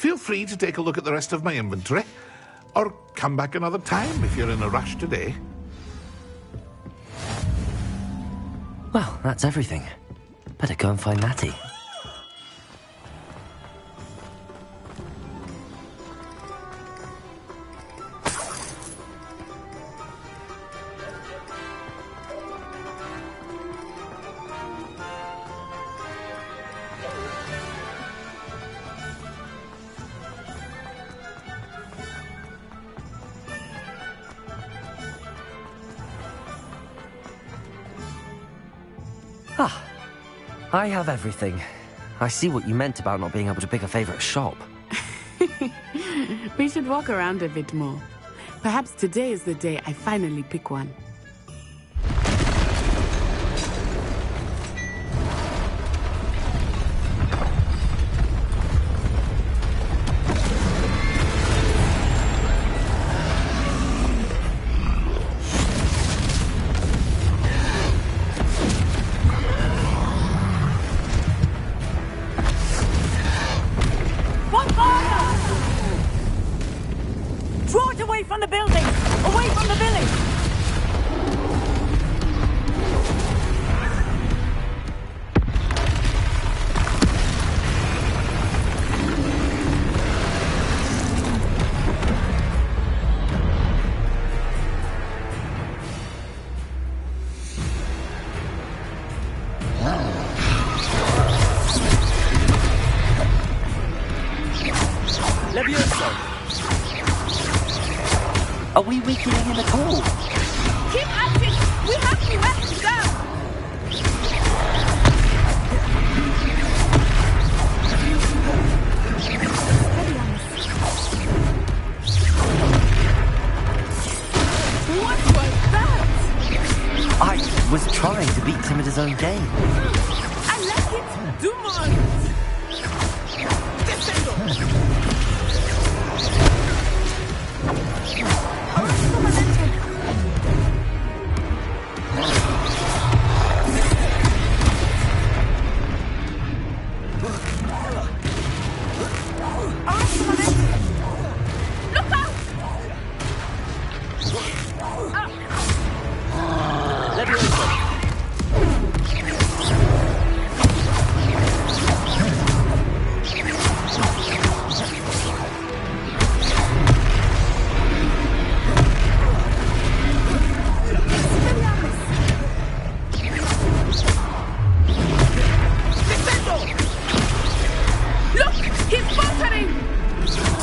Feel free to take a look at the rest of my inventory, or come back another time if you're in a rush today. Well, that's everything. Better go and find Natty. Ah, I have everything. I see what you meant about not being able to pick a favorite shop. We should walk around a bit more. Perhaps today is the day I finally pick one. Away from the building! Away from the village! Are we weakening him at all? Keep at it! We have to let him down! What was that? I was trying to beat him at his own game. I like it! Do more! Descendo!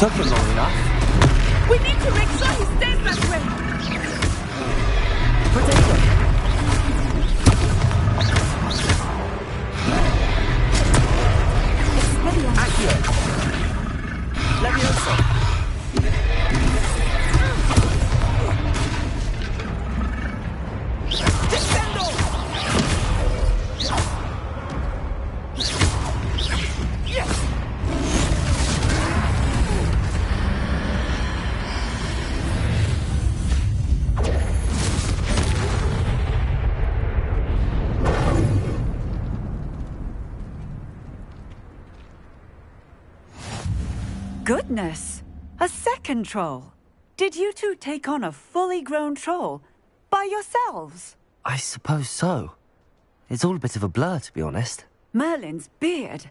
Took him long enough. We need to make sure he stays that way. Protect him. Accio. Levioso. Goodness! A second troll! Did you two take on a fully grown troll by yourselves? I suppose so. It's all a bit of a blur, to be honest. Merlin's beard.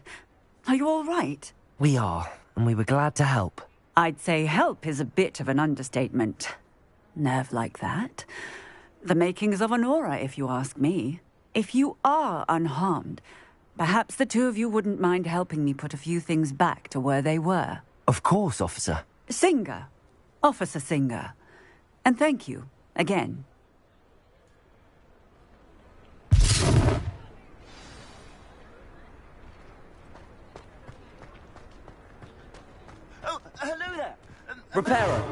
Are you all right? We are, and we were glad to help. I'd say help is a bit of an understatement. Nerve like that. The makings of an aura, if you ask me. If you are unharmed, perhaps the two of you wouldn't mind helping me put a few things back to where they were. Of course, officer. Singer. Officer Singer. And thank you, again. Oh, hello there! Reparo.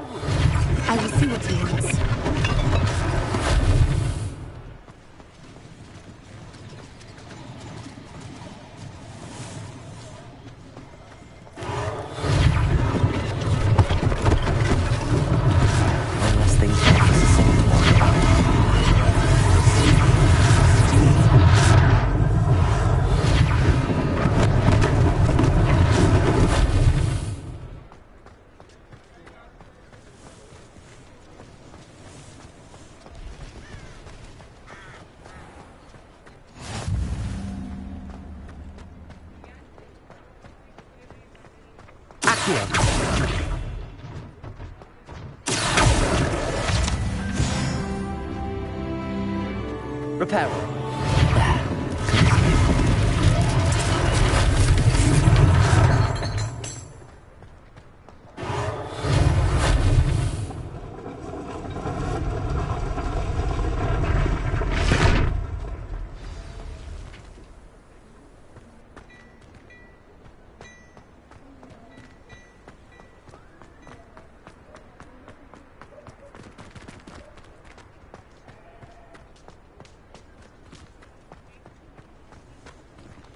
I will see what he wants. Reparo.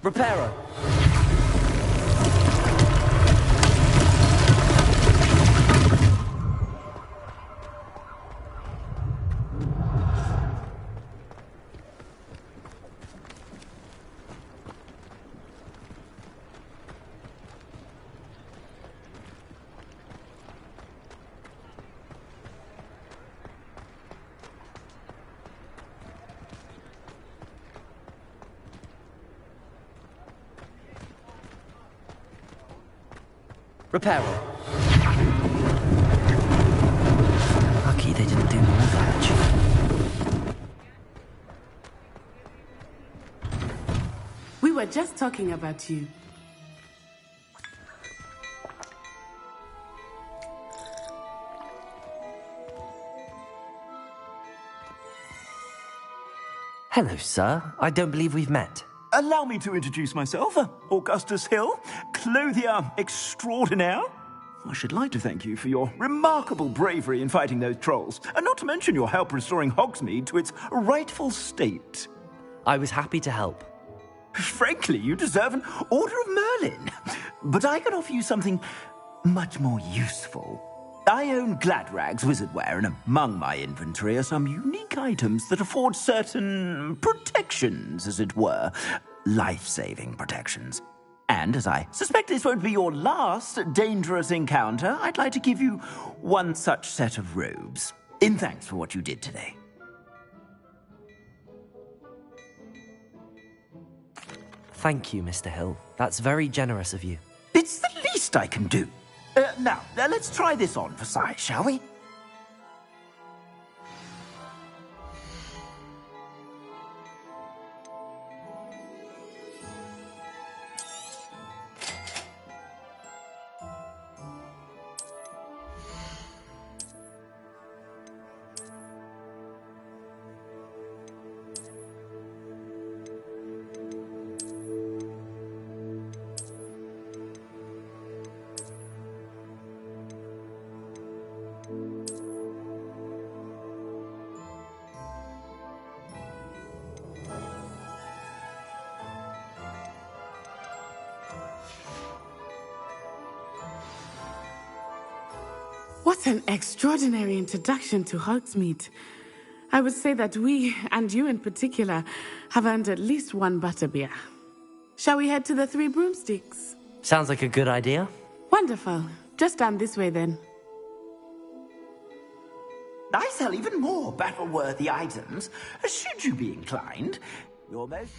Reparo. Repairing. Lucky they didn't do more damage. We were just talking about you. Hello, sir. I don't believe we've met. Allow me to introduce myself. Augustus Hill, clothier extraordinaire. I should like to thank you for your remarkable bravery in fighting those trolls, and not to mention your help restoring Hogsmeade to its rightful state. I was happy to help. Frankly, you deserve an Order of Merlin. But I can offer you something much more useful. I own Gladrag's wizardware, and among my inventory are some unique items that afford certain protections, as it were. Life-saving protections. And as I suspect this won't be your last dangerous encounter, I'd like to give you one such set of robes, in thanks for what you did today. Thank you, Mr. Hill. That's very generous of you. It's the least I can do. Now, let's try this on for size, shall we? What an extraordinary introduction to Hogsmeade. I would say that we, and you in particular, have earned at least one butterbeer. Shall we head to the Three Broomsticks? Sounds like a good idea. Wonderful. Just down this way then. I sell even more battle-worthy items, should you be inclined. Your most...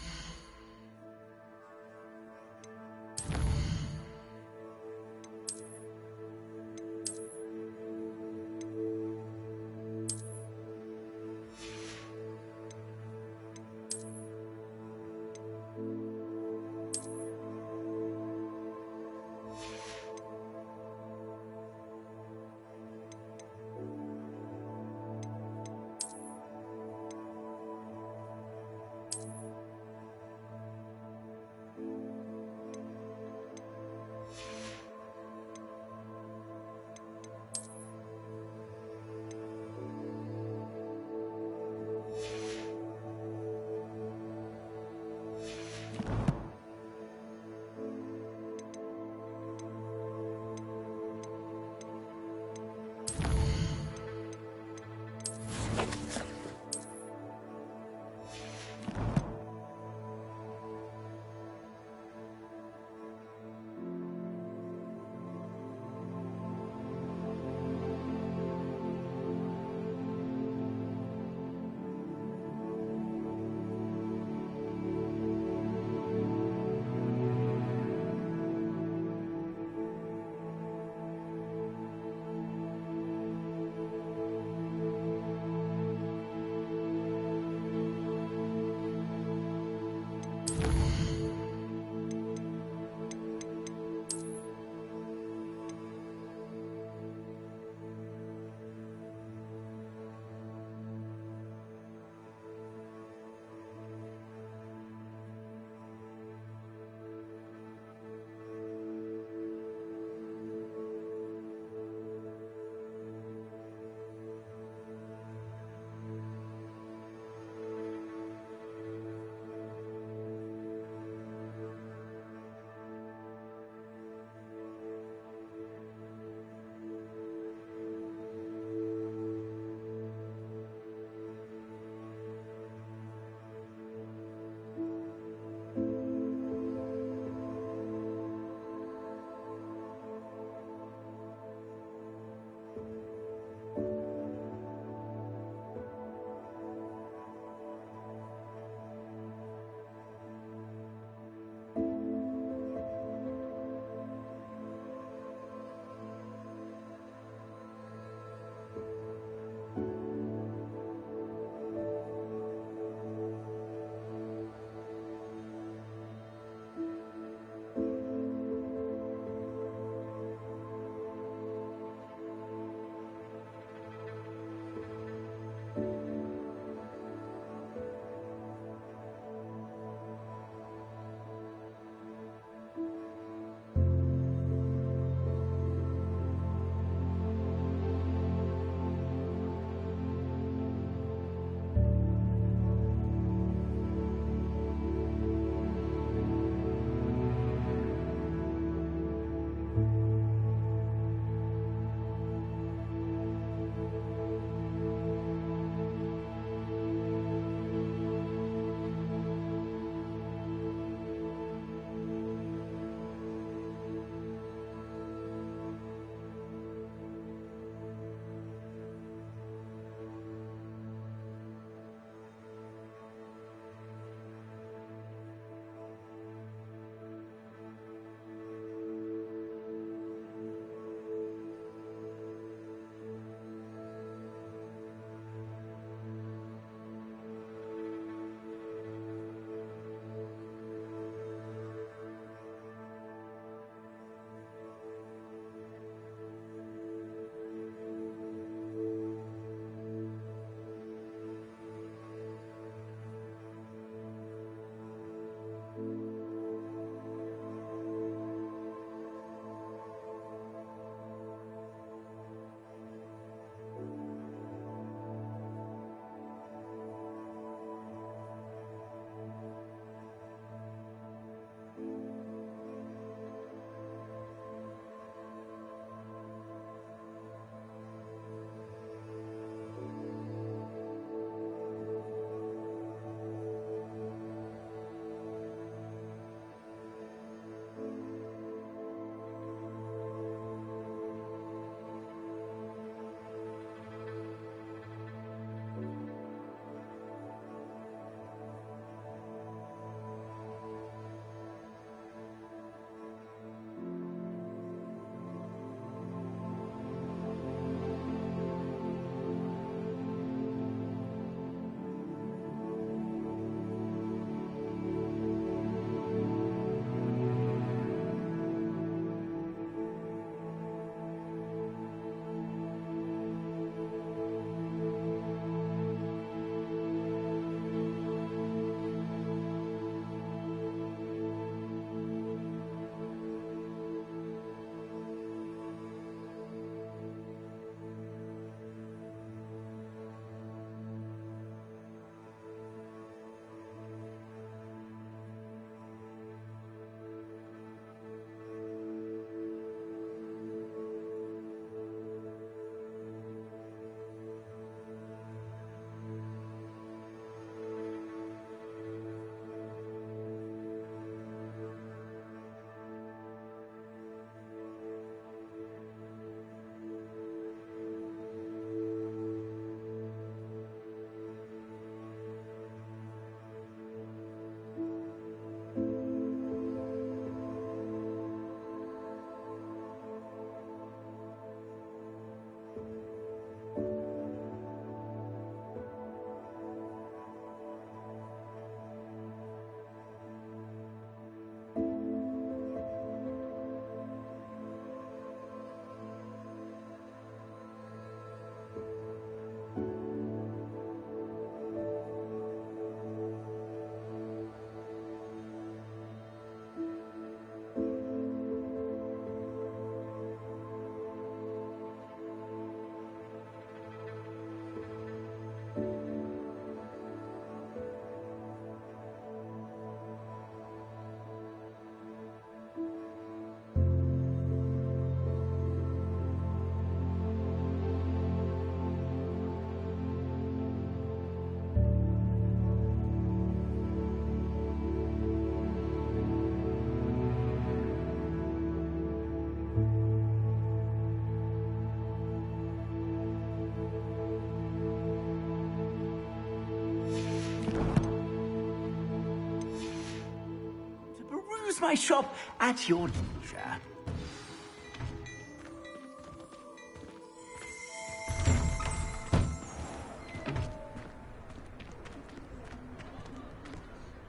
my shop at your leisure.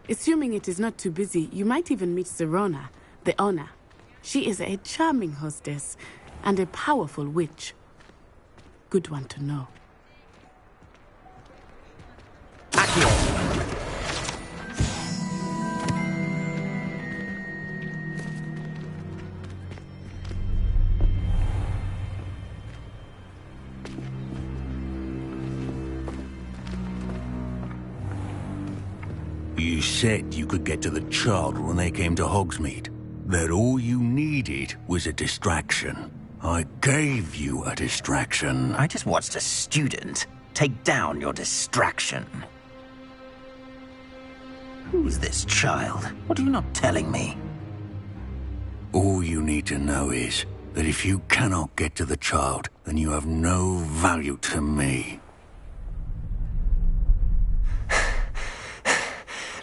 Assuming it is not too busy, you might even meet Sirona, the owner. She is a charming hostess and a powerful witch. Good one to know. You said you could get to the child when they came to Hogsmeade. That all you needed was a distraction. I gave you a distraction. I just watched a student take down your distraction. Who's this child? What are you not telling me? All you need to know is that if you cannot get to the child, then you have no value to me.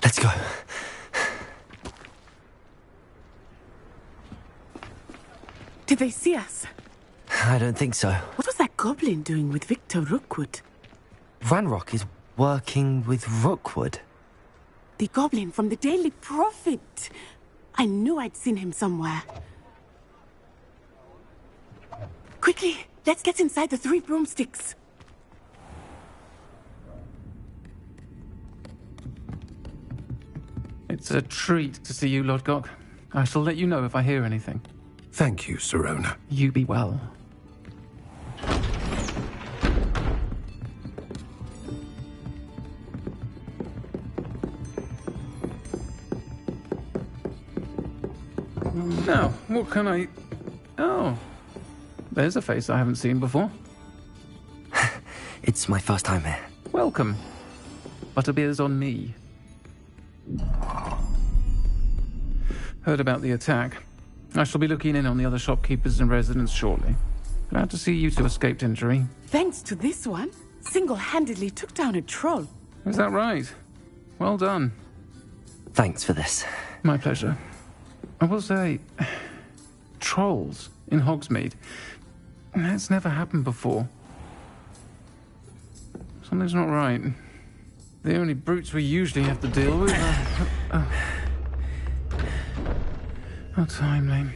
Let's go. Did they see us? I don't think so. What was that goblin doing with Victor Rookwood? Ranrock is working with Rookwood. The goblin from the Daily Prophet. I knew I'd seen him somewhere. Quickly, let's get inside the 3 broomsticks. It's a treat to see you, Lodgok. I shall let you know if I hear anything. Thank you, Sirona. You be well. Now, what can I... Oh, there's a face I haven't seen before. It's my first time here. Welcome. Butterbeer's on me. Heard about the attack. I shall be looking in on the other shopkeepers and residents shortly. Glad to see you two escaped injury. Thanks to this one, single-handedly took down a troll. Is that right? Well done. Thanks for this. My pleasure. I will say, trolls in Hogsmeade. That's never happened before. Something's not right. The only brutes we usually have to deal with are... How timely.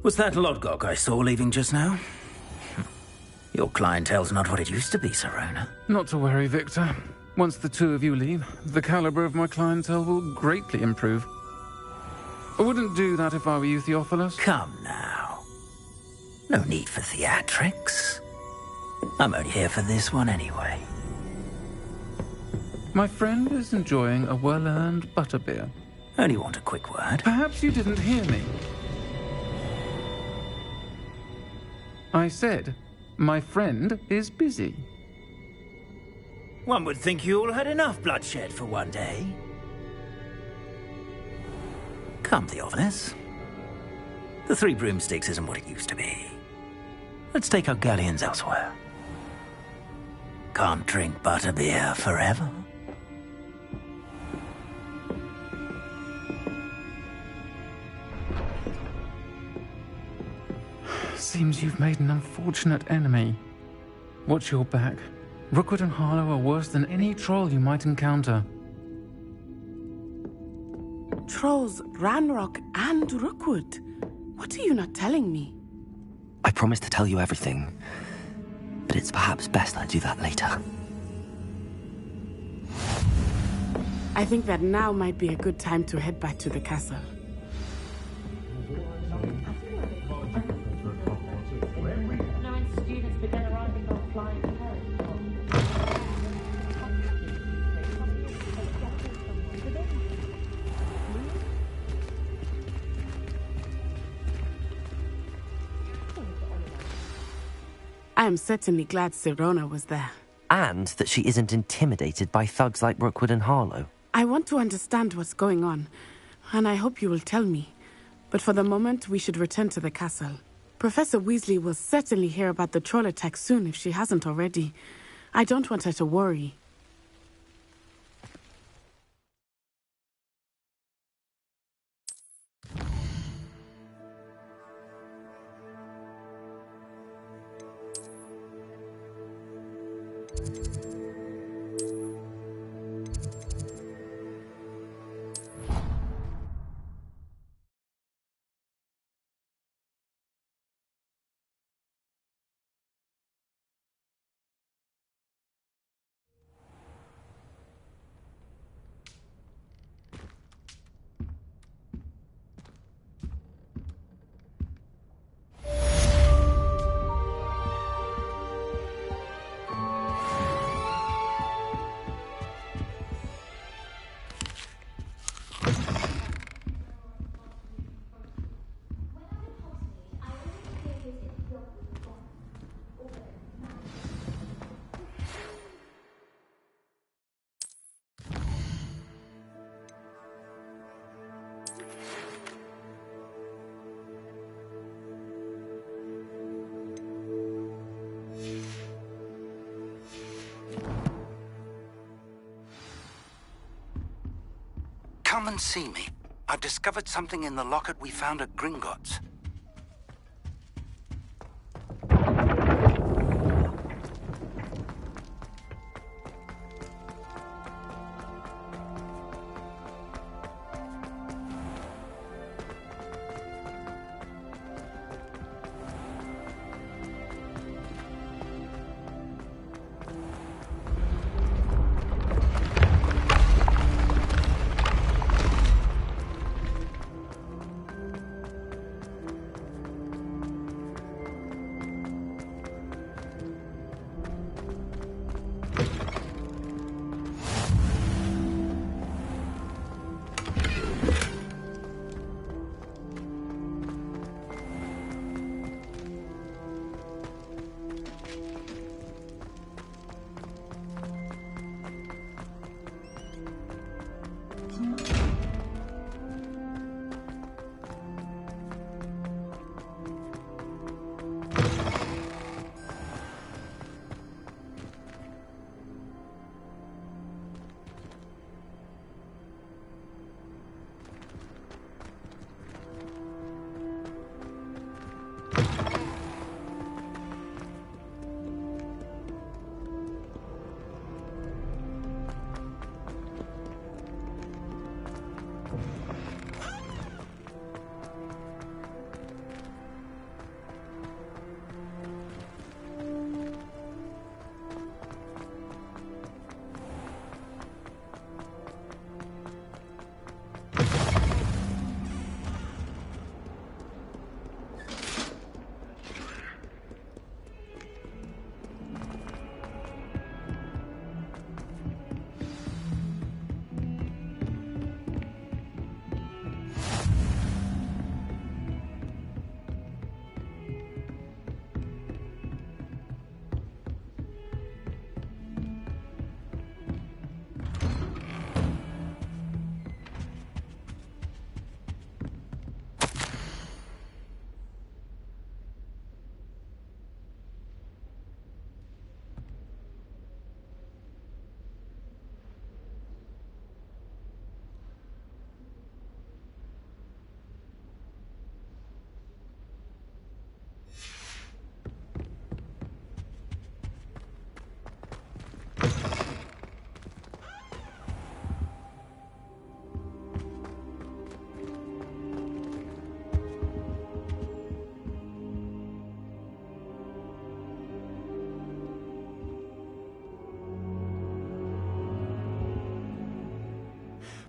Was that Lodgok I saw leaving just now? Your clientele's not what it used to be, Sirona. Not to worry, Victor. Once the two of you leave, the caliber of my clientele will greatly improve. I wouldn't do that if I were you, Theophilus. Come now. No need for theatrics. I'm only here for this one anyway. My friend is enjoying a well-earned butterbeer. Only want a quick word. Perhaps you didn't hear me. I said, my friend is busy. One would think you all had enough bloodshed for one day. Come, Theophilus. The 3 broomsticks isn't what it used to be. Let's take our galleons elsewhere. Can't drink butterbeer forever. Seems you've made an unfortunate enemy. Watch your back. Rookwood and Harlow are worse than any troll you might encounter. Trolls, Ranrock, and Rookwood. What are you not telling me? I promised to tell you everything, but it's perhaps best I do that later. I think that now might be a good time to head back to the castle. I am certainly glad Sirona was there. And that she isn't intimidated by thugs like Rookwood and Harlow. I want to understand what's going on, and I hope you will tell me. But for the moment, we should return to the castle. Professor Weasley will certainly hear about the troll attack soon if she hasn't already. I don't want her to worry. Come and see me. I've discovered something in the locket we found at Gringotts.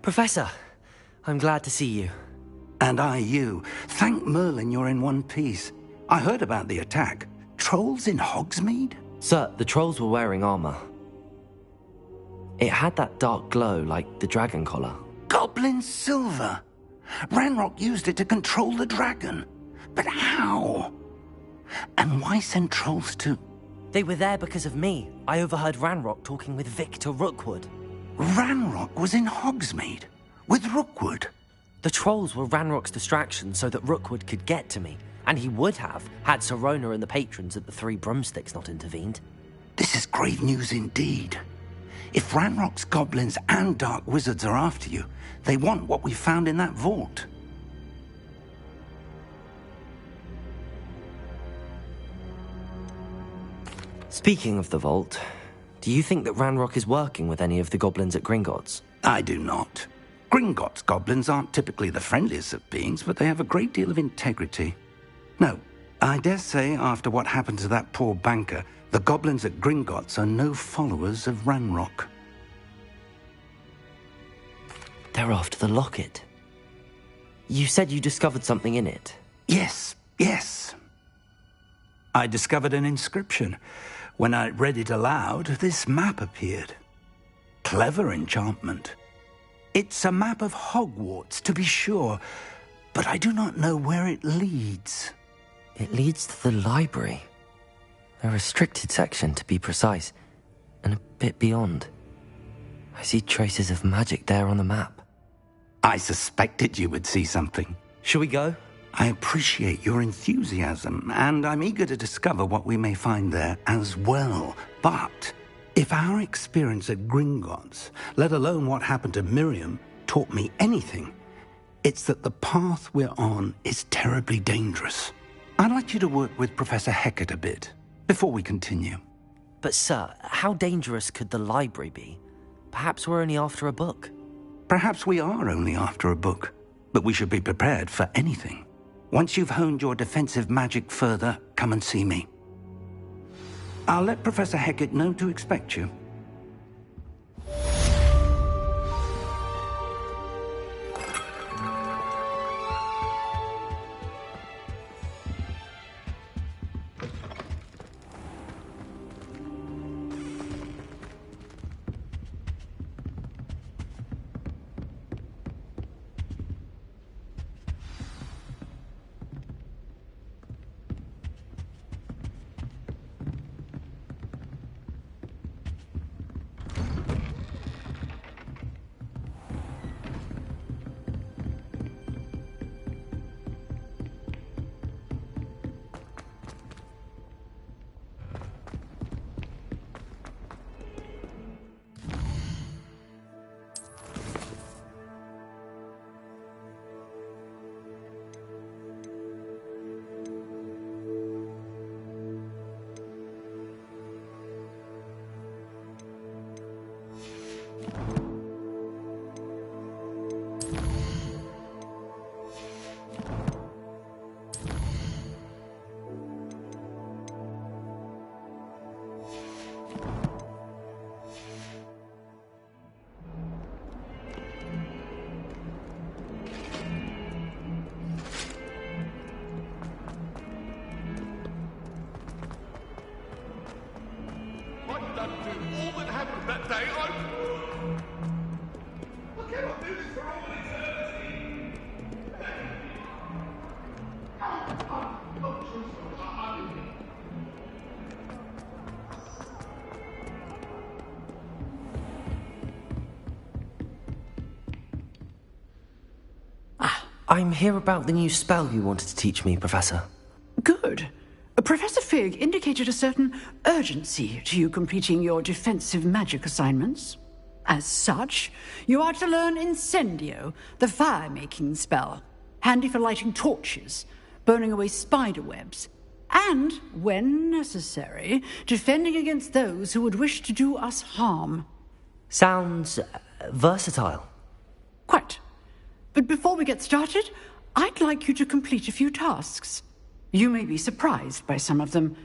Professor, I'm glad to see you. And I you. Thank Merlin you're in one piece. I heard about the attack. Trolls in Hogsmeade? Sir, the trolls were wearing armor. It had that dark glow like the dragon collar. Goblin silver! Ranrock used it to control the dragon. But how? And why send trolls to... They were there because of me. I overheard Ranrock talking with Victor Rookwood. Ranrock was in Hogsmeade? With Rookwood? The trolls were Ranrock's distraction so that Rookwood could get to me. And he would have, had Sirona and the patrons at the Three Broomsticks not intervened. This is grave news indeed. If Ranrock's goblins and dark wizards are after you, they want what we found in that vault. Speaking of the vault, Do you think that Ranrock is working with any of the goblins at Gringotts? I do not. Gringotts goblins aren't typically the friendliest of beings, but they have a great deal of integrity. No, I dare say after what happened to that poor banker, the goblins at Gringotts are no followers of Ranrock. They're after the locket. You said you discovered something in it. Yes. I discovered an inscription. When I read it aloud, this map appeared. Clever enchantment. It's a map of Hogwarts, to be sure, but I do not know where it leads. It leads to the library. A restricted section, to be precise, and a bit beyond. I see traces of magic there on the map. I suspected you would see something. Shall we go? I appreciate your enthusiasm, and I'm eager to discover what we may find there as well. But if our experience at Gringotts, let alone what happened to Miriam, taught me anything, it's that the path we're on is terribly dangerous. I'd like you to work with Professor Hecat a bit before we continue. But sir, how dangerous could the library be? Perhaps we're only after a book. Perhaps we are only after a book, but we should be prepared for anything. Once you've honed your defensive magic further, come and see me. I'll let Professor Hecat know to expect you. I'm here about the new spell you wanted to teach me, Professor. Good. Professor Fig indicated a certain urgency to you completing your defensive magic assignments. As such, you are to learn Incendio, the fire-making spell, handy for lighting torches, burning away spider webs, and, when necessary, defending against those who would wish to do us harm. Sounds versatile. Quite. But before we get started, I'd like you to complete a few tasks. You may be surprised by some of them.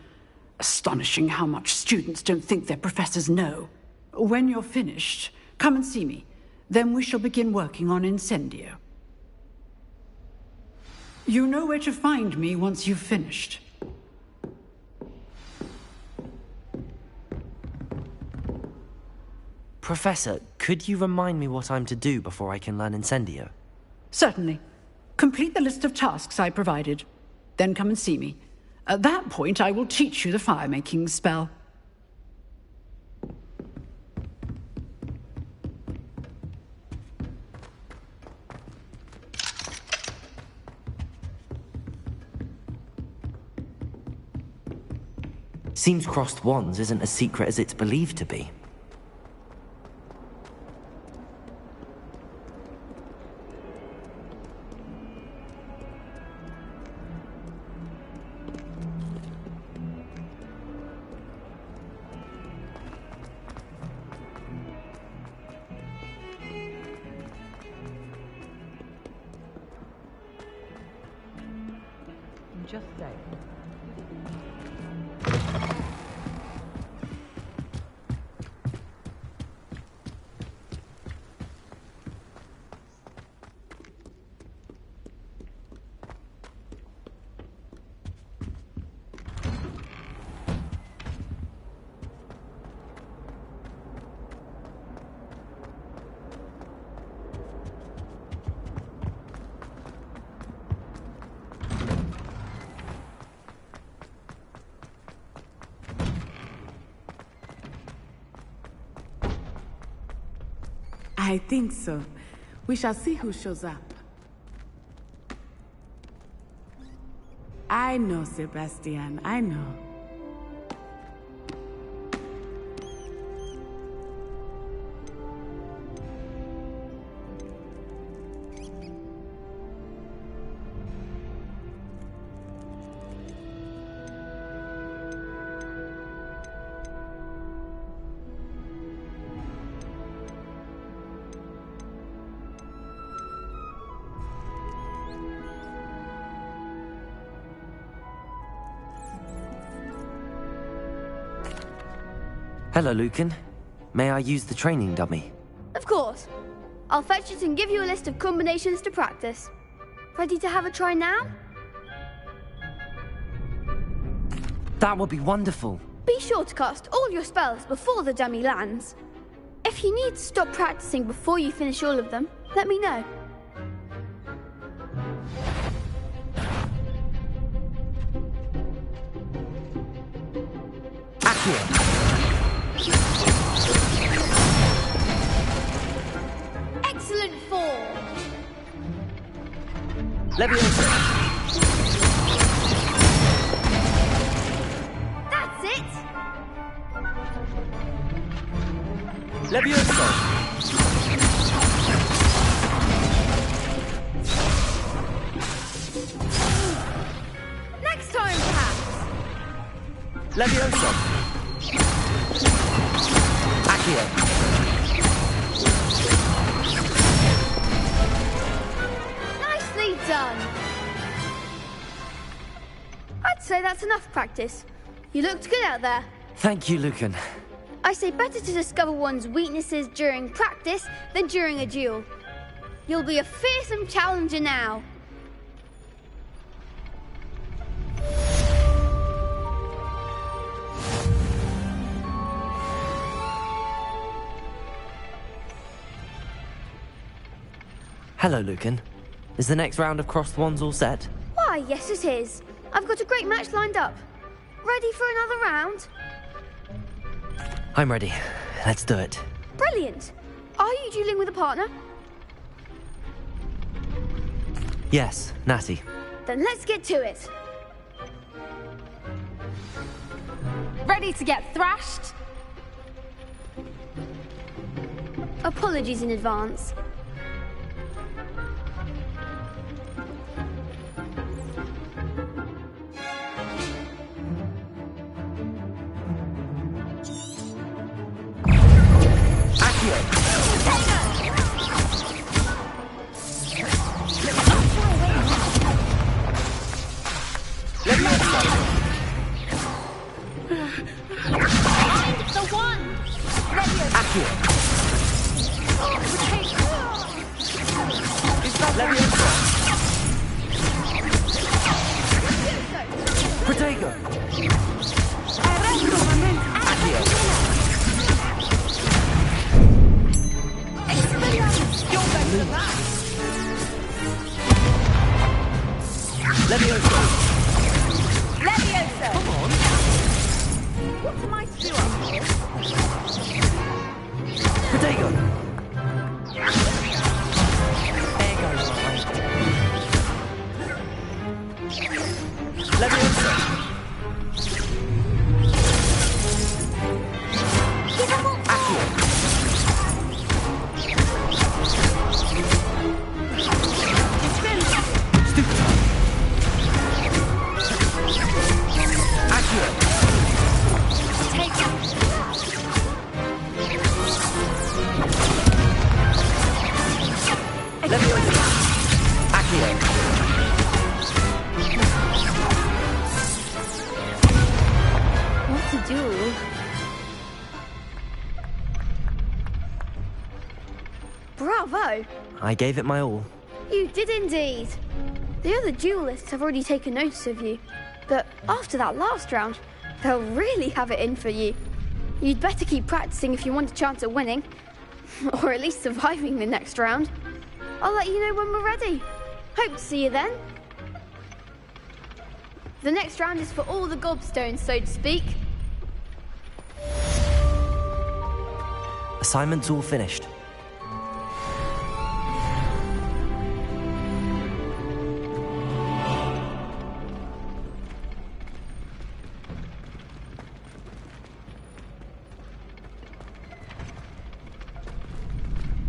Astonishing how much students don't think their professors know. When you're finished, come and see me. Then we shall begin working on Incendio. You know where to find me once you've finished. Professor, could you remind me what I'm to do before I can learn Incendio? Certainly. Complete the list of tasks I provided. Then come and see me. At that point, I will teach you the fire-making spell. Seems crossed wands isn't as secret as it's believed to be. Just stay. I think so. We shall see who shows up. I know, Sebastian, I know. Hello, Lucan. May I use the training dummy? Of course. I'll fetch it and give you a list of combinations to practice. Ready to have a try now? That would be wonderful. Be sure to cast all your spells before the dummy lands. If you need to stop practicing before you finish all of them, let me know. Excellent form. Leviosa. That's it. Leviosa. Next time, perhaps. Leviosa. Accio. Nicely done. I'd say that's enough practice. You looked good out there. Thank you, Lucan. I say better to discover one's weaknesses during practice than during a duel. You'll be a fearsome challenger now. Hello, Lucan. Is the next round of Crossed Wands all set? Why, yes it is. I've got a great match lined up. Ready for another round? I'm ready. Let's do it. Brilliant. Are you dueling with a partner? Yes, Natty. Then let's get to it. Ready to get thrashed? Apologies in advance. to duel. Bravo! I gave it my all. You did indeed. The other duelists have already taken notice of you, but after that last round, they'll really have it in for you. You'd better keep practicing if you want a chance at winning, or at least surviving the next round. I'll let you know when we're ready. Hope to see you then. The next round is for all the gobstones, so to speak. Assignment's all finished.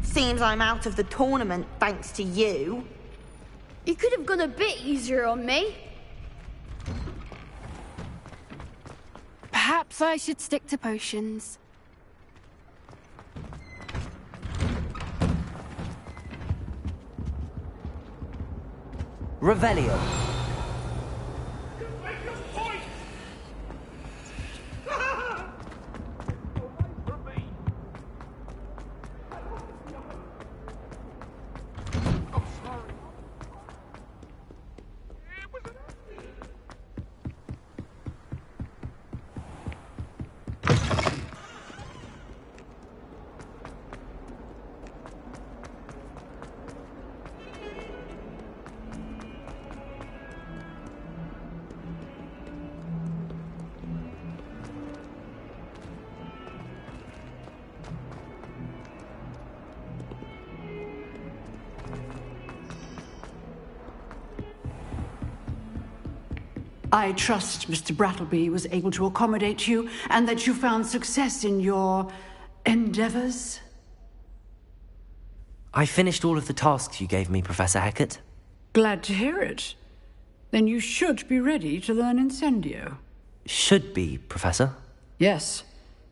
Seems I'm out of the tournament thanks to you. You could have gone a bit easier on me. Perhaps I should stick to potions. Revelio. I trust Mr. Brattleby was able to accommodate you and that you found success in your endeavors. I finished all of the tasks you gave me, Professor Hecat. Glad to hear it. Then you should be ready to learn Incendio. Should be, Professor. Yes.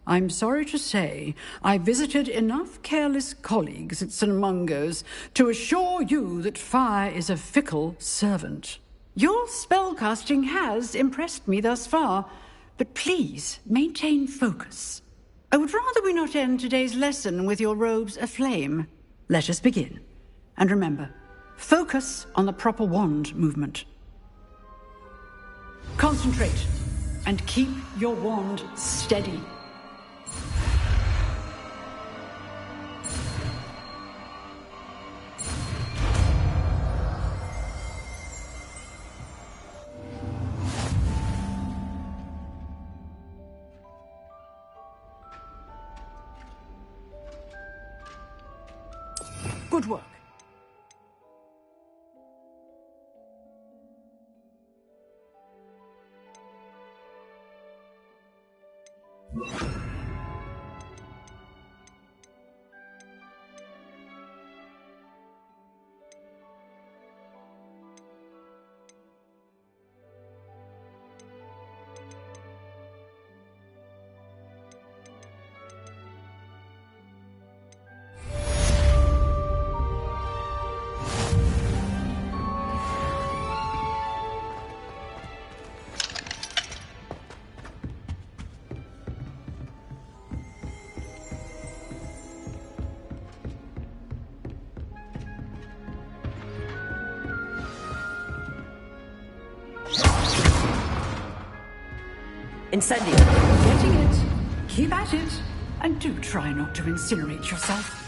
I'm sorry to say, I visited enough careless colleagues at St. Mungo's to assure you that fire is a fickle servant. Your spellcasting has impressed me thus far, but please maintain focus. I would rather we not end today's lesson with your robes aflame. Let us begin. And remember, focus on the proper wand movement. Concentrate and keep your wand steady. Good work. Incendio. Getting it. Keep at it. And do try not to incinerate yourself.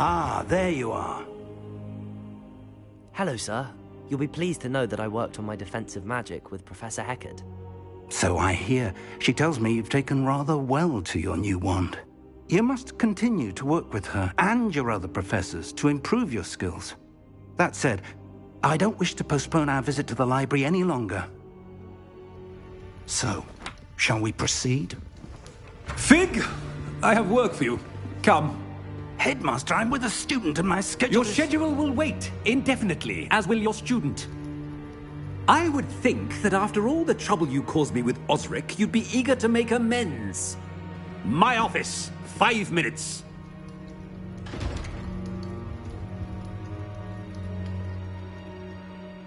Ah, there you are. Hello, sir. You'll be pleased to know that I worked on my defensive magic with Professor Heckard. So I hear. She tells me you've taken rather well to your new wand. You must continue to work with her and your other professors to improve your skills. That said, I don't wish to postpone our visit to the library any longer. So, shall we proceed? Fig, I have work for you. Come. Headmaster, I'm with a student and my schedule Your schedule will wait indefinitely, as will your student. I would think that after all the trouble you caused me with Osric, you'd be eager to make amends. My office, 5 minutes.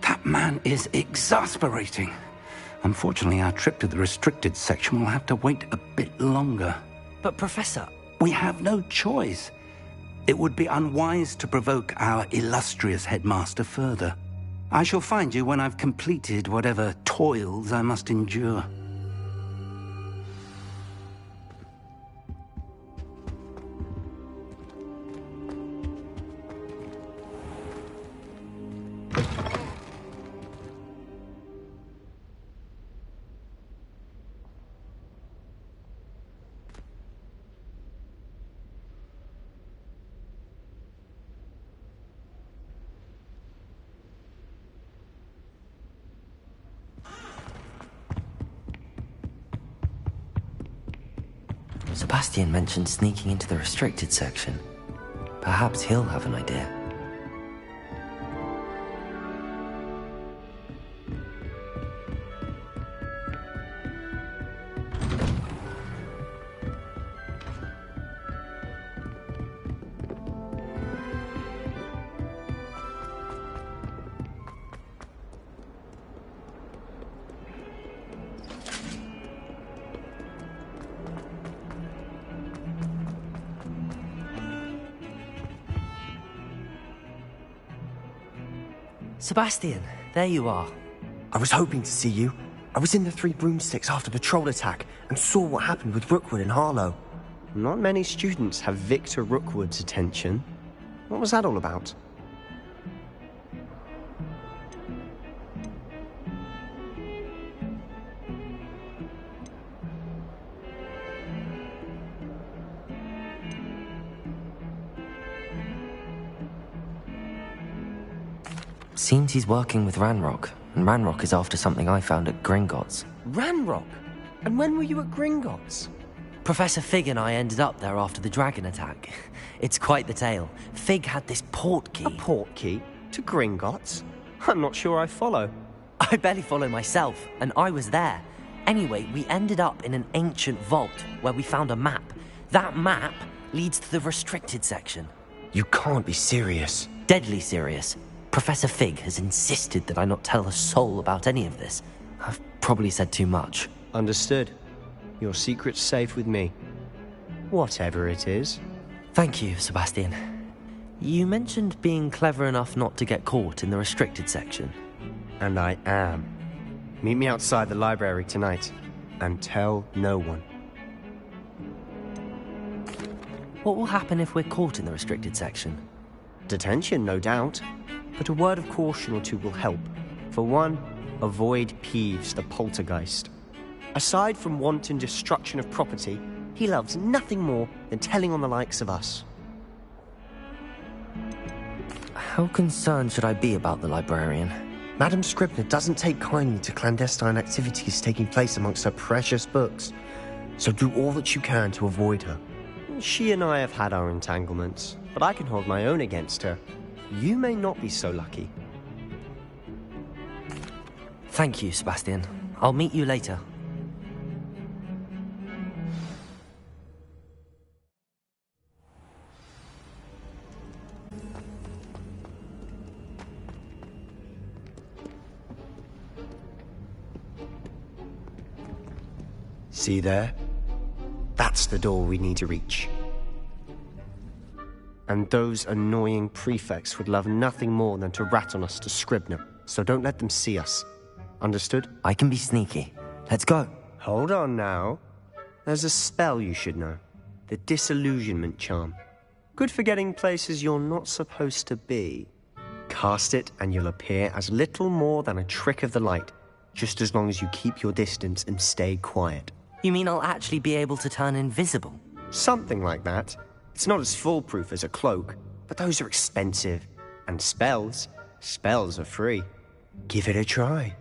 That man is exasperating. Unfortunately, our trip to the restricted section will have to wait a bit longer. But, Professor... We have no choice. It would be unwise to provoke our illustrious headmaster further. I shall find you when I've completed whatever toils I must endure. Sebastian mentioned sneaking into the restricted section. Perhaps he'll have an idea. Sebastian, there you are. I was hoping to see you. I was in the Three Broomsticks after the troll attack and saw what happened with Rookwood and Harlow. Not many students have Victor Rookwood's attention. What was that all about? Seems he's working with Ranrock, and Ranrock is after something I found at Gringotts. Ranrock? And when were you at Gringotts? Professor Fig and I ended up there after the dragon attack. It's quite the tale. Fig had this port key. A port key? To Gringotts? I'm not sure I follow. I barely follow myself, and I was there. Anyway, we ended up in an ancient vault where we found a map. That map leads to the restricted section. You can't be serious. Deadly serious. Professor Fig has insisted that I not tell a soul about any of this. I've probably said too much. Understood. Your secret's safe with me. Whatever it is. Thank you, Sebastian. You mentioned being clever enough not to get caught in the restricted section. And I am. Meet me outside the library tonight, and tell no one. What will happen if we're caught in the restricted section? Detention, no doubt. But a word of caution or two will help. For one, avoid Peeves, the poltergeist. Aside from wanton destruction of property, he loves nothing more than telling on the likes of us. How concerned should I be about the librarian? Madam Scribner doesn't take kindly to clandestine activities taking place amongst her precious books, so do all that you can to avoid her. She and I have had our entanglements, but I can hold my own against her. You may not be so lucky. Thank you, Sebastian. I'll meet you later. See there? That's the door we need to reach. And those annoying prefects would love nothing more than to rat on us to Scribner, so don't let them see us. Understood? I can be sneaky. Let's go. Hold on now. There's a spell you should know. The disillusionment charm. Good for getting places you're not supposed to be. Cast it and you'll appear as little more than a trick of the light, just as long as you keep your distance and stay quiet. You mean I'll actually be able to turn invisible? Something like that. It's not as foolproof as a cloak, but those are expensive. And spells are free. Give it a try.